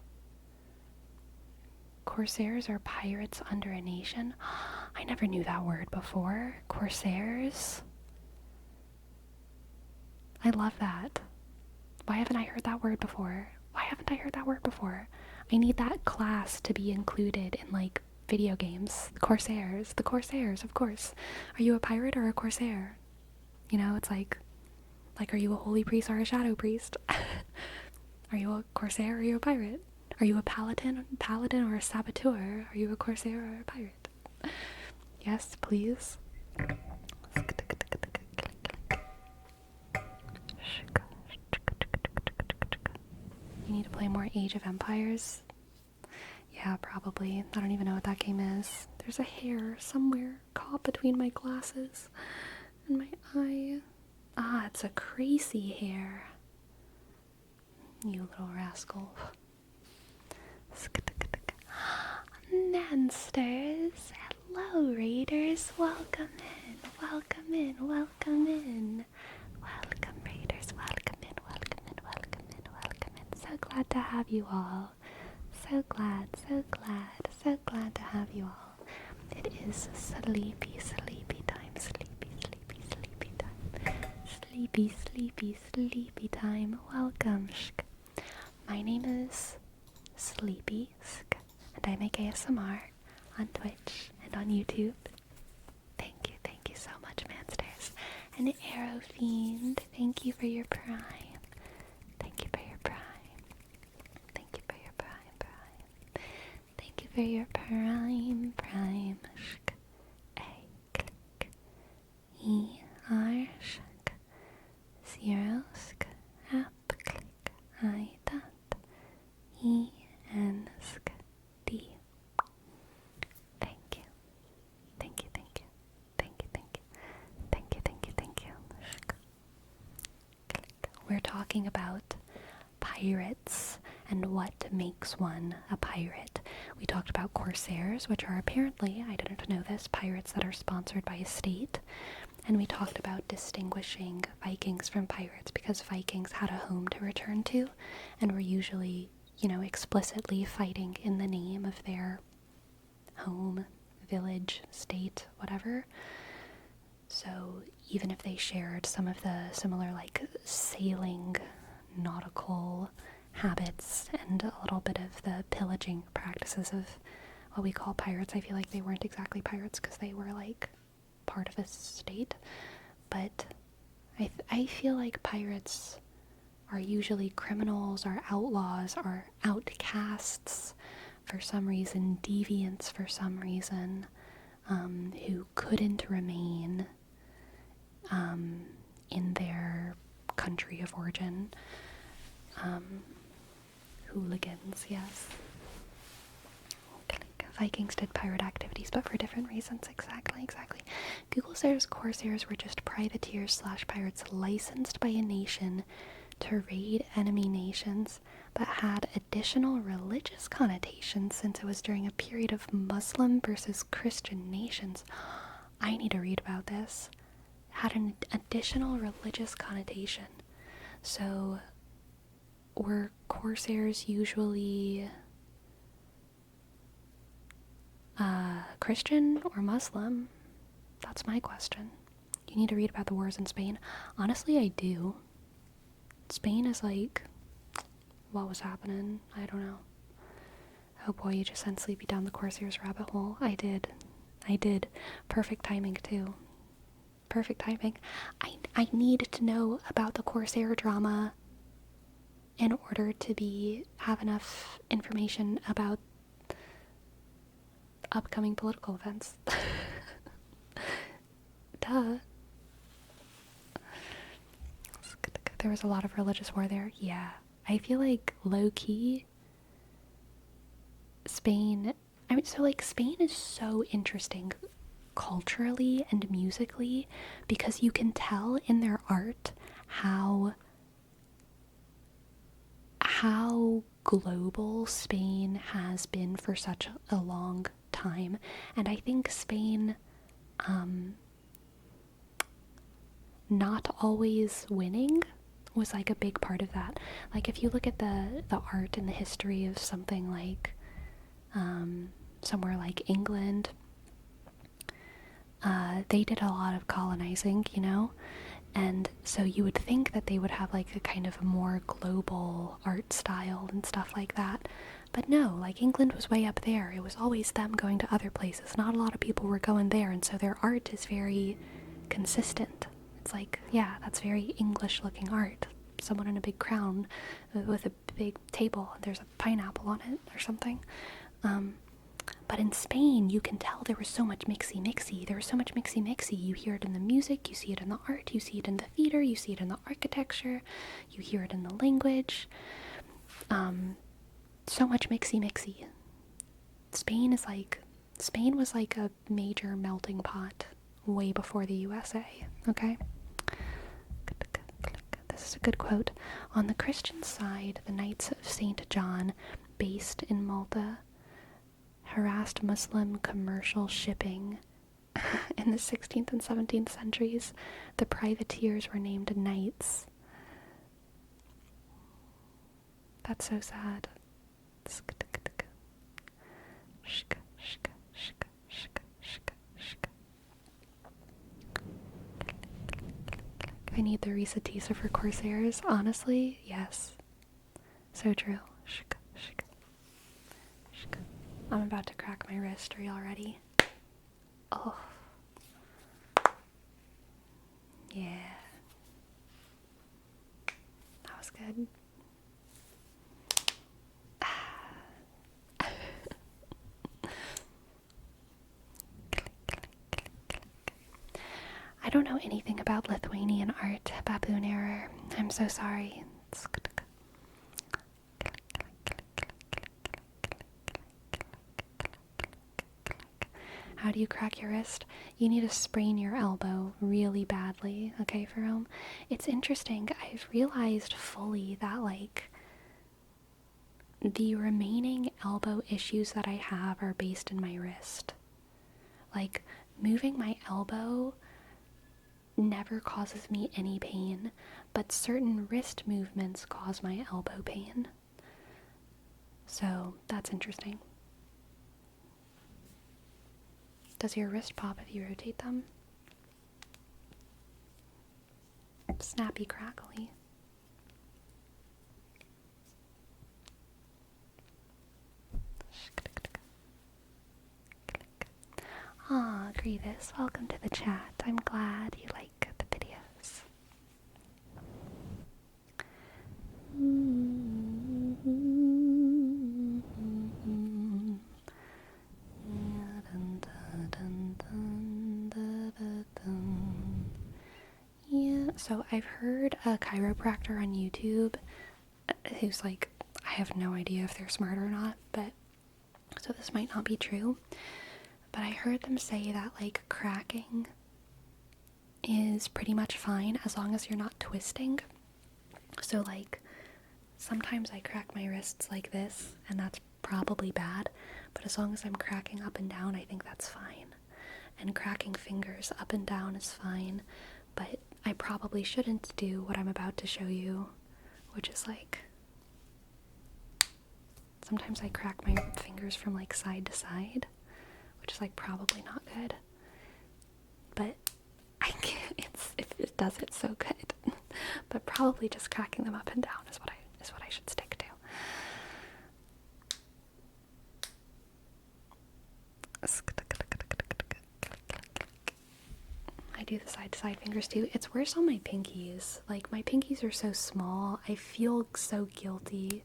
Corsairs are pirates under a nation. I never knew that word before. Corsairs. I love that. Why haven't I heard that word before? I need that class to be included in like video games. The Corsairs, of course. Are you a pirate or a corsair? You know, it's like are you a holy priest or a shadow priest? Are you a corsair or are you a pirate? Are you a paladin or a saboteur? Are you a corsair or a pirate? Yes, please. You need to play more Age of Empires? Yeah, probably. I don't even know what that game is. There's a hair somewhere caught between my glasses and my eye. Ah, it's a crazy hair. You little rascal. Nansters, hello raiders, welcome in. Welcome raiders, welcome in. So glad to have you all. So glad to have you all. It is sleepy time. Sleepy time. Welcome. My name is Sleepy, and I make ASMR on Twitch and on YouTube. Thank you so much, Mansters. And Arrow Fiend, thank you for your prime. Thank you for your prime. Shk. A click. E R shk. 0 sk. App click. I dot. E N sk. D. Thank you. Shk. Click. We're talking about pirates and what makes one a pirate. We talked about corsairs, which are apparently, I didn't know this, pirates that are sponsored by a state. And we talked about distinguishing Vikings from pirates because Vikings had a home to return to and were usually, explicitly fighting in the name of their home, village, state, whatever. So even if they shared some of the similar sailing, nautical habits and a little bit of the pillaging practices of what we call pirates, I feel like they weren't exactly pirates because they were part of a state, but I feel like pirates are usually criminals or outlaws or outcasts for some reason, deviants for some reason, who couldn't remain in their country of origin. Hooligans, yes. Click. Vikings did pirate activities, but for different reasons. Exactly. Google says corsairs were just privateers / pirates licensed by a nation to raid enemy nations, but had additional religious connotations since it was during a period of Muslim versus Christian nations. I need to read about this. Had an additional religious connotation. So, were corsairs usually Christian or Muslim? That's my question. You need to read about the wars in Spain. Honestly, I do. Spain is like, what was happening? I don't know. Oh boy, you just sent Sleepy down the corsairs rabbit hole. I did. Perfect timing too. Perfect timing. I need to know about the corsair drama in order to have enough information about upcoming political events. Duh. There was a lot of religious war there. Yeah. I feel like low-key Spain Spain is so interesting culturally and musically because you can tell in their art how global Spain has been for such a long time. And I think Spain not always winning was like a big part of that. Like if you look at the art and the history of something like somewhere like England, they did a lot of colonizing, and so you would think that they would have like a kind of more global art style and stuff like that. But no, like England was way up there. It was always them going to other places. Not a lot of people were going there, and so their art is very consistent. It's like, yeah, that's very English looking art. Someone in a big crown with a big table, and there's a pineapple on it or something. But in Spain, you can tell there was so much mixy-mixy. There was so much mixy-mixy. You hear it in the music, you see it in the art, you see it in the theater, you see it in the architecture, you hear it in the language. So much mixy-mixy. Spain was like a major melting pot way before the USA, okay? This is a good quote. On the Christian side, the Knights of St. John, based in Malta, harassed Muslim commercial shipping. In the 16th and 17th centuries, the privateers were named knights. That's so sad. I need the Risatisa for corsairs. Honestly, yes. So true. I'm about to crack my wrist. Are y'all ready? Oh. Yeah. That was good. I don't know anything about Lithuanian art, baboon error. I'm so sorry. How do you crack your wrist? You need to sprain your elbow really badly, okay, Jerome? It's interesting. I've realized fully that, like, the remaining elbow issues that I have are based in my wrist. Like, moving my elbow never causes me any pain, but certain wrist movements cause my elbow pain. So, that's interesting. Does your wrist pop if you rotate them? Snappy crackly. Ah, Grievous, welcome to the chat. I'm glad you like the videos. Yeah, so I've heard a chiropractor on YouTube who's like, I have no idea if they're smart or not, but So this might not be true, but I heard them say that like cracking is pretty much fine as long as you're not twisting. So like sometimes I crack my wrists like this, and that's probably bad, but as long as I'm cracking up and down, I think that's fine. And cracking fingers up and down is fine, but I probably shouldn't do what I'm about to show you, which is like, sometimes I crack my fingers from like side to side, which is like probably not good, but I can't, it does it so good. But probably just cracking them up and down is what I should stick to. I do the side-to-side fingers too. It's worse on my pinkies. Like, my pinkies are so small. I feel so guilty.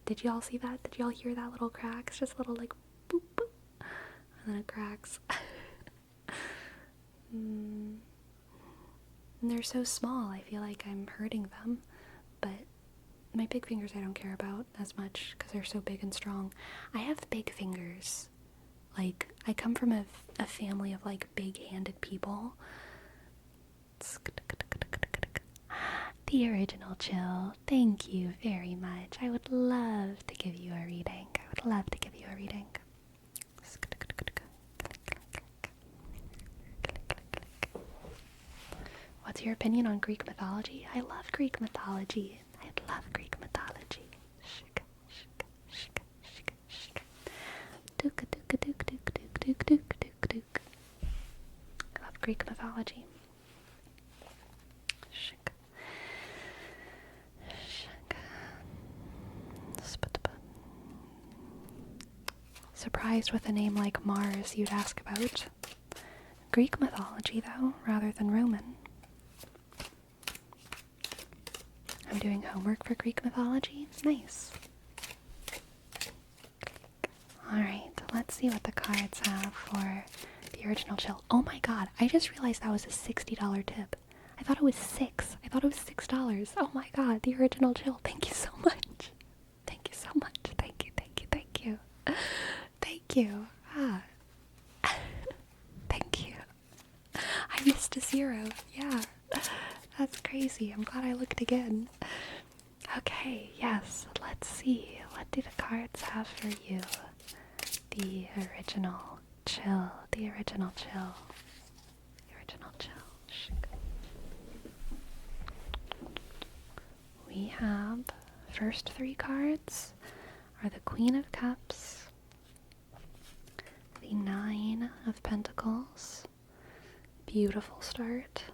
Did y'all see that? Did y'all hear that little crack? It's just a little like boop boop. And then it cracks. And they're so small. I feel like I'm hurting them. But my big fingers I don't care about as much because they're so big and strong. I have big fingers. Like, I come from a family of, like, big-handed people. The original chill. Thank you very much. I would love to give you a reading. What's your opinion on Greek mythology? I love Greek mythology. I love Greek mythology. Surprised with a name like Mars, you'd ask about Greek mythology, though, rather than Roman. I'm doing homework for Greek mythology. Nice. Alright, let's see what the cards have for the original chill. Oh my god, I just realized that was a $60 tip. I thought it was $6. I thought it was $6. Oh my god, the original chill. Thank you so much. Thank you so much. Thank you. Thank you. Thank you. I missed a 0. Yeah. That's crazy. I'm glad I looked again. Okay, yes. Let's see. What do the cards have for you? The original chill. We have, first 3 cards are the Queen of Cups, the 9 of Pentacles, beautiful start,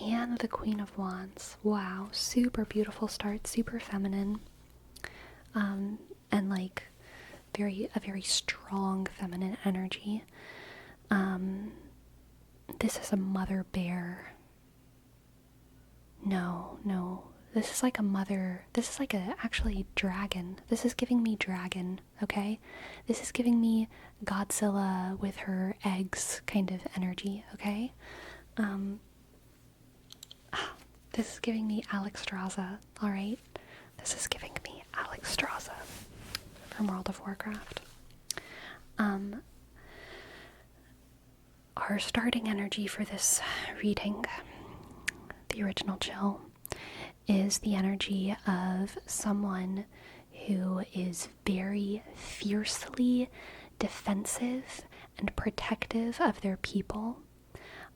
and the Queen of Wands. Wow, super beautiful start, super feminine, and like a very strong feminine energy. This is a mother bear. No, this is like a mother, this is like actually dragon. This is giving me dragon, okay? This is giving me Godzilla with her eggs kind of energy, okay? This is giving me Alexstrasza, alright? This is giving me Alexstrasza from World of Warcraft. Our starting energy for this reading, the original chill, is the energy of someone who is very fiercely defensive and protective of their people,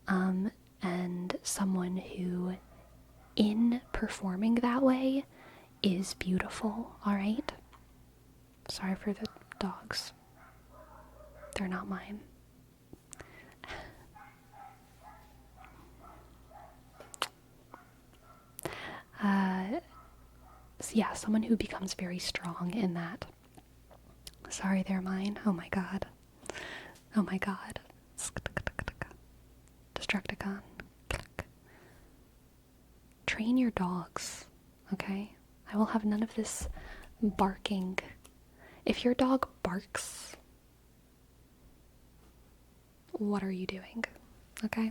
and someone who, in performing that way, is beautiful, alright? Sorry for the dogs. They're not mine. So yeah, someone who becomes very strong in that. Sorry, they're mine. Oh my god. Destructicon. Train your dogs, okay? I will have none of this barking. If your dog barks, what are you doing? Okay?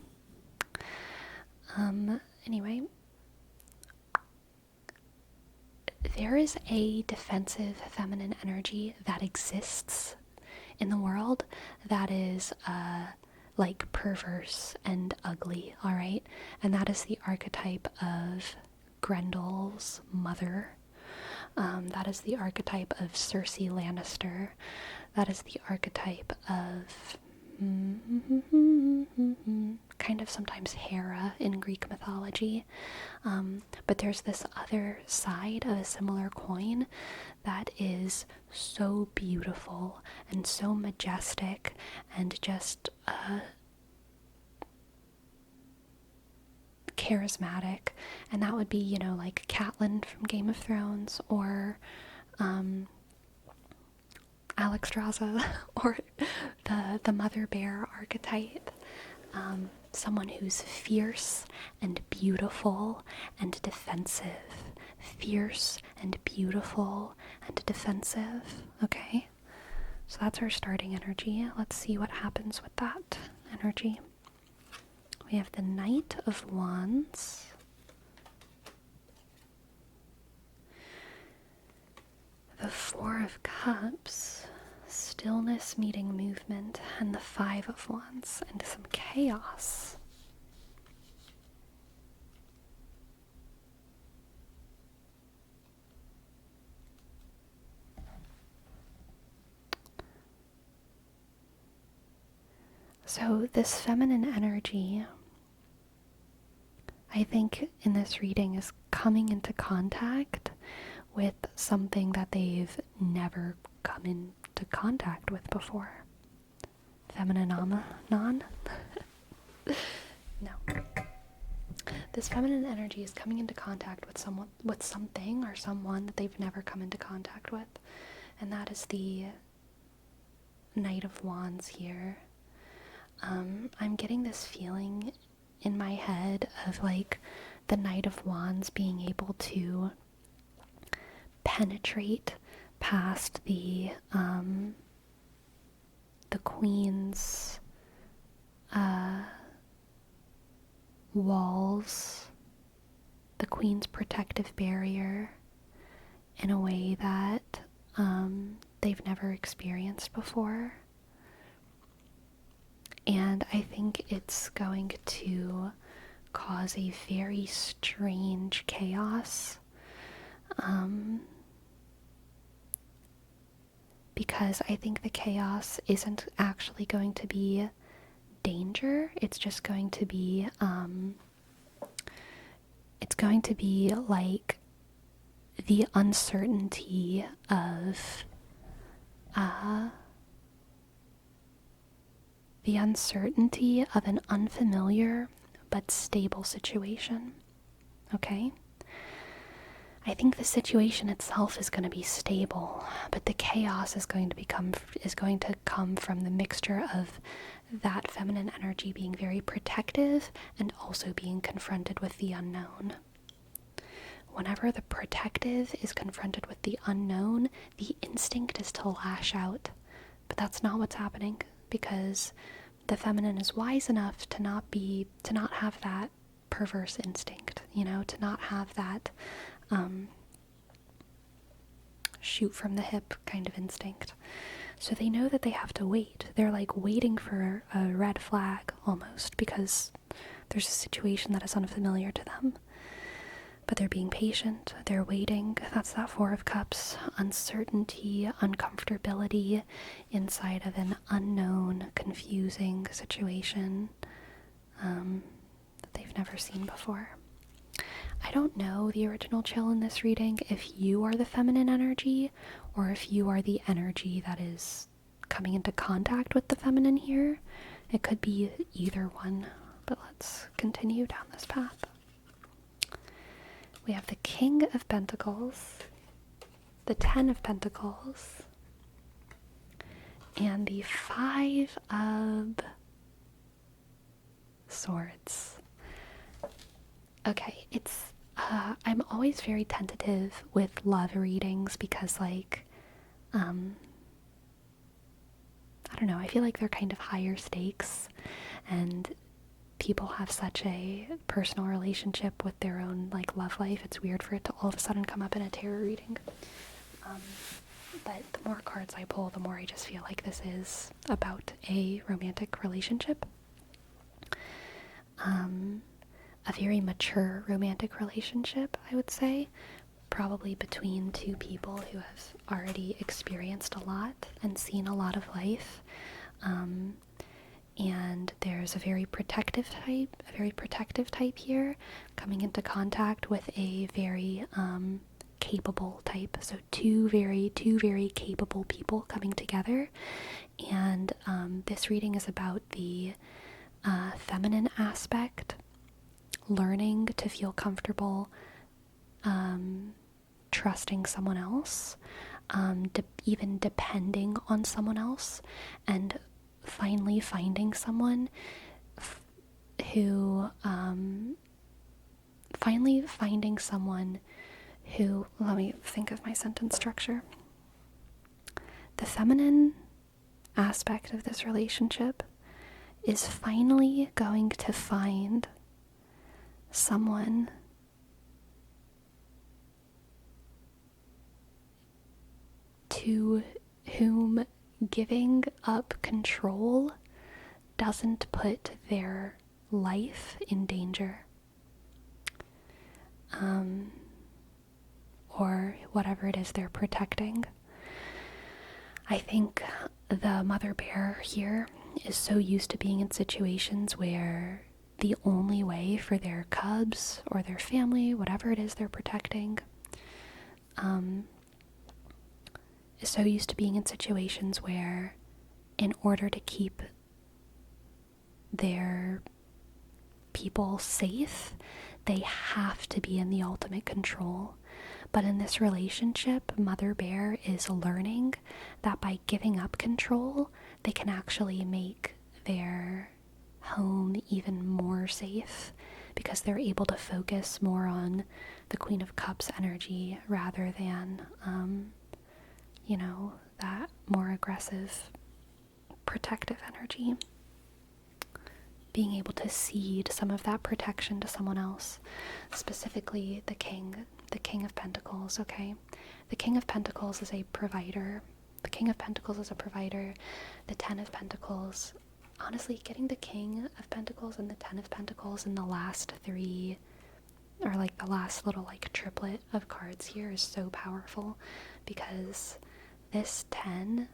Anyway. there is a defensive feminine energy that exists in the world that is like perverse and ugly, all right? And that is the archetype of Grendel's mother. That is the archetype of Cersei Lannister. That is the archetype of kind of sometimes Hera in Greek mythology. But there's this other side of a similar coin that is so beautiful and so majestic and just charismatic, and that would be, you know, like Catelyn from Game of Thrones, or Alexstrasza, or the mother bear archetype. Someone who's fierce and beautiful and defensive. Fierce and beautiful and defensive. Okay? So that's our starting energy. Let's see what happens with that energy. We have the Knight of Wands. The Four of Cups. Stillness meeting movement, and the Five of Wands, and some chaos. So this feminine energy, I think in this reading, is coming into contact with something that they've never come into contact with before. Feminine non? No. This feminine energy is coming into contact with something or someone that they've never come into contact with. And that is the Knight of Wands here. I'm getting this feeling in my head of like the Knight of Wands being able to penetrate past the Queen's walls, the Queen's protective barrier, in a way that they've never experienced before. And I think it's going to cause a very strange chaos. Because I think the chaos isn't actually going to be danger. It's just going to be, it's going to be like the uncertainty of, an unfamiliar but stable situation. Okay? I think the situation itself is going to be stable, but the chaos is going to come from the mixture of that feminine energy being very protective and also being confronted with the unknown. Whenever the protective is confronted with the unknown, the instinct is to lash out. But that's not what's happening, because the feminine is wise enough to not have that perverse instinct, you know, to not have that shoot from the hip kind of instinct. So they know that they have to wait. They're like waiting for a red flag almost, because there's a situation that is unfamiliar to them. But they're being patient, they're waiting. That's that Four of Cups, uncertainty, uncomfortability inside of an unknown, confusing situation that they've never seen before. I don't know the original chill in this reading, if you are the feminine energy or if you are the energy that is coming into contact with the feminine here. It could be either one, but let's continue down this path. We have the King of Pentacles, the Ten of Pentacles, and the Five of Swords. Okay, I'm always very tentative with love readings because, like, I don't know, I feel like they're kind of higher stakes, and people have such a personal relationship with their own like love life. It's weird for it to all of a sudden come up in a tarot reading. But the more cards I pull, the more I just feel like this is about a romantic relationship. A very mature romantic relationship, I would say. Probably between two people who have already experienced a lot and seen a lot of life. And there's a very protective type here, coming into contact with a very capable type. So two very capable people coming together. And this reading is about the feminine aspect, learning to feel comfortable trusting someone else, even depending on someone else, and finally finding someone who let me think of my sentence structure. The feminine aspect of this relationship is finally going to find someone to whom giving up control doesn't put their life in danger. Or whatever it is they're protecting. I think the mother bear here is so used to being in situations where the only way for their cubs or their family, whatever it is they're protecting, is so used to being in situations where in order to keep their people safe, they have to be in the ultimate control. But in this relationship, Mother Bear is learning that by giving up control, they can actually make their home even more safe, because they're able to focus more on the Queen of Cups energy rather than, that more aggressive, protective energy. Being able to cede some of that protection to someone else, specifically the King of Pentacles, okay? The King of Pentacles is a provider. The King of Pentacles is a provider. The Ten of Pentacles, honestly, getting the King of Pentacles and the Ten of Pentacles in the last three, or like the last little like triplet of cards here, is so powerful, because this Ten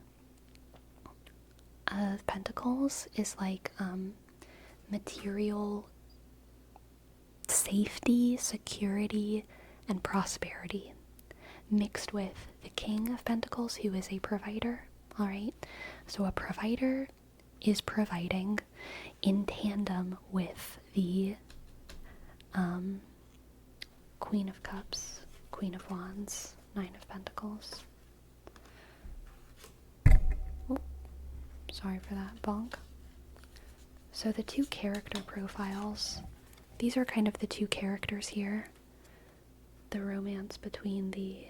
of Pentacles is like material safety, security, and prosperity, mixed with the King of Pentacles, who is a provider. All right, so a provider is providing in tandem with the Queen of Cups, Queen of Wands, Nine of Pentacles. Oh, sorry for that bonk. So the two character profiles, these are kind of the two characters here. The romance between the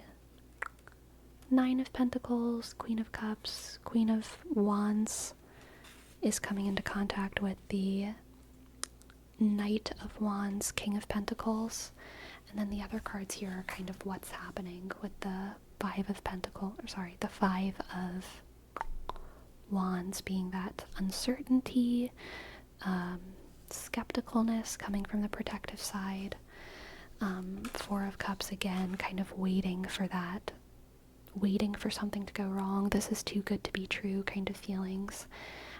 Nine of Pentacles, Queen of Cups, Queen of Wands is coming into contact with the Knight of Wands, King of Pentacles. And then the other cards here are kind of what's happening with the Five of Wands being that uncertainty, skepticalness coming from the protective side. Four of Cups, again, kind of waiting for something to go wrong. This is too good to be true kind of feelings.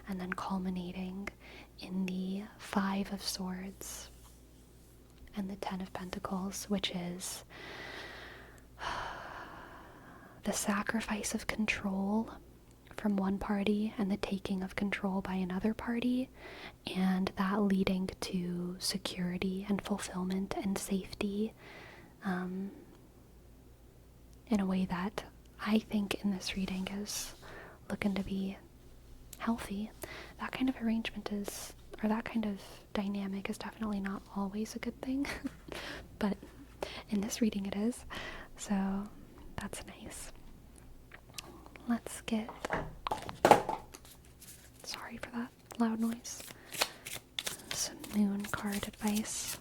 And then culminating in the Five of Swords and the Ten of Pentacles, which is the sacrifice of control from one party and the taking of control by another party, and that leading to security and fulfillment and safety in a way that I think in this reading is looking to be healthy. That kind of arrangement is, or that kind of dynamic is definitely not always a good thing, but in this reading it is, so that's nice. Let's get, sorry for that loud noise, some moon card advice.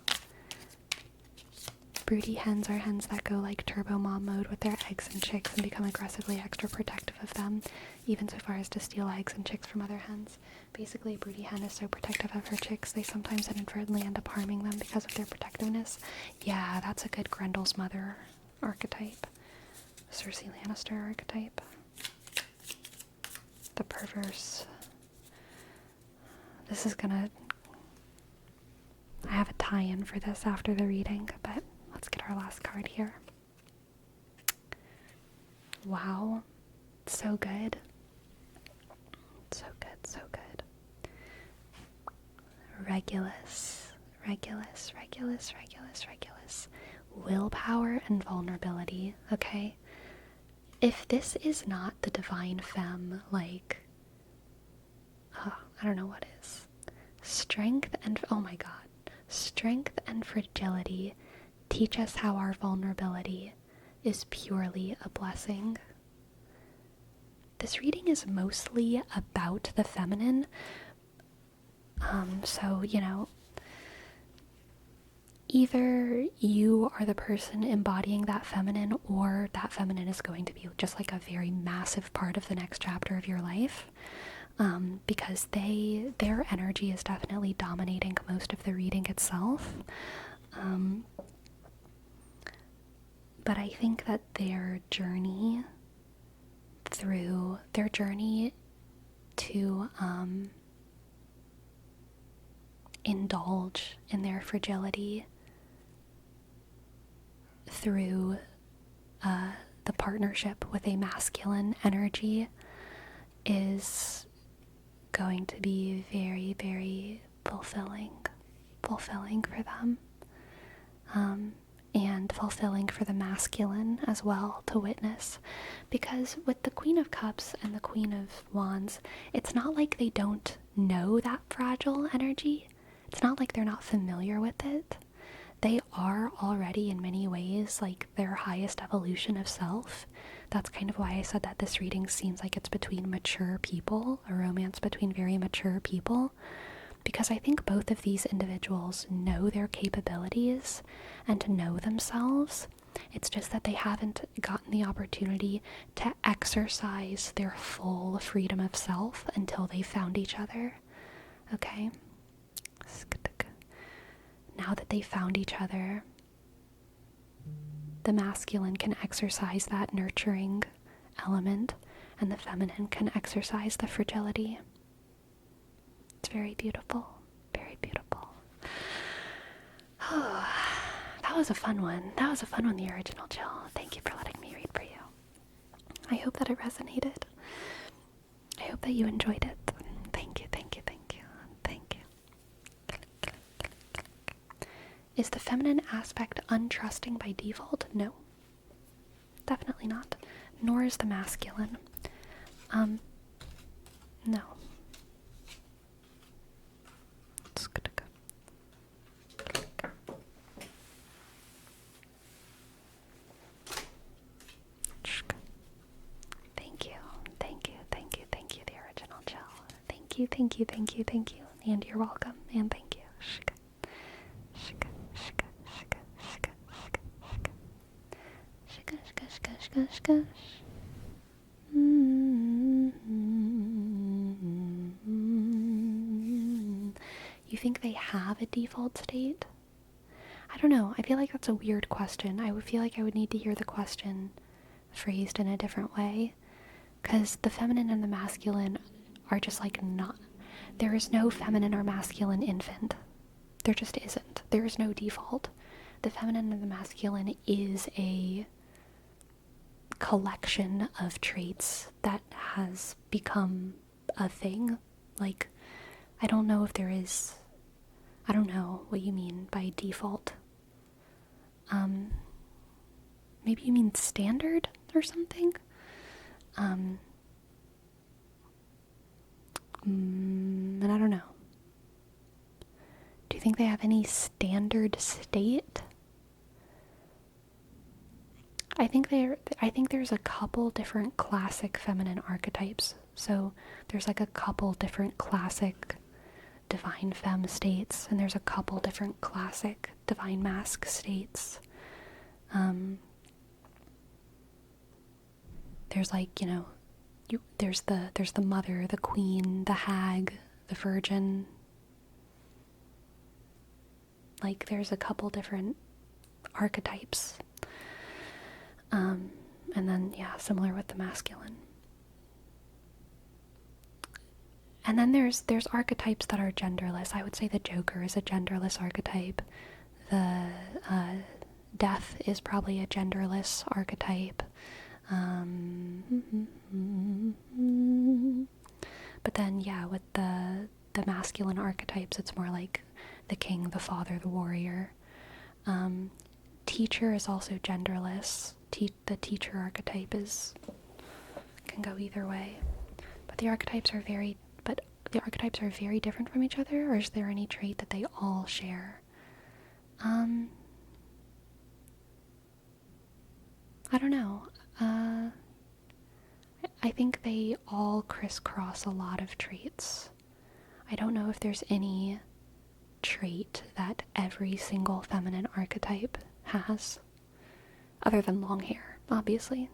Broody hens are hens that go like turbo mom mode with their eggs and chicks and become aggressively extra protective of them, even so far as to steal eggs and chicks from other hens. Basically, a broody hen is so protective of her chicks, they sometimes inadvertently end up harming them because of their protectiveness. Yeah, that's a good Grendel's mother archetype. Cersei Lannister archetype. The perverse. This is gonna... I have a tie-in for this after the reading, but let's get our last card here. Wow. So good. So good, so good. Regulus. Regulus, Regulus, Regulus, Regulus. Willpower and vulnerability, okay? If this is not the divine femme, like... I don't know what is. Strength and... Oh my god. Strength and fragility teach us how our vulnerability is purely a blessing. This reading is mostly about the feminine. So, you know, either you are the person embodying that feminine, or that feminine is going to be just like a very massive part of the next chapter of your life. Because their energy is definitely dominating most of the reading itself. But I think that their journey to indulge in their fragility through the partnership with a masculine energy is going to be very, very fulfilling for them, and fulfilling for the masculine as well to witness, because with the Queen of Cups and the Queen of Wands, it's not like they don't know that fragile energy. It's not like they're not familiar with it. They are already in many ways like their highest evolution of self. That's kind of why I said that this reading seems like it's between mature people, a romance between very mature people, because I think both of these individuals know their capabilities and know themselves. It's just that they haven't gotten the opportunity to exercise their full freedom of self until they found each other. Okay? Now that they found each other, the masculine can exercise that nurturing element, and the feminine can exercise the fragility. It's very beautiful. Very beautiful. Oh, that was a fun one. That was a fun one, the original Jill. Thank you for letting me read for you. I hope that it resonated. I hope that you enjoyed it. Thank you, thank you, thank you, thank you. Is the feminine aspect untrusting by default? No. Definitely not. Nor is the masculine. No. Thank you, thank you, thank you, thank you, the original Jill. Thank you, thank you, thank you, thank you. And you're welcome, and thank you. You think they have a default state? I don't know. I feel like that's a weird question. I would feel like I would need to hear the question phrased in a different way, because the feminine and the masculine are just like not... There is no feminine or masculine infant. There just isn't. There is no default. The feminine and the masculine is a collection of traits that has become a thing. Like, I don't know if there is... I don't know what you mean by default. Maybe you mean standard or something? And I don't know. Do you think they have any standard state? I think there's a couple different classic feminine archetypes. So there's like a couple different classic divine femme states, and there's a couple different classic divine masc states. There's like, you know, there's the mother, the queen, the hag, the virgin. Like, there's a couple different archetypes. And then, yeah, similar with the masculine. And then there's archetypes that are genderless. I would say the Joker is a genderless archetype. The Death is probably a genderless archetype. But then, yeah, with the masculine archetypes, it's more like the king, the father, the warrior. Teacher is also genderless. The teacher archetype can go either way. But the archetypes are very different from each other, or is there any trait that they all share? I don't know. I think they all crisscross a lot of traits. I don't know if there's any trait that every single feminine archetype has, other than long hair, obviously.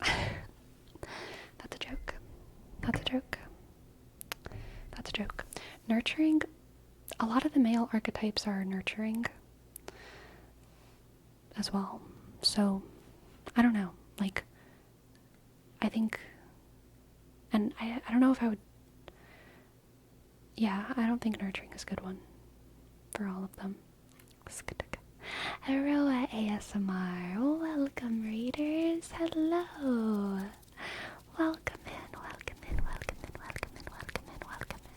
That's a joke. That's a joke. That's a joke. Nurturing, a lot of the male archetypes are nurturing as well. So, I don't know. Like, I think, and I don't know if I would, yeah, I don't think nurturing is a good one for all of them. Aroa ASMR, welcome readers, hello. Welcome in, welcome in, welcome in, welcome in, welcome in, welcome in.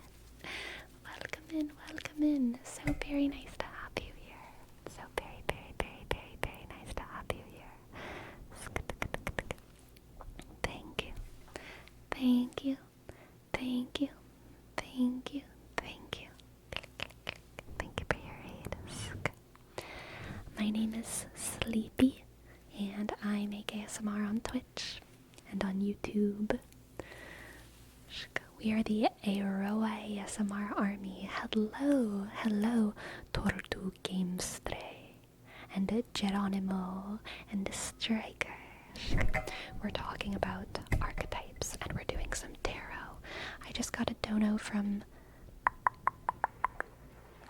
Welcome in, welcome in. So very nice to have you here. So very, very, very, very, very nice to have you here. Thank you. Thank you. Thank you. Thank you. Thank you. Thank you for your aid. My name is Sleepy, and I make ASMR on Twitch and on YouTube. We are the Aroa ASMR army. Hello, hello, Tortu Gamestre, and Geronimo, and Striker. We're talking about archetypes, and we're doing some tarot. I just got a dono from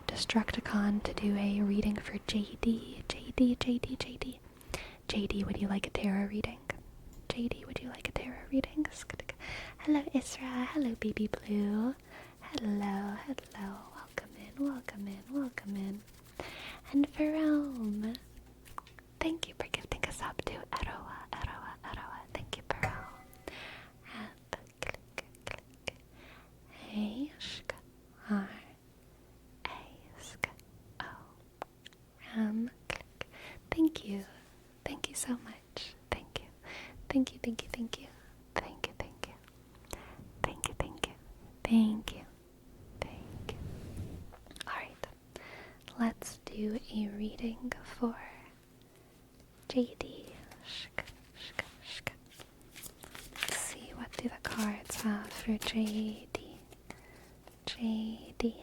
Destructicon to do a reading for JD. JD, would you like a tarot reading? JD, would you like a tarot reading? Hello, Isra. Hello, Baby Blue. Hello, hello. Welcome in, welcome in, welcome in. And Verome, thank you for gifting us up to Aroa. Thank you, Verome. And click. Hey, shk, R, A, sk, O, M, click. Thank you. Thank you so much. Thank you. Thank you, thank you, thank you. Thank you, thank you. Thank you, thank you. Thank you. Thank you. Alright. Let's do a reading for JD. Let's see, what do the cards have for JD? JD.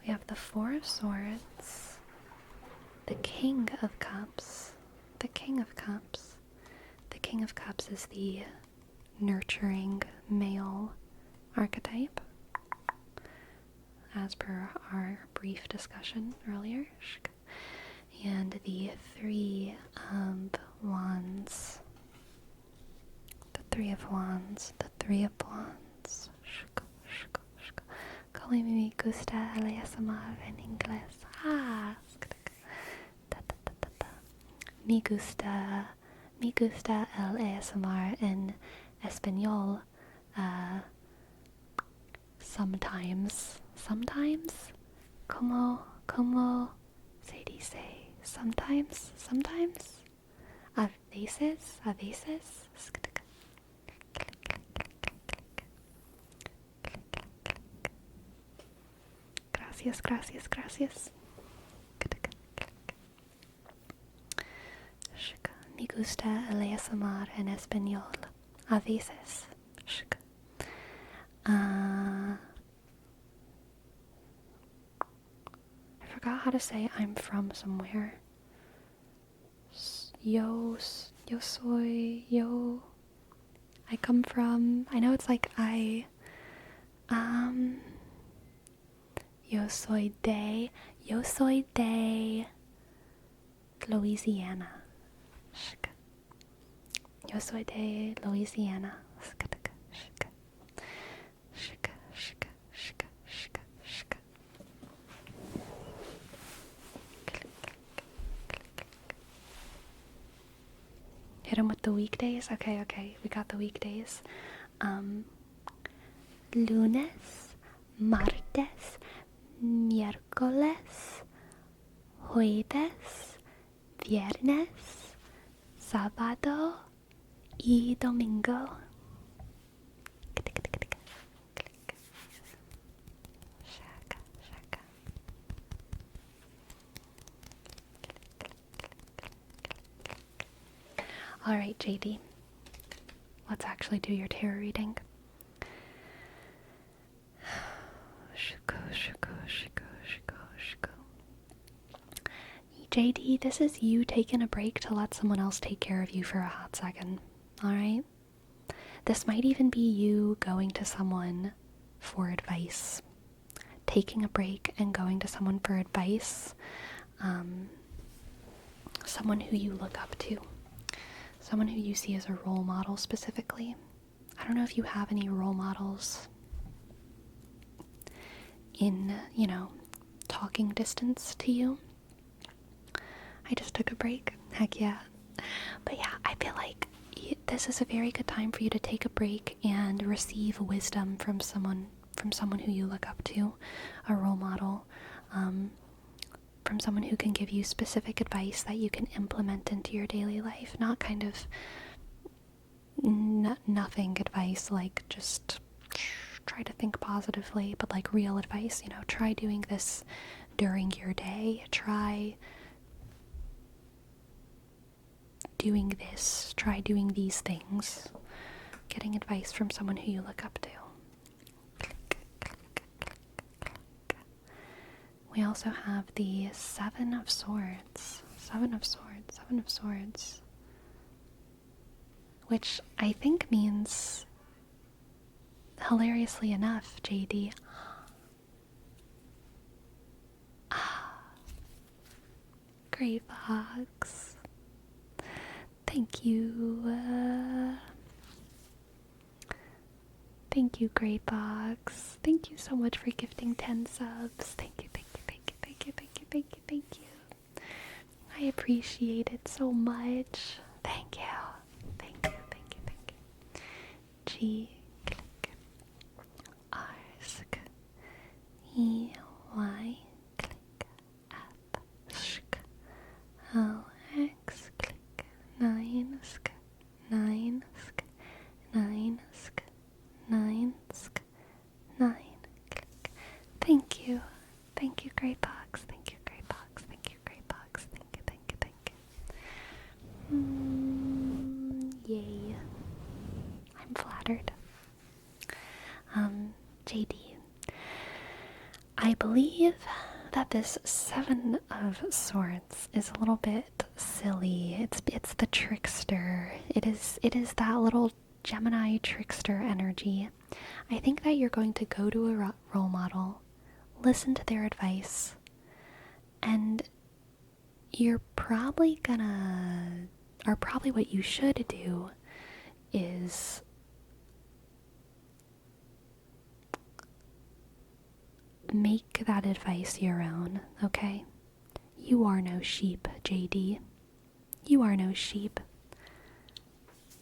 We have the Four of Swords, the King of Cups, the King of Cups. The King of Cups is the nurturing male archetype, as per our brief discussion earlier. And the Three of Wands. The Three of Wands. Calling me gusta el ASMR en inglés. Me gusta el ASMR en español. Sometimes. Como se dice? Sometimes. A veces. Gracias. Me gusta el ASMR en español. A veces. I forgot how to say I'm from somewhere. Yo soy, I come from, I know it's like yo soy de Louisiana. Yo soy de Louisiana. Hit him with the weekdays? Okay, we got the weekdays. Lunes, martes, miércoles, jueves, viernes, sábado y domingo. Alright, JD. Let's actually do your tarot reading. JD, this is you taking a break to let someone else take care of you for a hot second. Alright? This might even be you going to someone for advice. Taking a break and going to someone for advice. Someone who you look up to. Someone who you see as a role model specifically. I don't know if you have any role models in, talking distance to you. I just took a break. Heck yeah. But yeah, I feel like this is a very good time for you to take a break and receive wisdom from someone who you look up to, a role model, from someone who can give you specific advice that you can implement into your daily life. Not kind of nothing advice, like just try to think positively, but like real advice. Try doing this during your day. Try doing this. Try doing these things. Getting advice from someone who you look up to. We also have the Seven of Swords. Which I think means, hilariously enough, JD. Great Fox. Thank you. Thank you, Great Box. Thank you so much for gifting 10 subs. Thank you. I appreciate it so much. Thank you. G, click. R, sk. E, Y, click. F, sk. L, X, click. 9, sk. 9, sk. 9, sk. 9, sk. 9, click. Thank you, Great Box. Thank you, Great Box. Yay. I'm flattered. JD, I believe that this Seven of Swords is a little bit silly. It's the trickster. It is that little Gemini trickster energy. I think that you're going to go to a role model, listen to their advice, and probably what you should do is make that advice your own, okay? You are no sheep, JD. You are no sheep.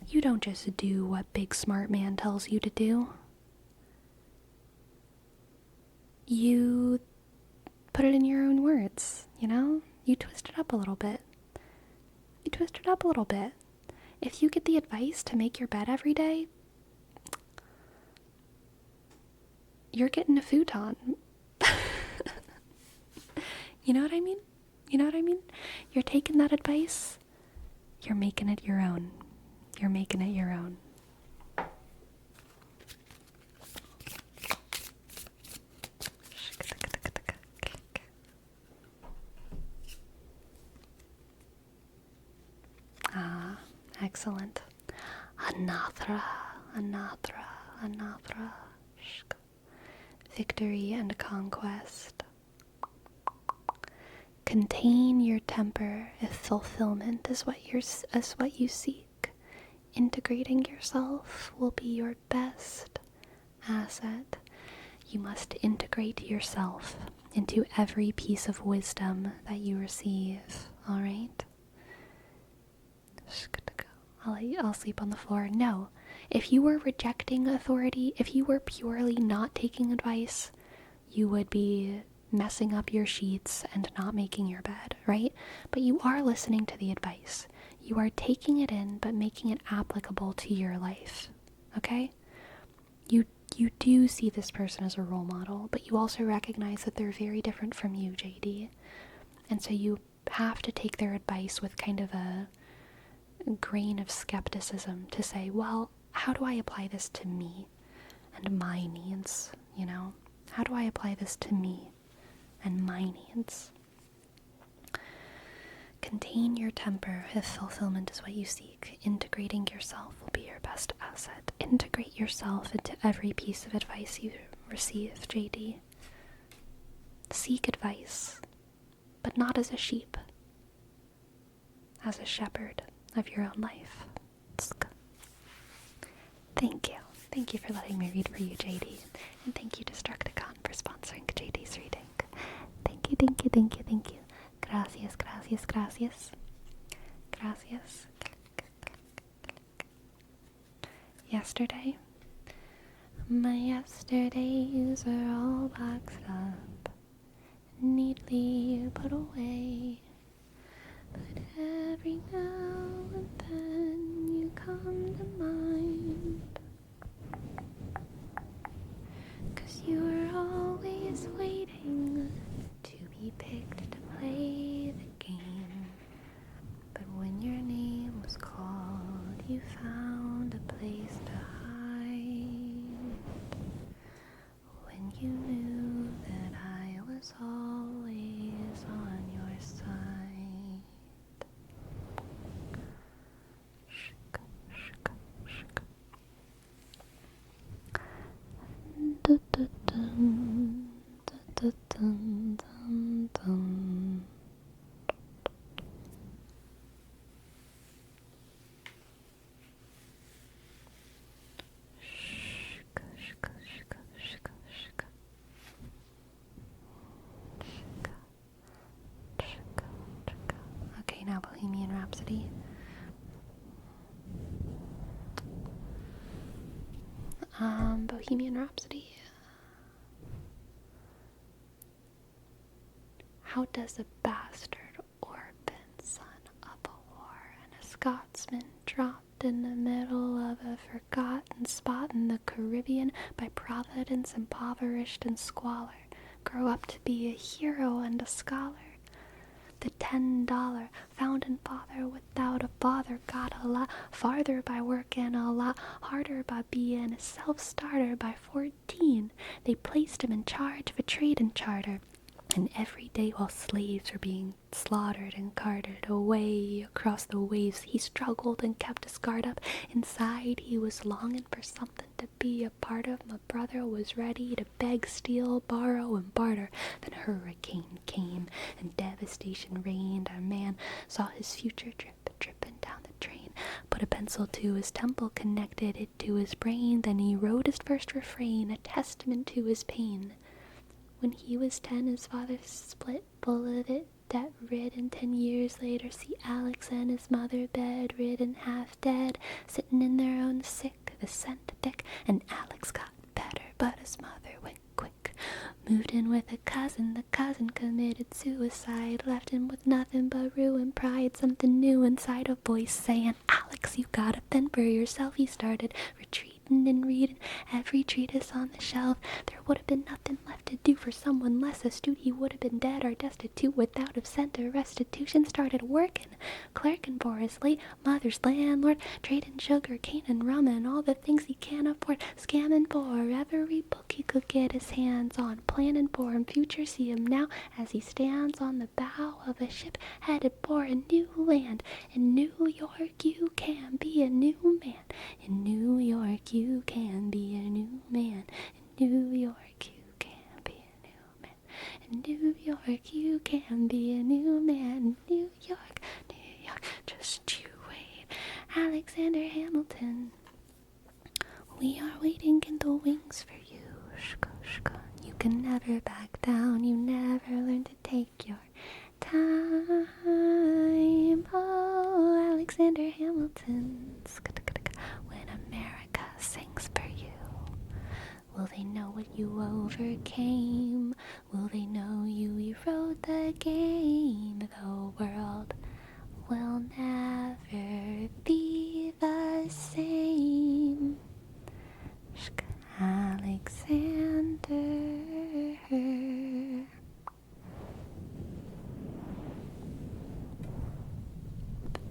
You don't just do what big smart man tells you to do. You put it in your own words, You twist it up a little bit. If you get the advice to make your bed every day, you're getting a futon. You know what I mean? You're taking that advice, You're making it your own. You're making it your own. Ah, excellent. Anatra, anatra, anatra. Victory and conquest. Contain your temper if fulfillment is what you seek. Integrating yourself will be your best asset. You must integrate yourself into every piece of wisdom that you receive, alright? I'll sleep on the floor. No. If you were rejecting authority, if you were purely not taking advice, you would be messing up your sheets and not making your bed, right? But you are listening to the advice. You are taking it in, but making it applicable to your life, okay? You do see this person as a role model, but you also recognize that they're very different from you, JD. And so you have to take their advice with kind of a grain of skepticism to say, well, how do I apply this to me and my needs, you know? How do I apply this to me and my needs? Contain your temper if fulfillment is what you seek. Integrating yourself will be your best asset. Integrate yourself into every piece of advice you receive, JD. Seek advice, but not as a sheep, as a shepherd of your own life. Thank you. Thank you for letting me read for you, JD. And thank you, Destructicon, for sponsoring JD's reading. Thank you, thank you, thank you, thank you. Gracias, gracias, gracias. Gracias. Yesterday? My yesterdays are all boxed up, neatly put away. But every now and then you come to mind, 'cause you were always waiting to be picked to play the game. But when your name was called, you found a place to hide. When you knew that I was always on your side. Okay, now Bohemian Rhapsody. Bohemian Rhapsody. How does a bastard orphan son of a war and a Scotsman dropped in the middle of a forgotten spot in the Caribbean by providence impoverished and squalor grow up to be a hero and a scholar? The $10 founding father without a father got a lot farther by working a lot harder by being a self-starter. By 14, they placed him in charge of a trading charter. And every day while slaves were being slaughtered and carted away across the waves, he struggled and kept his guard up. Inside he was longing for something to be a part of. My brother was ready to beg, steal, borrow, and barter. Then a hurricane came and devastation reigned. Our man saw his future dripping down the drain. Put a pencil to his temple, connected it to his brain. Then he wrote his first refrain, a testament to his pain. When he was 10, his father split, bulleted, debt-ridden. 10 years later, see Alex and his mother bedridden, half dead, sitting in their own sick, the scent thick, and Alex got better, but his mother went quick. Moved in with the cousin committed suicide, left him with nothing but ruin, pride, something new inside, a voice saying, Alex, you gotta fend for yourself. He started retreat eating and reading every treatise on the shelf. There would have been nothing left to do for someone less astute. He would have been dead or destitute without have sent a restitution. Started working, clerking for his late mother's landlord, trading sugar cane and rum and all the things he can't afford, scamming for every book he could get his hands on, planning for him future. See him now as he stands on the bow of a ship headed for a new land. In New York you can be a new man. In New York you can be a new man. In New York you can be a new man. In New York you can be a new man. In New York, just you wait. Alexander Hamilton, we are waiting in the wings for you. Shka, shka. You can never back down. You never learn to take your time. Oh, Alexander Hamilton. When America sings for you, will they know what you overcame? Will they know you rewrote the game? The world will never be the same. Alexander.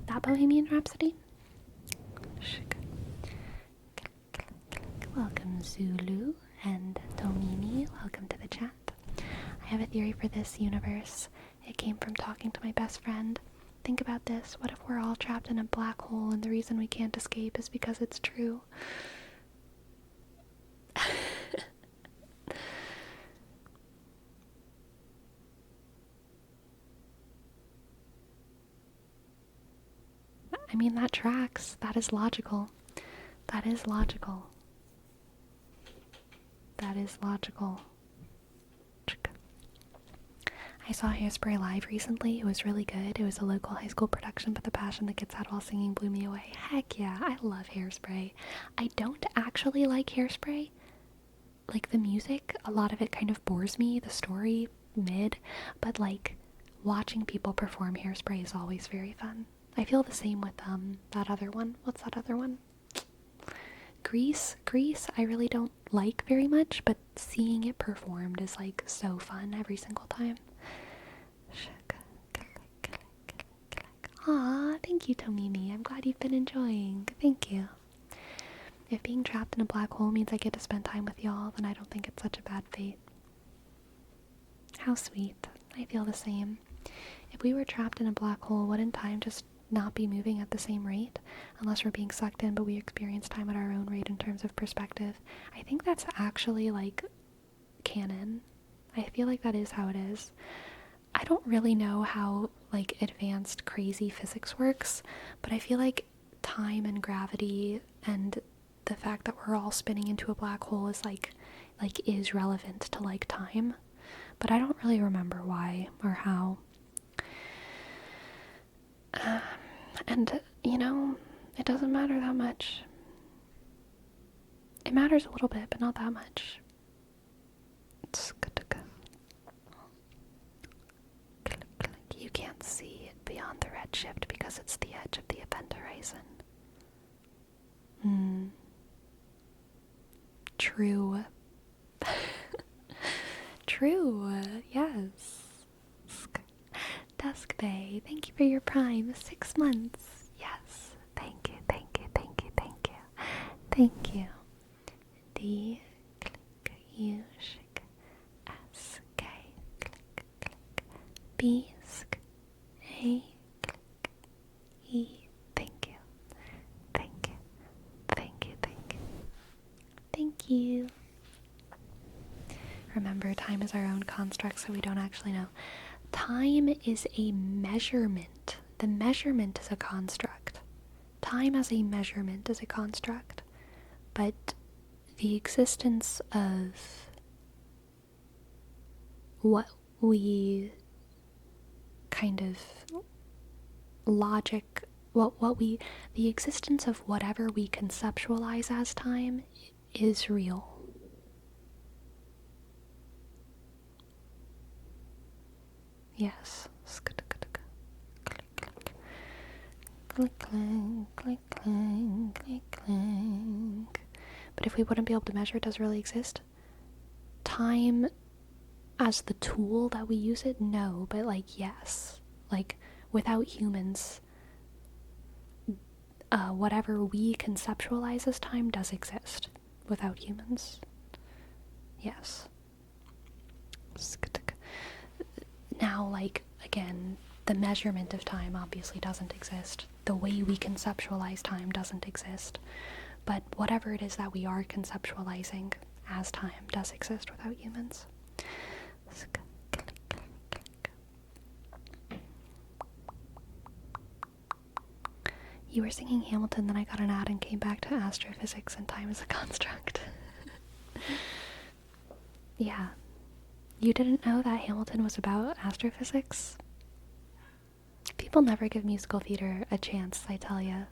That Bohemian Rhapsody? Welcome Zulu and Domini, welcome to the chat. I have a theory for this universe. It came from talking to my best friend. Think about this. What if we're all trapped in a black hole and the reason we can't escape is because it's true? I mean, that tracks. That is logical. That is logical. That is logical. I saw Hairspray live recently. It was really good. It was a local high school production, but the passion the kids had while singing blew me away. Heck yeah, I love Hairspray. I don't actually like Hairspray. Like, the music, a lot of it kind of bores me. The story, mid. But, like, watching people perform Hairspray is always very fun. I feel the same with that other one. What's that other one? Grease, I really don't like very much, but seeing it performed is like so fun every single time. Aw, thank you, Tomimi. I'm glad you've been enjoying. Thank you. If being trapped in a black hole means I get to spend time with y'all, then I don't think it's such a bad fate. How sweet. I feel the same. If we were trapped in a black hole, wouldn't time just not be moving at the same rate? Unless we're being sucked in, but we experience time at our own rate in terms of perspective. I think that's actually, like, canon. I feel like that is how it is. I don't really know how, like, advanced crazy physics works, but I feel like time and gravity and the fact that we're all spinning into a black hole is, is relevant to, like, time. But I don't really remember why or how. And, you know, it doesn't matter that much. It matters a little bit, but not that much. It's good to go. Click, click. You can't see it beyond the redshift because it's the edge of the event horizon. True. True, yes. Dusk Bay, thank you for your prime. 6 months. Yes. Thank you, thank you, thank you, thank you. Thank you. D, click, U, shik, S, K, click, click. B, sk, A, click, E. Thank you. Thank you. Thank you, thank you. Thank you. Remember, time is our own construct, so we don't actually know. Time is a measurement. The measurement is a construct. Time as a measurement is a construct. But the existence of what we kind of logic, the existence of whatever we conceptualize as time is real. Yes. Click, click. Click, clank, click, clank, click, clank. But if we wouldn't be able to measure it, does it really exist? Time as the tool that we use it? No, but like, yes. Like, without humans, whatever we conceptualize as time does exist. Without humans. Yes. Now, like, again, the measurement of time obviously doesn't exist. The way we conceptualize time doesn't exist. But whatever it is that we are conceptualizing as time does exist without humans. You were singing Hamilton, then I got an ad and came back to astrophysics and time is a construct. Yeah. You didn't know that Hamilton was about astrophysics? People never give musical theater a chance, I tell ya.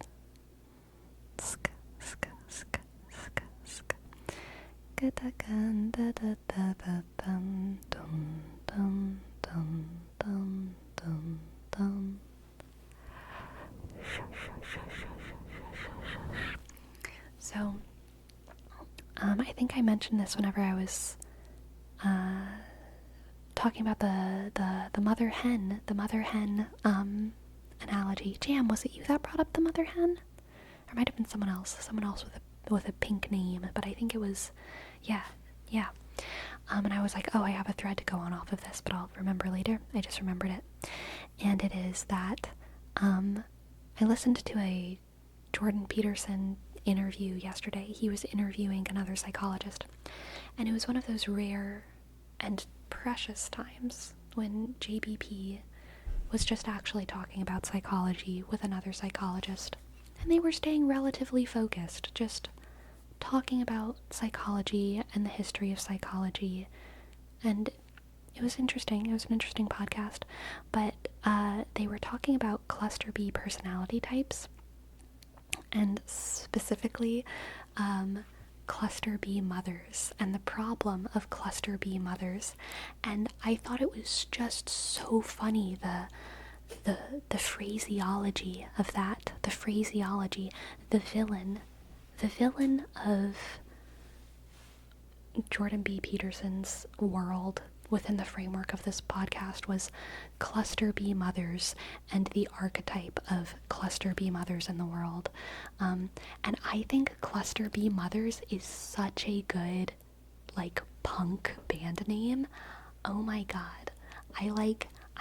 So, I think I mentioned this whenever I was talking about the mother hen, analogy. Jam, was it you that brought up the mother hen? Or it might have been someone else with a pink name, but I think it was, yeah. And I was like, oh, I have a thread to go on off of this, but I'll remember later. I just remembered it. And it is that, I listened to a Jordan Peterson interview yesterday. He was interviewing another psychologist, and it was one of those rare and precious times when JBP was just actually talking about psychology with another psychologist, and they were staying relatively focused, just talking about psychology and the history of psychology, and it was interesting. It was an interesting podcast, but they were talking about cluster B personality types, and specifically cluster B mothers and the problem of cluster B mothers. And I thought it was just so funny, the phraseology of that, the villain of Jordan B. Peterson's world within the framework of this podcast was cluster B mothers and the archetype of cluster B mothers in the world. And I think cluster B mothers is such a good, like, punk band name. Oh my god. I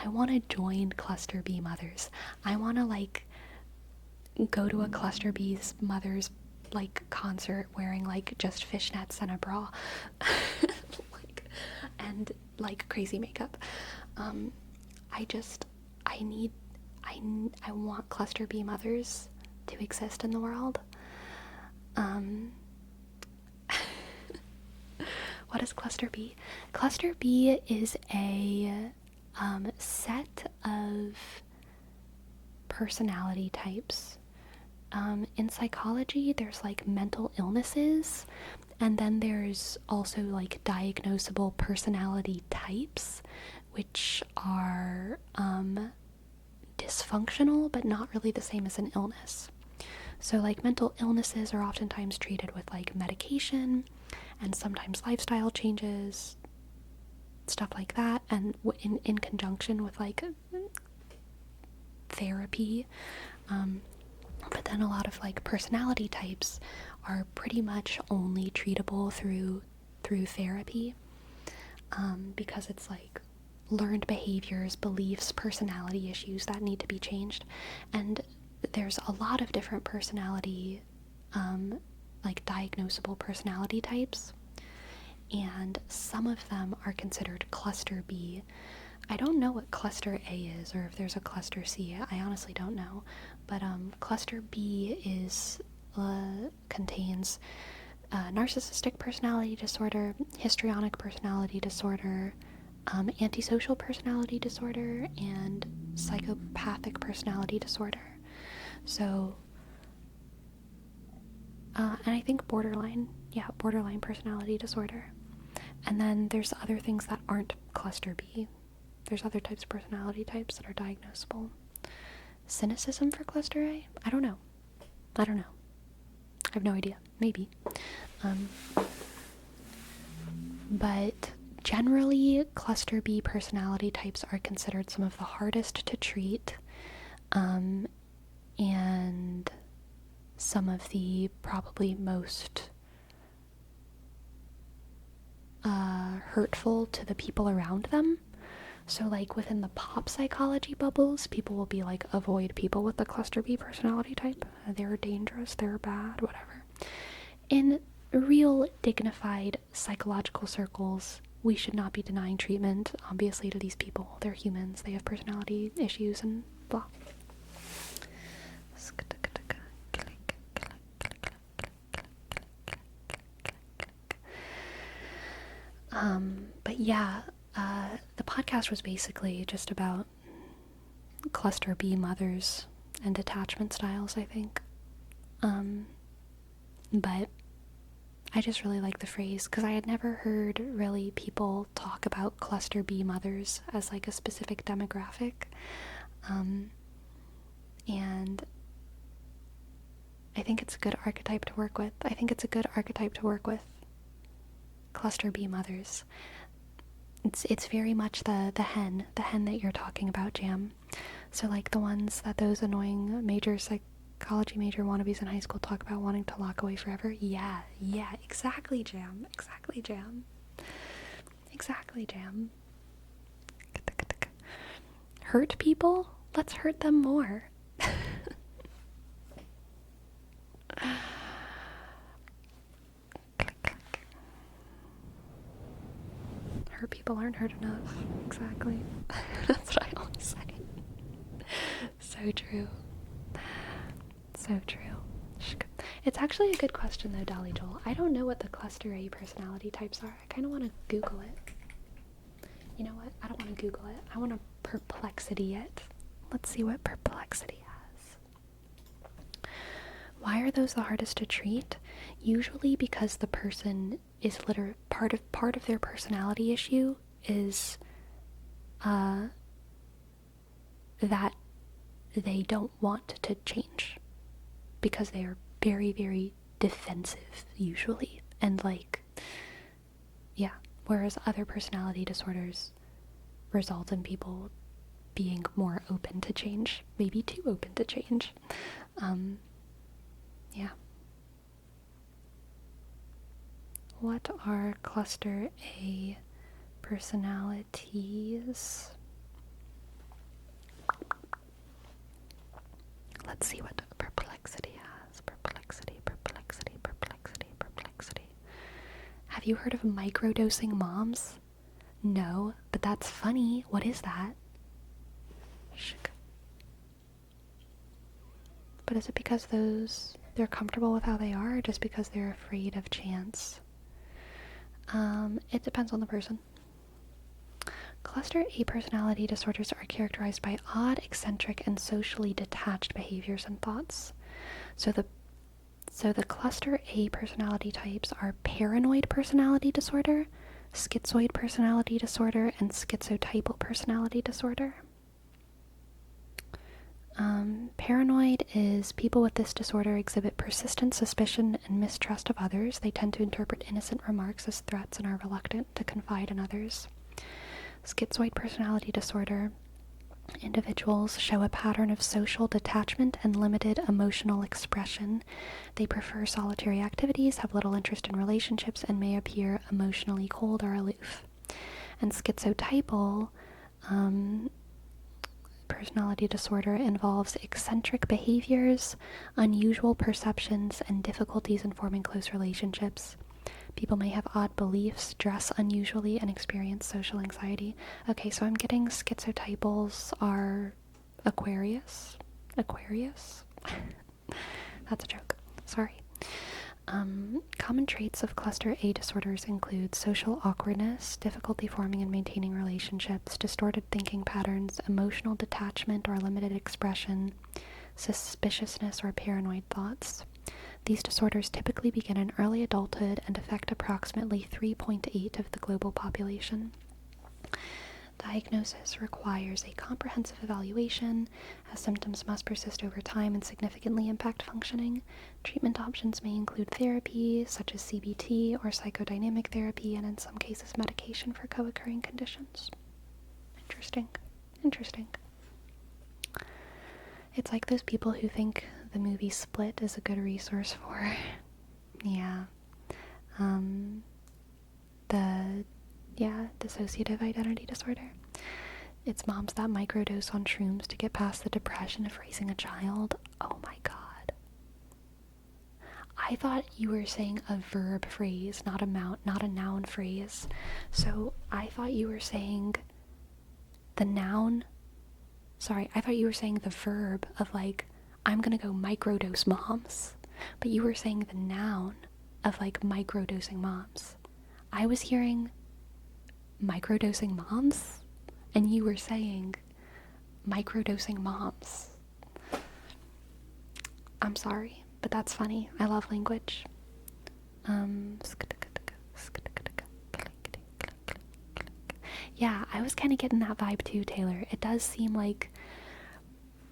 want to join cluster B mothers. I want to, like, go to a cluster B mothers, like, concert wearing, like, just fishnets and a bra. And like crazy makeup. I want cluster B mothers to exist in the world. What is cluster B? Cluster B is a set of personality types. In psychology, there's like mental illnesses, and then there's also like diagnosable personality types, which are dysfunctional but not really the same as an illness. So like mental illnesses are oftentimes treated with like medication and sometimes lifestyle changes, stuff like that, and in conjunction with like therapy. But then a lot of like personality types are pretty much only treatable through therapy, because it's like learned behaviors, beliefs, personality issues that need to be changed. And there's a lot of different personality, like diagnosable personality types, and some of them are considered cluster B. I don't know what cluster A is, or if there's a cluster C. I honestly don't know. But cluster B contains narcissistic personality disorder, histrionic personality disorder, antisocial personality disorder, and psychopathic personality disorder. So, and I think borderline personality disorder. And then there's other things that aren't cluster B. There's other types of personality types that are diagnosable. Cynicism for cluster A? I don't know. I have no idea. Maybe. But generally, cluster B personality types are considered some of the hardest to treat, and some of the probably most hurtful to the people around them. So like within the pop psychology bubbles, people will be like, avoid people with the cluster B personality type. They're dangerous, they're bad, whatever. In real dignified psychological circles, we should not be denying treatment, obviously, to these people. They're humans, they have personality issues and blah. But yeah, the podcast was basically just about cluster B mothers and attachment styles, I think. But I just really like the phrase because I had never heard really people talk about cluster B mothers as like a specific demographic. And I think it's a good archetype to work with. Cluster B mothers. It's very much the hen that you're talking about, Jam. So like the ones that those annoying major psychology major wannabes in high school talk about wanting to lock away forever. Yeah, exactly, Jam. Hurt people? Let's hurt them more. Hurt people aren't hurt enough. Exactly. That's what I always say. So true. It's actually a good question though, Dolly Joel. I don't know what the cluster A personality types are. I kind of want to Google it. You know what? I don't want to Google it. I want to perplexity it. Let's see what perplexity has. Why are those the hardest to treat? Usually because the person is literally part of their personality issue is that they don't want to change because they are very, very defensive usually, and like, yeah, whereas other personality disorders result in people being more open to change, maybe too open to change. Yeah. What are cluster A personalities? Let's see what perplexity has. Perplexity. Have you heard of microdosing moms? No, but that's funny. What is that? But is it because they're comfortable with how they are, or just because they're afraid of chance? It depends on the person. Cluster A personality disorders are characterized by odd, eccentric, and socially detached behaviors and thoughts. So the cluster A personality types are paranoid personality disorder, schizoid personality disorder, and schizotypal personality disorder. Paranoid is people with this disorder exhibit persistent suspicion and mistrust of others. They tend to interpret innocent remarks as threats and are reluctant to confide in others. Schizoid personality disorder individuals show a pattern of social detachment and limited emotional expression. They prefer solitary activities, have little interest in relationships, and may appear emotionally cold or aloof. And schizotypal personality disorder involves eccentric behaviors, unusual perceptions, and difficulties in forming close relationships. People may have odd beliefs, dress unusually, and experience social anxiety. Okay, so I'm getting schizotypals are Aquarius? That's a joke. Sorry. Common traits of cluster A disorders include social awkwardness, difficulty forming and maintaining relationships, distorted thinking patterns, emotional detachment or limited expression, suspiciousness or paranoid thoughts. These disorders typically begin in early adulthood and affect approximately 3.8% of the global population. Diagnosis requires a comprehensive evaluation, as symptoms must persist over time and significantly impact functioning. Treatment options may include therapy, such as CBT or psychodynamic therapy, and in some cases medication for co-occurring conditions. Interesting. Interesting. It's like those people who think the movie Split is a good resource for, dissociative identity disorder. It's moms that microdose on shrooms to get past the depression of raising a child. Oh my god. I thought you were saying a verb phrase, not a noun phrase. So I thought you were saying the noun. Sorry, I thought you were saying the verb of like, I'm gonna go microdose moms. But you were saying the noun of like microdosing moms. I was hearing microdosing moms, and you were saying microdosing moms. I'm sorry, but that's funny. I love language. Yeah, I was kind of getting that vibe too, Taylor. It does seem like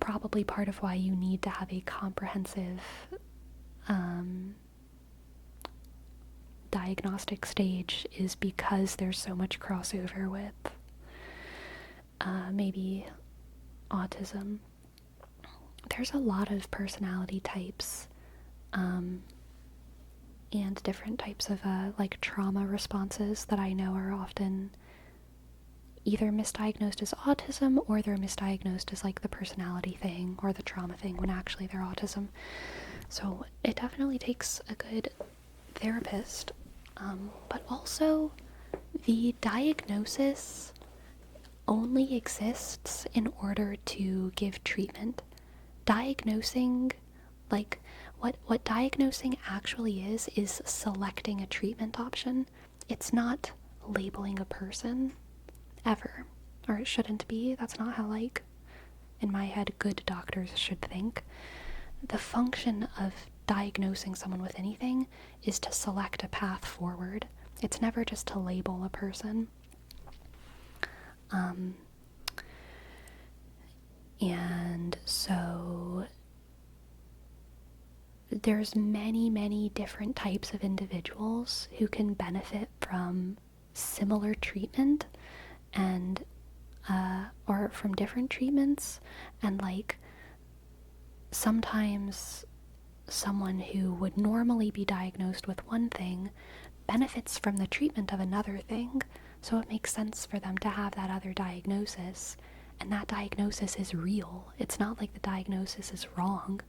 probably part of why you need to have a comprehensive diagnostic stage is because there's so much crossover with maybe autism. There's a lot of personality types and different types of like trauma responses that I know are often either misdiagnosed as autism or they're misdiagnosed as like the personality thing or the trauma thing when actually they're autism. So it definitely takes a good therapist. But also the diagnosis only exists in order to give treatment. Diagnosing, like what diagnosing actually is selecting a treatment option. It's not labeling a person ever, or it shouldn't be. That's not how, like, in my head, good doctors should think. The function of diagnosing someone with anything is to select a path forward. It's never just to label a person. And so there's many different types of individuals who can benefit from similar treatment and or from different treatments, and like sometimes someone who would normally be diagnosed with one thing benefits from the treatment of another thing, so it makes sense for them to have that other diagnosis, and that diagnosis is real. It's not like the diagnosis is wrong.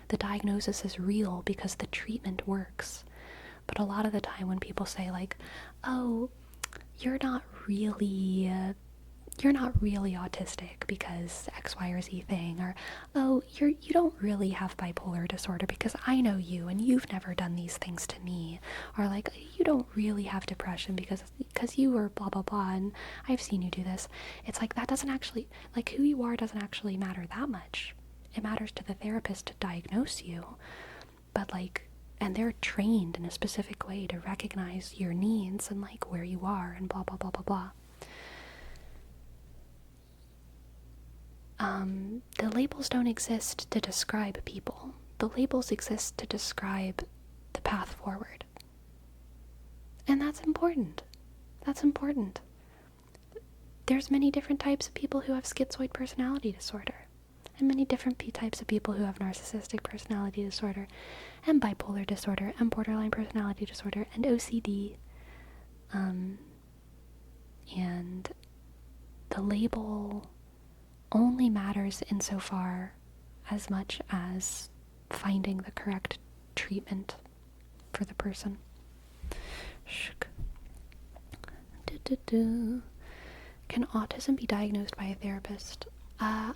The diagnosis is real because the treatment works. But a lot of the time when people say like, oh, you're not really autistic because X, Y, or Z thing, or oh, you don't really have bipolar disorder because I know you and you've never done these things to me, or like you don't really have depression because you were blah blah blah and I've seen you do this. It's like that doesn't actually, like, who you are doesn't actually matter that much. It matters to the therapist to diagnose you, but like, and they're trained in a specific way to recognize your needs and like where you are and blah blah blah blah blah. The labels don't exist to describe people. The labels exist to describe the path forward. And that's important. That's important. There's many different types of people who have schizoid personality disorder, and many different types of people who have narcissistic personality disorder, and bipolar disorder, and borderline personality disorder, and OCD. And the label only matters insofar as much as finding the correct treatment for the person. Can autism be diagnosed by a therapist? I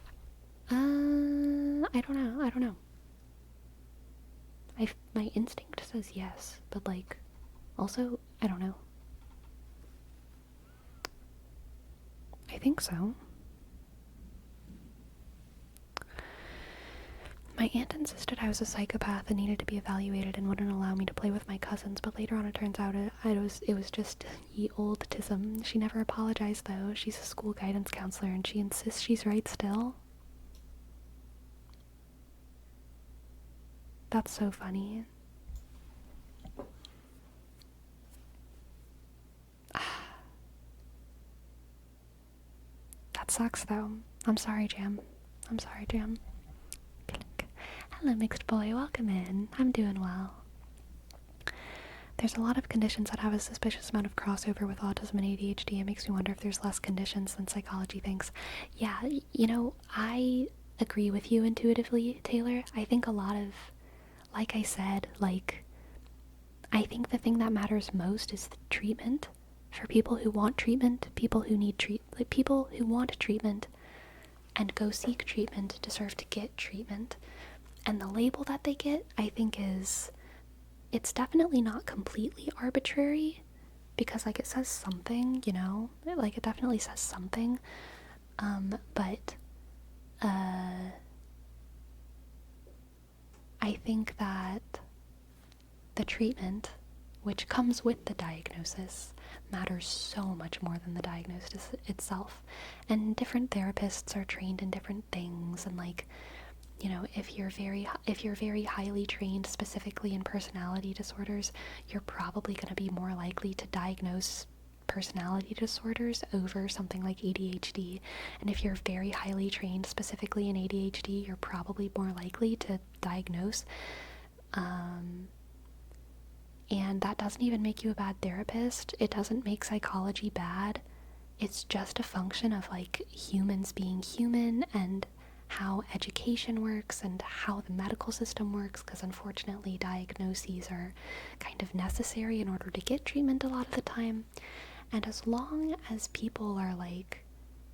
don't know. My instinct says yes, but like, also, I don't know. I think so. My aunt insisted I was a psychopath and needed to be evaluated and wouldn't allow me to play with my cousins, but later on it turns out it was just ye old tism. She never apologized though. She's a school guidance counselor and she insists she's right still. That's so funny. That sucks though. I'm sorry, Jam. I'm sorry, Jam. Hello, mixed boy. Welcome in. I'm doing well. There's a lot of conditions that have a suspicious amount of crossover with autism and ADHD. It makes me wonder if there's less conditions than psychology thinks. Yeah, you know, I agree with you intuitively, Taylor. I think a lot of, like I said, like, I think the thing that matters most is the treatment. For people who want treatment, people who need people who want treatment and go seek treatment deserve to get treatment. And the label that they get, I think, it's definitely not completely arbitrary, because, like, it says something, you know? Like, it definitely says something. But I think that the treatment, which comes with the diagnosis, matters so much more than the diagnosis itself. And different therapists are trained in different things, and, like, you know, if you're very highly trained specifically in personality disorders, you're probably going to be more likely to diagnose personality disorders over something like ADHD. And if you're very highly trained specifically in ADHD, you're probably more likely to diagnose. And that doesn't even make you a bad therapist. It doesn't make psychology bad. It's just a function of, like, humans being human and how education works and how the medical system works, because unfortunately diagnoses are kind of necessary in order to get treatment a lot of the time. And as long as people are, like,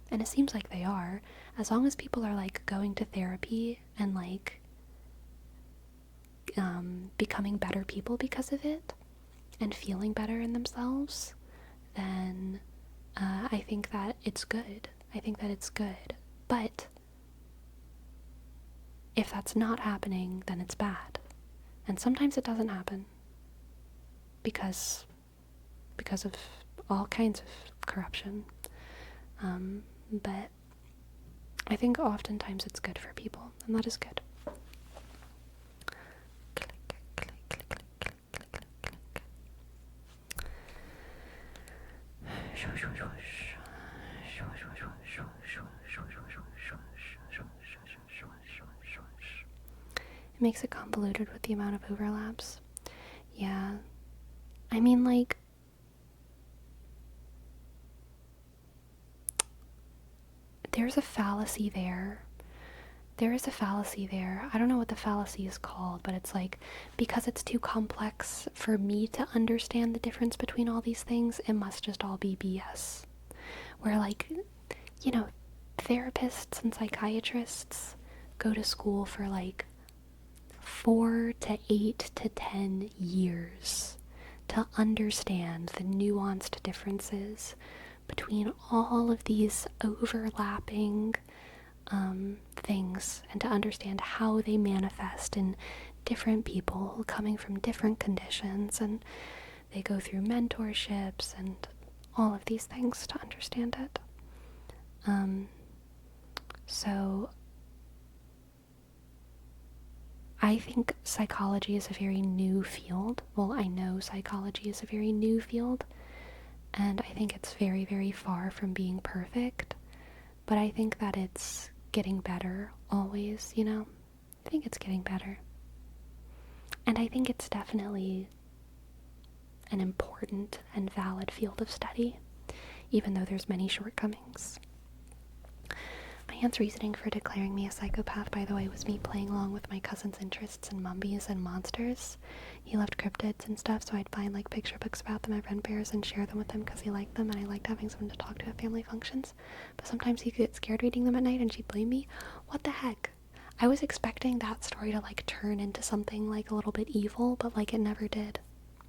and it seems like they are, as long as people are, like, going to therapy and, like, becoming better people because of it and feeling better in themselves, then I think that it's good. I think that it's good. But if that's not happening, then it's bad. And sometimes it doesn't happen because of all kinds of corruption. But I think oftentimes it's good for people, and that is good. It makes it convoluted with the amount of overlaps. Yeah. I mean, like, there's a fallacy there. There is a fallacy there. I don't know what the fallacy is called, but it's like, because it's too complex for me to understand the difference between all these things, it must just all be BS. Where, like, you know, therapists and psychiatrists go to school for, like, 4 to 8 to 10 years to understand the nuanced differences between all of these overlapping things, and to understand how they manifest in different people coming from different conditions, and they go through mentorships and all of these things to understand it. So I think psychology is a very new field. Well, I know psychology is a very new field, and I think it's very, very far from being perfect, but I think that it's getting better always, you know? I think it's getting better. And I think it's definitely an important and valid field of study, even though there's many shortcomings. My aunt's reasoning for declaring me a psychopath, by the way, was me playing along with my cousin's interests in mummies and monsters. He loved cryptids and stuff, so I'd find, like, picture books about them at Ren Fairs and share them with him because he liked them, and I liked having someone to talk to at family functions. But sometimes he'd get scared reading them at night and she'd blame me. What the heck? I was expecting that story to, like, turn into something, like, a little bit evil, but, like, it never did.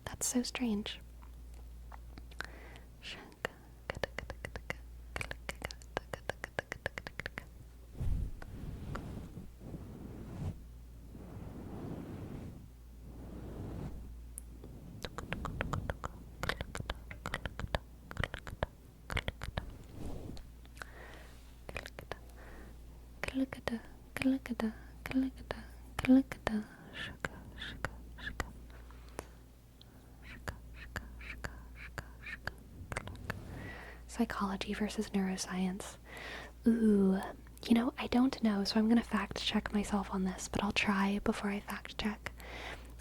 That's so strange. Kalikada, kalikada, kalikada, kalikada, shaka, shaka, shaka, shaka, shaka, shaka, shaka, shaka. Psychology versus neuroscience. Ooh, I don't know, so I'm gonna fact check myself on this, but I'll try before I fact check.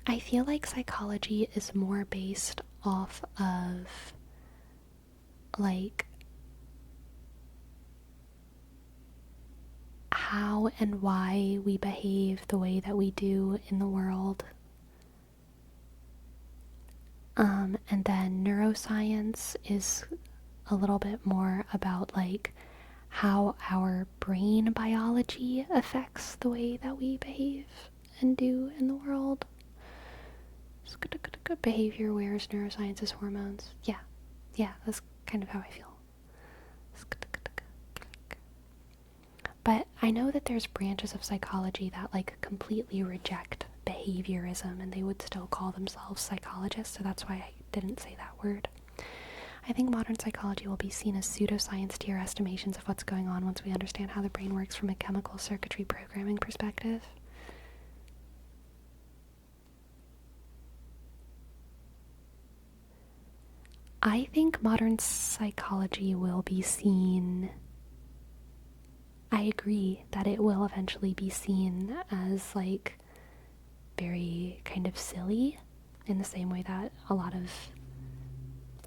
I feel like psychology is more based off of, like, how and why we behave the way that we do in the world. And then neuroscience is a little bit more about, like, how our brain biology affects the way that we behave and do in the world. Behavior, whereas neuroscience is hormones. Yeah, that's kind of how I feel. But I know that there's branches of psychology that, like, completely reject behaviorism, and they would still call themselves psychologists, so that's why I didn't say that word. I think modern psychology will be seen as pseudoscience to your estimations of what's going on once we understand how the brain works from a chemical circuitry programming perspective. I think modern psychology will be seen... I agree that it will eventually be seen as, like, very kind of silly, in the same way that a lot of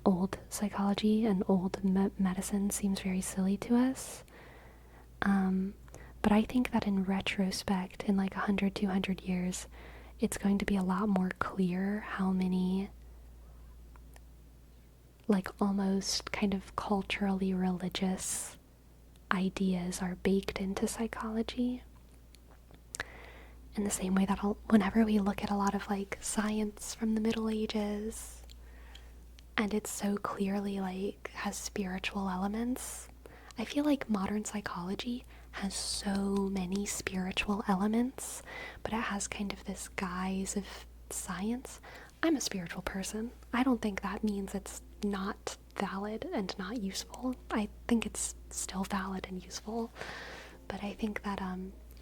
old psychology and old medicine seems very silly to us. But I think that in retrospect, in like 100, 200 years, it's going to be a lot more clear how many, like, almost kind of culturally religious ideas are baked into psychology. In the same way that whenever we look at a lot of, like, science from the Middle Ages, and it's so clearly, like, has spiritual elements, I feel like modern psychology has so many spiritual elements, but it has kind of this guise of science. I'm a spiritual person. I don't think that means it's not valid and not useful. I think it's still valid and useful, but I think that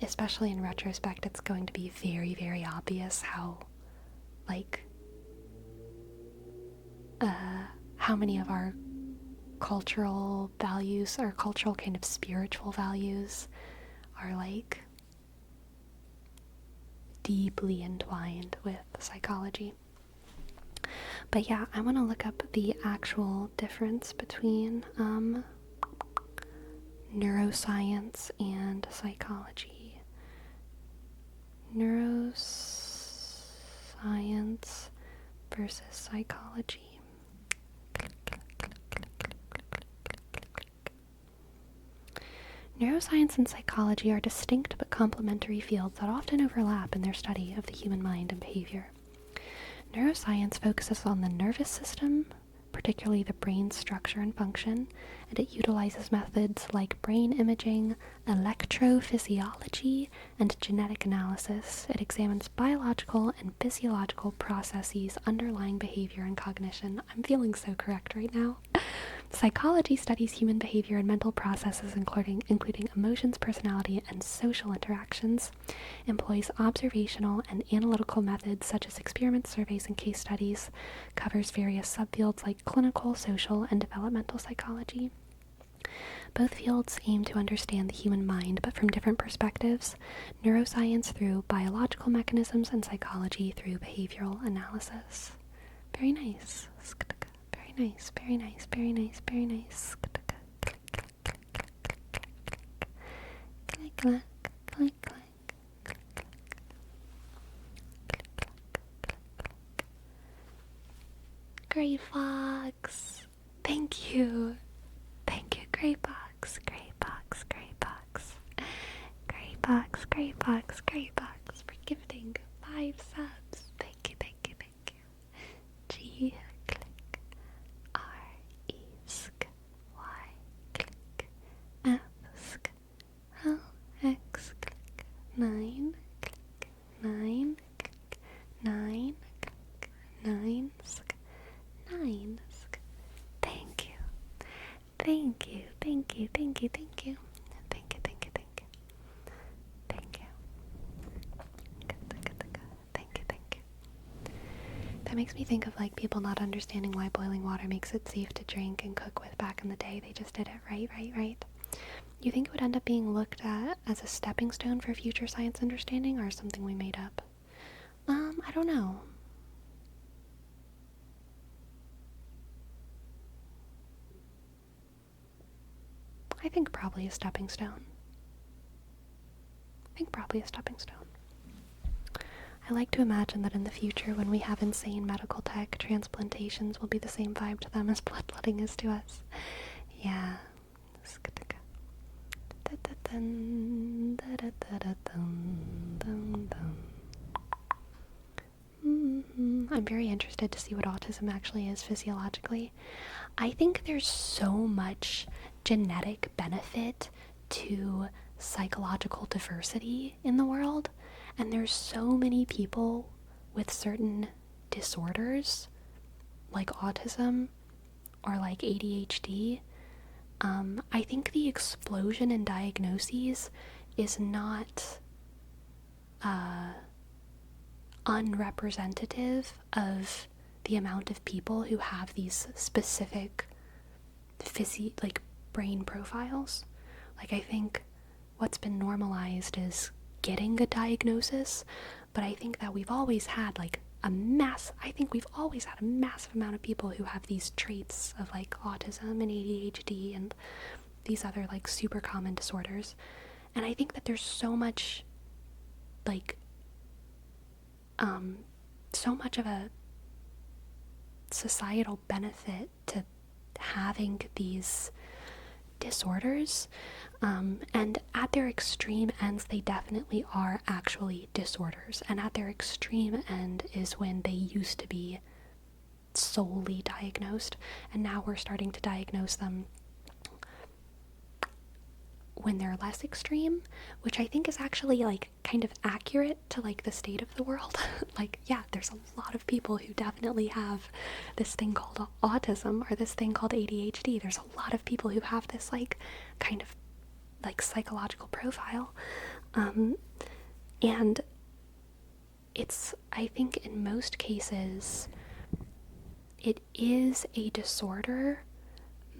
especially in retrospect, it's going to be very, very obvious how, like, how many of our cultural values, our cultural kind of spiritual values, are, like, deeply entwined with psychology. But yeah, I want to look up the actual difference between neuroscience and psychology. Neuroscience versus psychology. Neuroscience and psychology are distinct but complementary fields that often overlap in their study of the human mind and behavior. Neuroscience focuses on the nervous system, particularly the brain's structure and function, and it utilizes methods like brain imaging, electrophysiology, and genetic analysis. It examines biological and physiological processes underlying behavior and cognition. I'm feeling so correct right now. Psychology studies human behavior and mental processes, including emotions, personality, and social interactions, employs observational and analytical methods such as experiments, surveys, and case studies, covers various subfields like clinical, social, and developmental psychology. Both fields aim to understand the human mind, but from different perspectives: neuroscience through biological mechanisms and psychology through behavioral analysis. Very nice. Very nice, very nice, very nice, very nice. Click, click, click, click. Gray Fox. Thank you. Thank you, Gray Fox. Gray Fox, Gray Fox. Gray Fox, Gray Fox, Gray Fox for gifting 5 subs. Thank you, thank you, thank you. G. F, sk, L, X, click, 9, click, 9, click, 9, click, 9, sk, 9, sk. Thank you. Thank you, thank you, thank you, thank you. Thank you, thank you, thank you. That makes me think of like people not understanding why boiling water makes it safe to drink and cook with back in the day. They just did it, right. You think it would end up being looked at as a stepping stone for future science understanding, or something we made up? I don't know. I think probably a stepping stone. I like to imagine that in the future, when we have insane medical tech, transplantations will be the same vibe to them as bloodletting is to us. Yeah. I'm very interested to see what autism actually is physiologically. I think there's so much genetic benefit to psychological diversity in the world, and there's so many people with certain disorders like autism or like ADHD. I think the explosion in diagnoses is not unrepresentative of the amount of people who have these specific like brain profiles. Like, I think what's been normalized is getting a diagnosis, but I think that we've always had like a massive amount of people who have these traits of like autism and ADHD and these other like super common disorders. And I think that there's so much like so much of a societal benefit to having these disorders, and at their extreme ends they definitely are actually disorders, and at their extreme end is when they used to be solely diagnosed, and now we're starting to diagnose them when they're less extreme, which I think is actually like kind of accurate to like the state of the world. Like, yeah, there's a lot of people who definitely have this thing called autism or this thing called ADHD. There's a lot of people who have this like kind of like psychological profile, and it's, I think in most cases it is a disorder,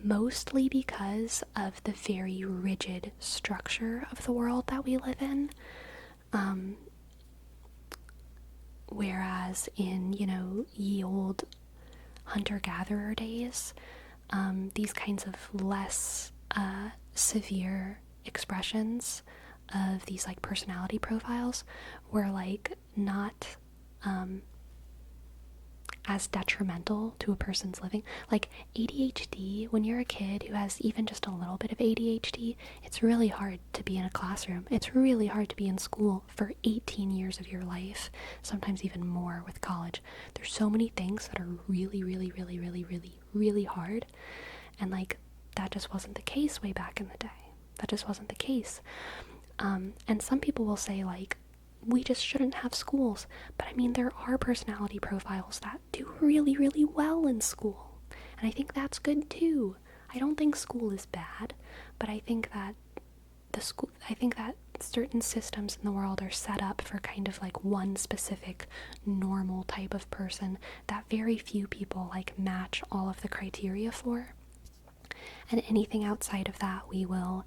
mostly because of the very rigid structure of the world that we live in. Whereas in, ye old hunter-gatherer days, these kinds of less severe expressions of these like personality profiles were like not as detrimental to a person's living. Like ADHD, when you're a kid who has even just a little bit of ADHD, it's really hard to be in a classroom. It's really hard to be in school for 18 years of your life, sometimes even more with college. There's so many things that are really, really, really, really, really, really hard. And like, that just wasn't the case way back in the day. That just wasn't the case. And some people will say like, we just shouldn't have schools. But I mean, there are personality profiles that do really, really well in school. And I think that's good too. I don't think school is bad, but I think that certain systems in the world are set up for kind of like one specific normal type of person that very few people like match all of the criteria for. And anything outside of that we will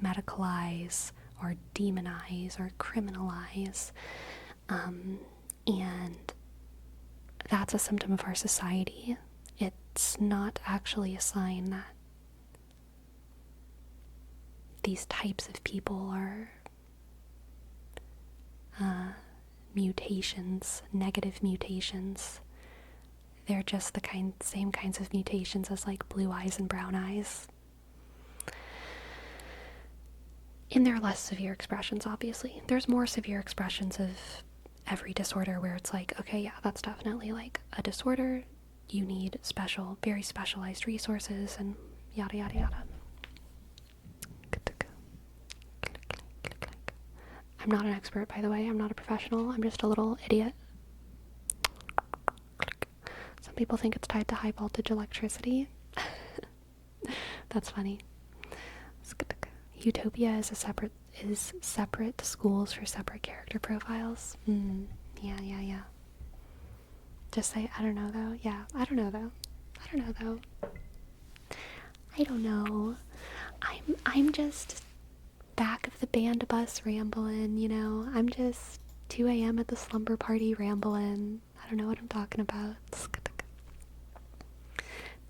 medicalize or demonize or criminalize, and that's a symptom of our society. It's not actually a sign that these types of people are mutations, negative mutations. They're just the same kinds of mutations as like blue eyes and brown eyes. In their less severe expressions, obviously. There's more severe expressions of every disorder where it's like, okay, yeah, that's definitely like a disorder. You need very specialized resources and yada, yada, yada. I'm not an expert, by the way. I'm not a professional. I'm just a little idiot. Some people think it's tied to high voltage electricity. That's funny. Utopia is separate schools for separate character profiles. Yeah. Just say, I don't know though. Yeah, I don't know though. I don't know though. I don't know. I'm just back of the band bus rambling, you know. I'm just 2 a.m. at the slumber party rambling. I don't know what I'm talking about.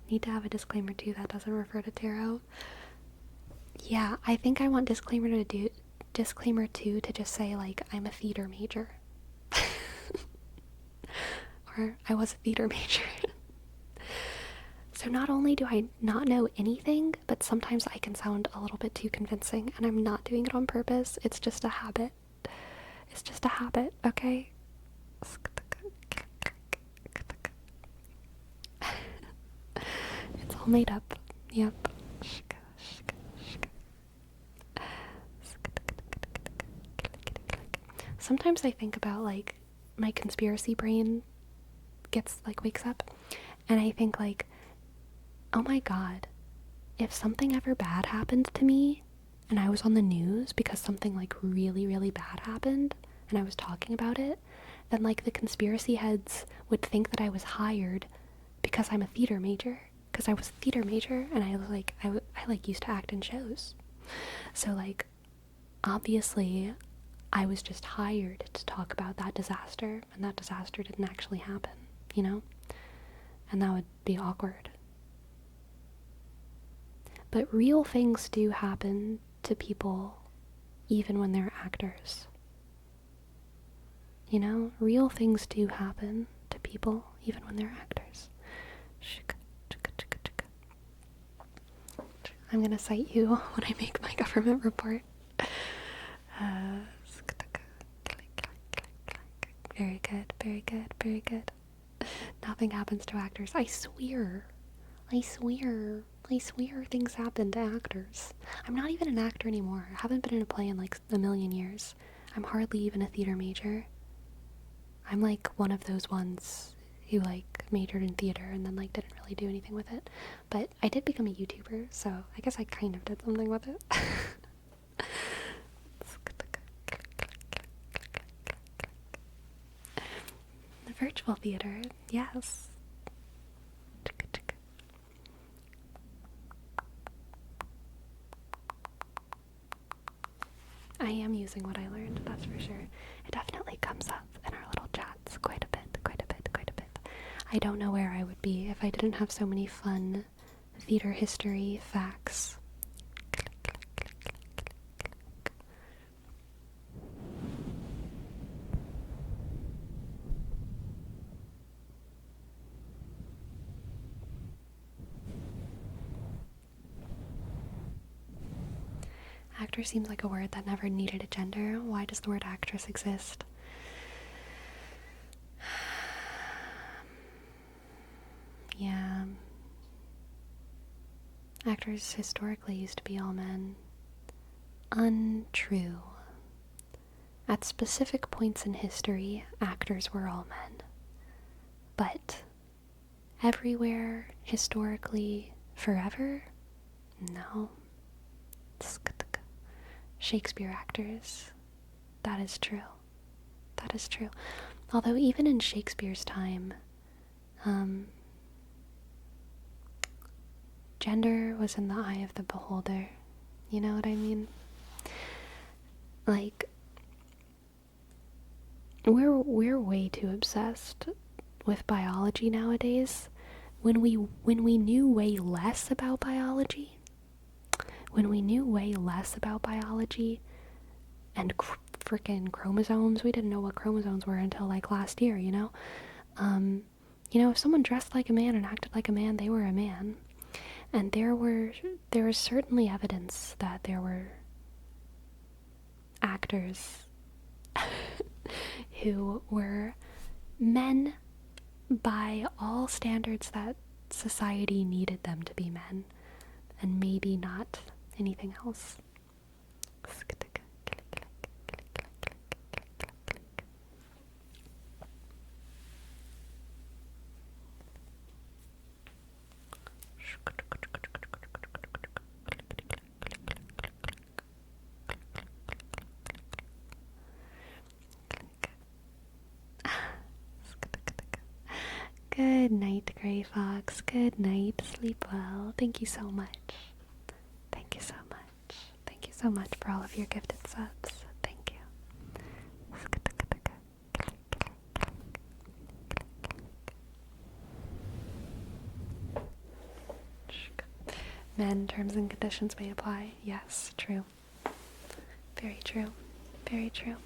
Need to have a disclaimer too that doesn't refer to tarot. Yeah, I think I want disclaimer 2 to just say like I'm a theater major. Or I was a theater major. So not only do I not know anything, but sometimes I can sound a little bit too convincing, and I'm not doing it on purpose. It's just a habit. It's just a habit, okay? It's all made up. Yep. Sometimes I think about, like, my conspiracy brain wakes up, and I think, like, oh my god, if something ever bad happened to me, and I was on the news because something, like, really, really bad happened, and I was talking about it, then, like, the conspiracy heads would think that I was hired because I'm a theater major, because I was a theater major, and I used to act in shows. So, like, obviously, I was just hired to talk about that disaster, and that disaster didn't actually happen, you know? And that would be awkward. But real things do happen to people even when they're actors. You know, real things do happen to people even when they're actors. I'm gonna cite you when I make my government report. Very good, very good, very good. Nothing happens to actors. I swear things happen to actors. I'm not even an actor anymore. I haven't been in a play in like a million years. I'm hardly even a theater major. I'm like one of those ones who like majored in theater and then like didn't really do anything with it. But I did become a YouTuber, so I guess I kind of did something with it. The virtual theater, yes. I am using what I learned, that's for sure. It definitely comes up in our little chats quite a bit. I don't know where I would be if I didn't have so many fun theater history facts. Actor seems like a word that never needed a gender. Why does the word actress exist? Yeah. Actors historically used to be all men. Untrue. At specific points in history, actors were all men. But everywhere, historically, forever? No. Shakespeare actors. That is true. That is true. Although even in Shakespeare's time, gender was in the eye of the beholder. You know what I mean? Like, we're way too obsessed with biology nowadays. When we knew way less about biology, and freaking chromosomes, we didn't know what chromosomes were until like last year, you know? If someone dressed like a man and acted like a man, they were a man. And there was certainly evidence that there were actors who were men by all standards that society needed them to be men, and maybe not anything else. Good night, Gray Fox. Good night. Sleep well. Thank you so much. Thank you so much. Thank you so much for all of your gifted subs. Thank you. Men, terms and conditions may apply. Yes, true. Very true. Very true.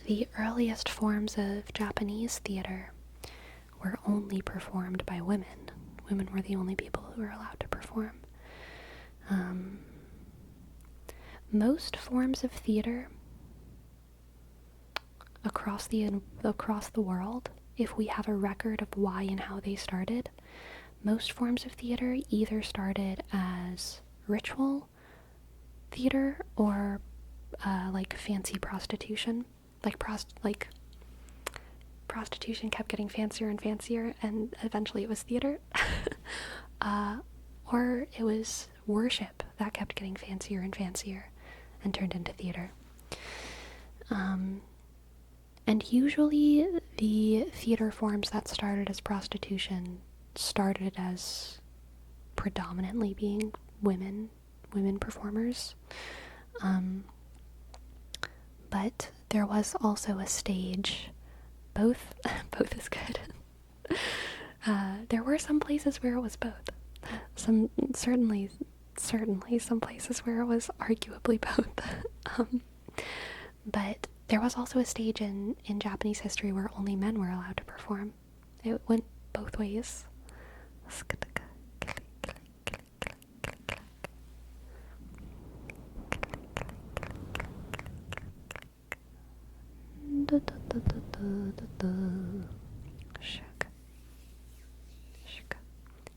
The earliest forms of Japanese theater were only performed by women. Women were the only people who were allowed to perform. Most forms of theater across the world, if we have a record of why and how they started, most forms of theater either started as ritual theater or like fancy prostitution. Like prostitution kept getting fancier and fancier, and eventually it was theater. Or it was worship that kept getting fancier and fancier and turned into theater. And usually the theater forms that started as prostitution started as predominantly being women performers. But there was also a stage, both is good. There were some places where it was both. Certainly some places where it was arguably both. But there was also a stage in Japanese history where only men were allowed to perform. It went both ways.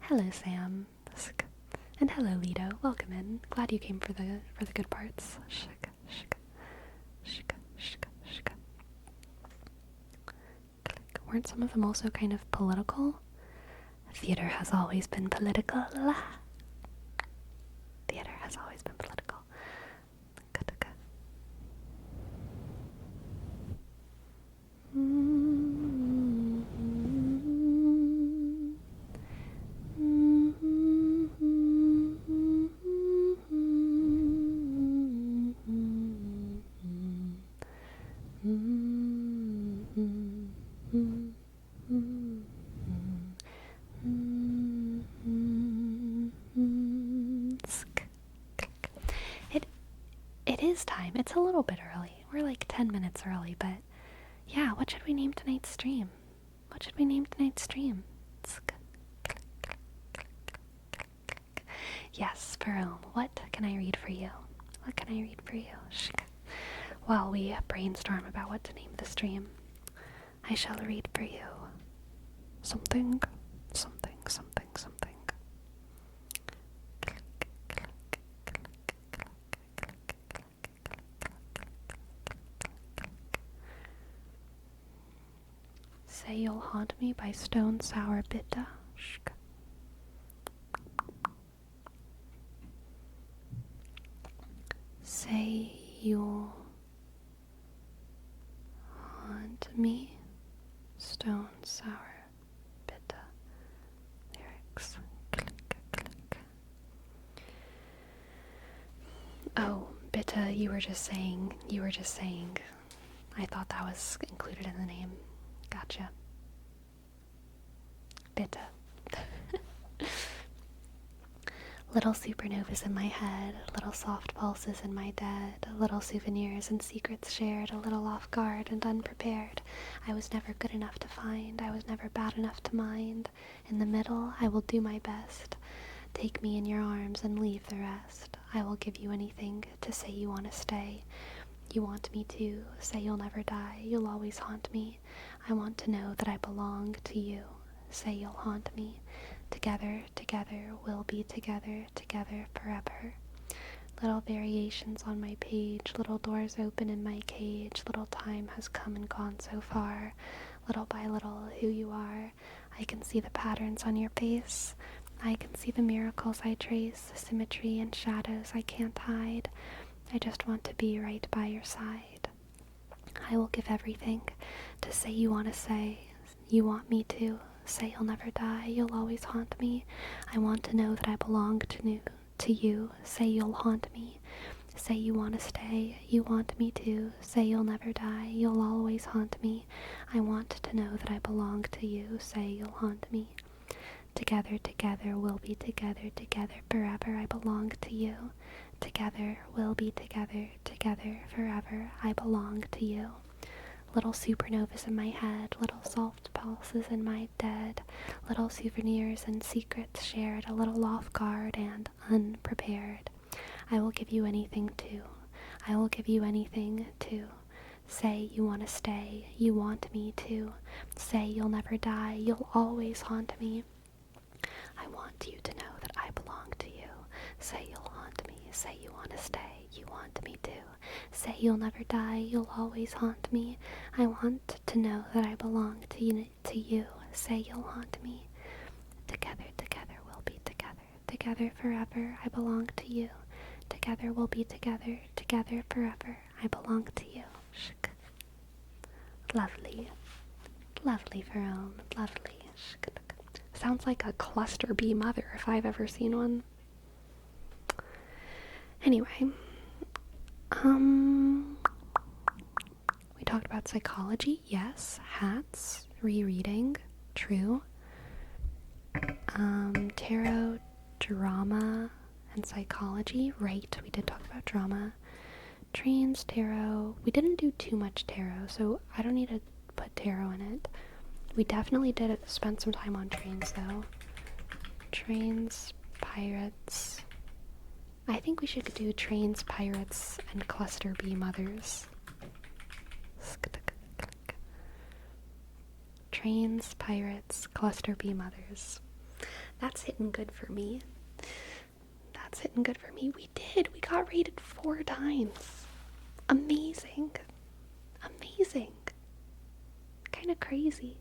Hello, Sam. And hello, Lido. Welcome in. Glad you came for the good parts. Weren't some of them also kind of political? Theater has always been political. Theater has always been political. It is time. It's a little bit early. We're like 10 minutes early, but yeah, what should we name tonight's stream? Yes, Perome, what can I read for you? While we brainstorm about what to name the stream, I shall read for you something. Say You'll Haunt Me by Stone Sour Bitta. Say You'll Haunt Me, Stone Sour Bitta. Lyrics. Oh, Bitta, you were just saying. I thought that was included in the name. Gotcha. Bitta. Little supernovas in my head, little soft pulses in my dead, little souvenirs and secrets shared, a little off guard and unprepared. I was never good enough to find, I was never bad enough to mind. In the middle, I will do my best. Take me in your arms and leave the rest. I will give you anything to say you want to stay. You want me to, say you'll never die, you'll always haunt me. I want to know that I belong to you. Say you'll haunt me. Together, we'll be together forever. Little variations on my page, little doors open in my cage, little time has come and gone so far. little by little, who you are. I can see the patterns on your face. I can see the miracles I trace, the symmetry and shadows I can't hide. I just want to be right by your side. I will give everything to say you want to say. You want me to. Say you'll never die, you'll always haunt me. I want to know that I belong to you. Say you'll haunt me. Say you want to stay, you want me to. Say you'll never die, you'll always haunt me. I want to know that I belong to you. Say you'll haunt me. Together, together, we'll be together, together forever. I belong to you. Together, we'll be together, together forever. I belong to you. Little supernovas in my head, little soft pulses in my dead, little souvenirs and secrets shared, a little off guard and unprepared. I will give you anything to. I will give you anything to. Say you want to stay, you want me to. Say you'll never die, you'll always haunt me. I want you to know that I belong to you. Say you'll haunt me, say you want to stay, you want me to. Say you'll never die, you'll always haunt me. I want to know that I belong to you. Say you'll haunt me. Together, together, we'll be together. Together forever, I belong to you. Together we'll be together, together forever. I belong to you. Shk. Lovely. Lovely, Verone. Lovely. Shk. Sounds like a cluster bee mother if I've ever seen one. Anyway. We talked about psychology, yes. Hats, rereading, true. Tarot, drama, and psychology, right, we did talk about drama. Trains, tarot, we didn't do too much tarot, so I don't need to put tarot in it. We definitely did spend some time on trains, though. Trains, pirates. I think we should do trains, pirates, and cluster bee mothers. Trains, pirates, cluster bee mothers. That's hitting good for me. That's hitting good for me. We did. We got rated 4 times. Amazing. Amazing. Kind of crazy.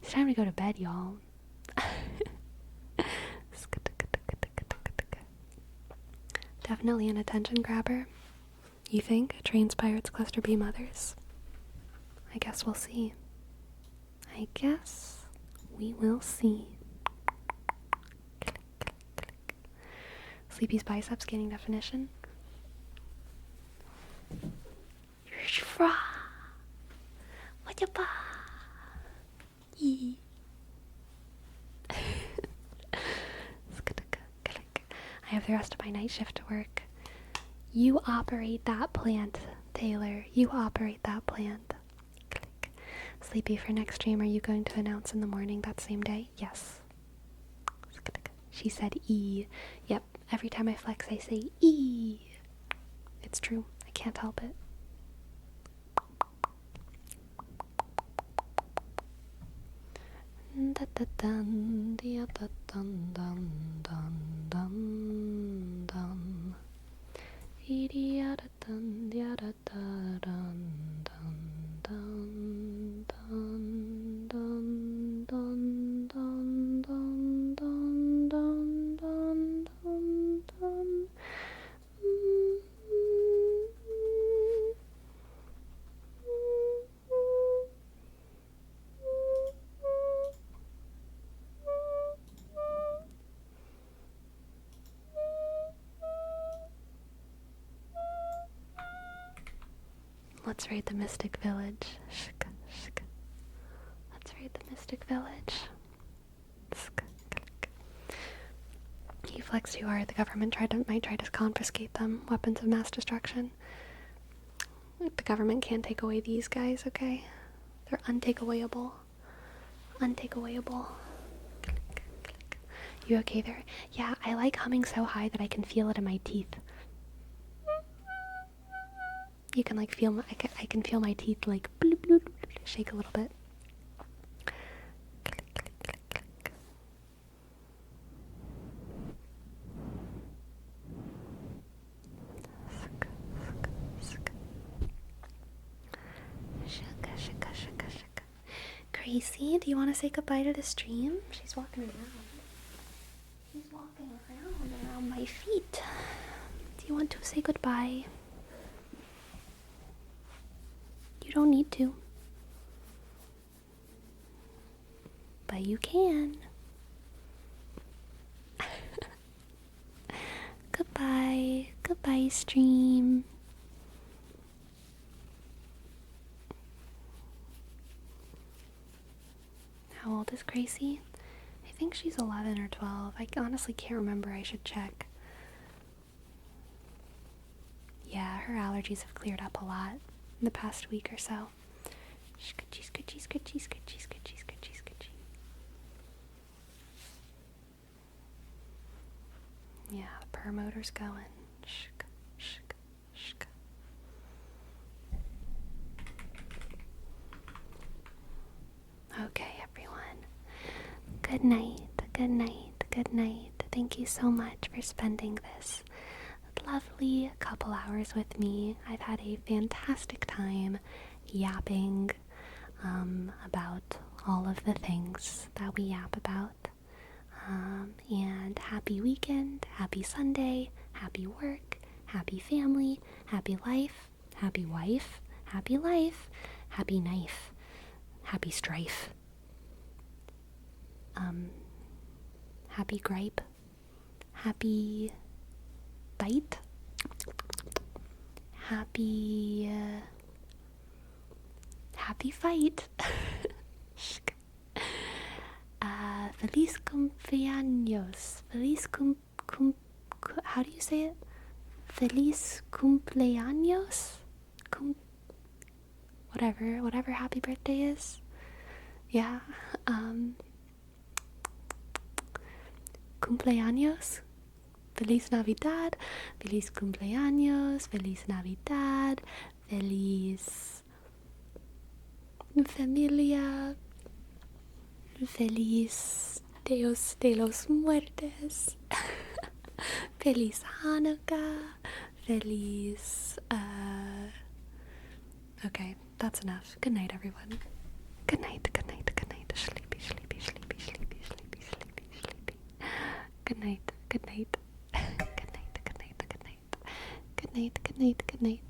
It's time to go to bed, y'all. Definitely an attention grabber. You think? Trains, pirates, cluster bee mothers? I guess we'll see. I guess we will see. Sleepy's biceps gaining definition. What ya? I have the rest of my night shift to work. You operate that plant, Taylor. You operate that plant. Click. Sleepy, for next stream, are you going to announce in the morning that same day? Yes. She said E. Yep, every time I flex I say E. It's true. I can't help it. Da da dun, da da dun dun dun dun dun. Da da dun, da da dun dun dun dun dun dun dun dun dun dun dun dun dun. Let's raid the Mystic Village. Shk, shk. Let's raid the Mystic Village. Shk, shk. You flex too hard. The government might try to confiscate them. Weapons of mass destruction. The government can't take away these guys, okay? They're untakeawayable. Untakeawayable. Click, click. You okay there? Yeah, I like humming so high that I can feel it in my teeth. You can like feel I can feel my teeth like bloop, bloop, bloop, shake a little bit. Click, click, click, click. Gracie, do you want to say goodbye to the stream? She's walking around. She's walking around my feet. Do you want to say goodbye? You don't need to. But you can. Goodbye. Goodbye, stream. How old is Gracie? I think she's 11 or 12. I honestly can't remember. I should check. Yeah, her allergies have cleared up a lot in the past week or so. Scritchy, scritchy, scritchy, scritchy, scritchy, scritchy, scritchy. Yeah, the purr motor's going. Shk, shk, shk. Okay, everyone. Good night, good night, good night. Thank you so much for spending this lovely couple hours with me. I've had a fantastic time yapping about all of the things that we yap about. And happy weekend, happy Sunday, happy work, happy family, happy life, happy wife, happy life, happy knife, happy strife, happy gripe, happy bite, happy happy fight. Feliz cumpleaños. How do you say it? Feliz cumpleaños? Whatever happy birthday is. Yeah. Cumpleaños. Feliz Navidad. Feliz cumpleaños. Feliz Navidad. Feliz familia. Feliz Dios de los Muertes. Feliz Hanukkah. Feliz, okay, that's enough. Good night, everyone. Good night, good night, good night. Sleepy, sleepy, sleepy, sleepy, sleepy, sleepy, sleepy. Good night, good night. Good night, good night, good night. Good night, good night, good night.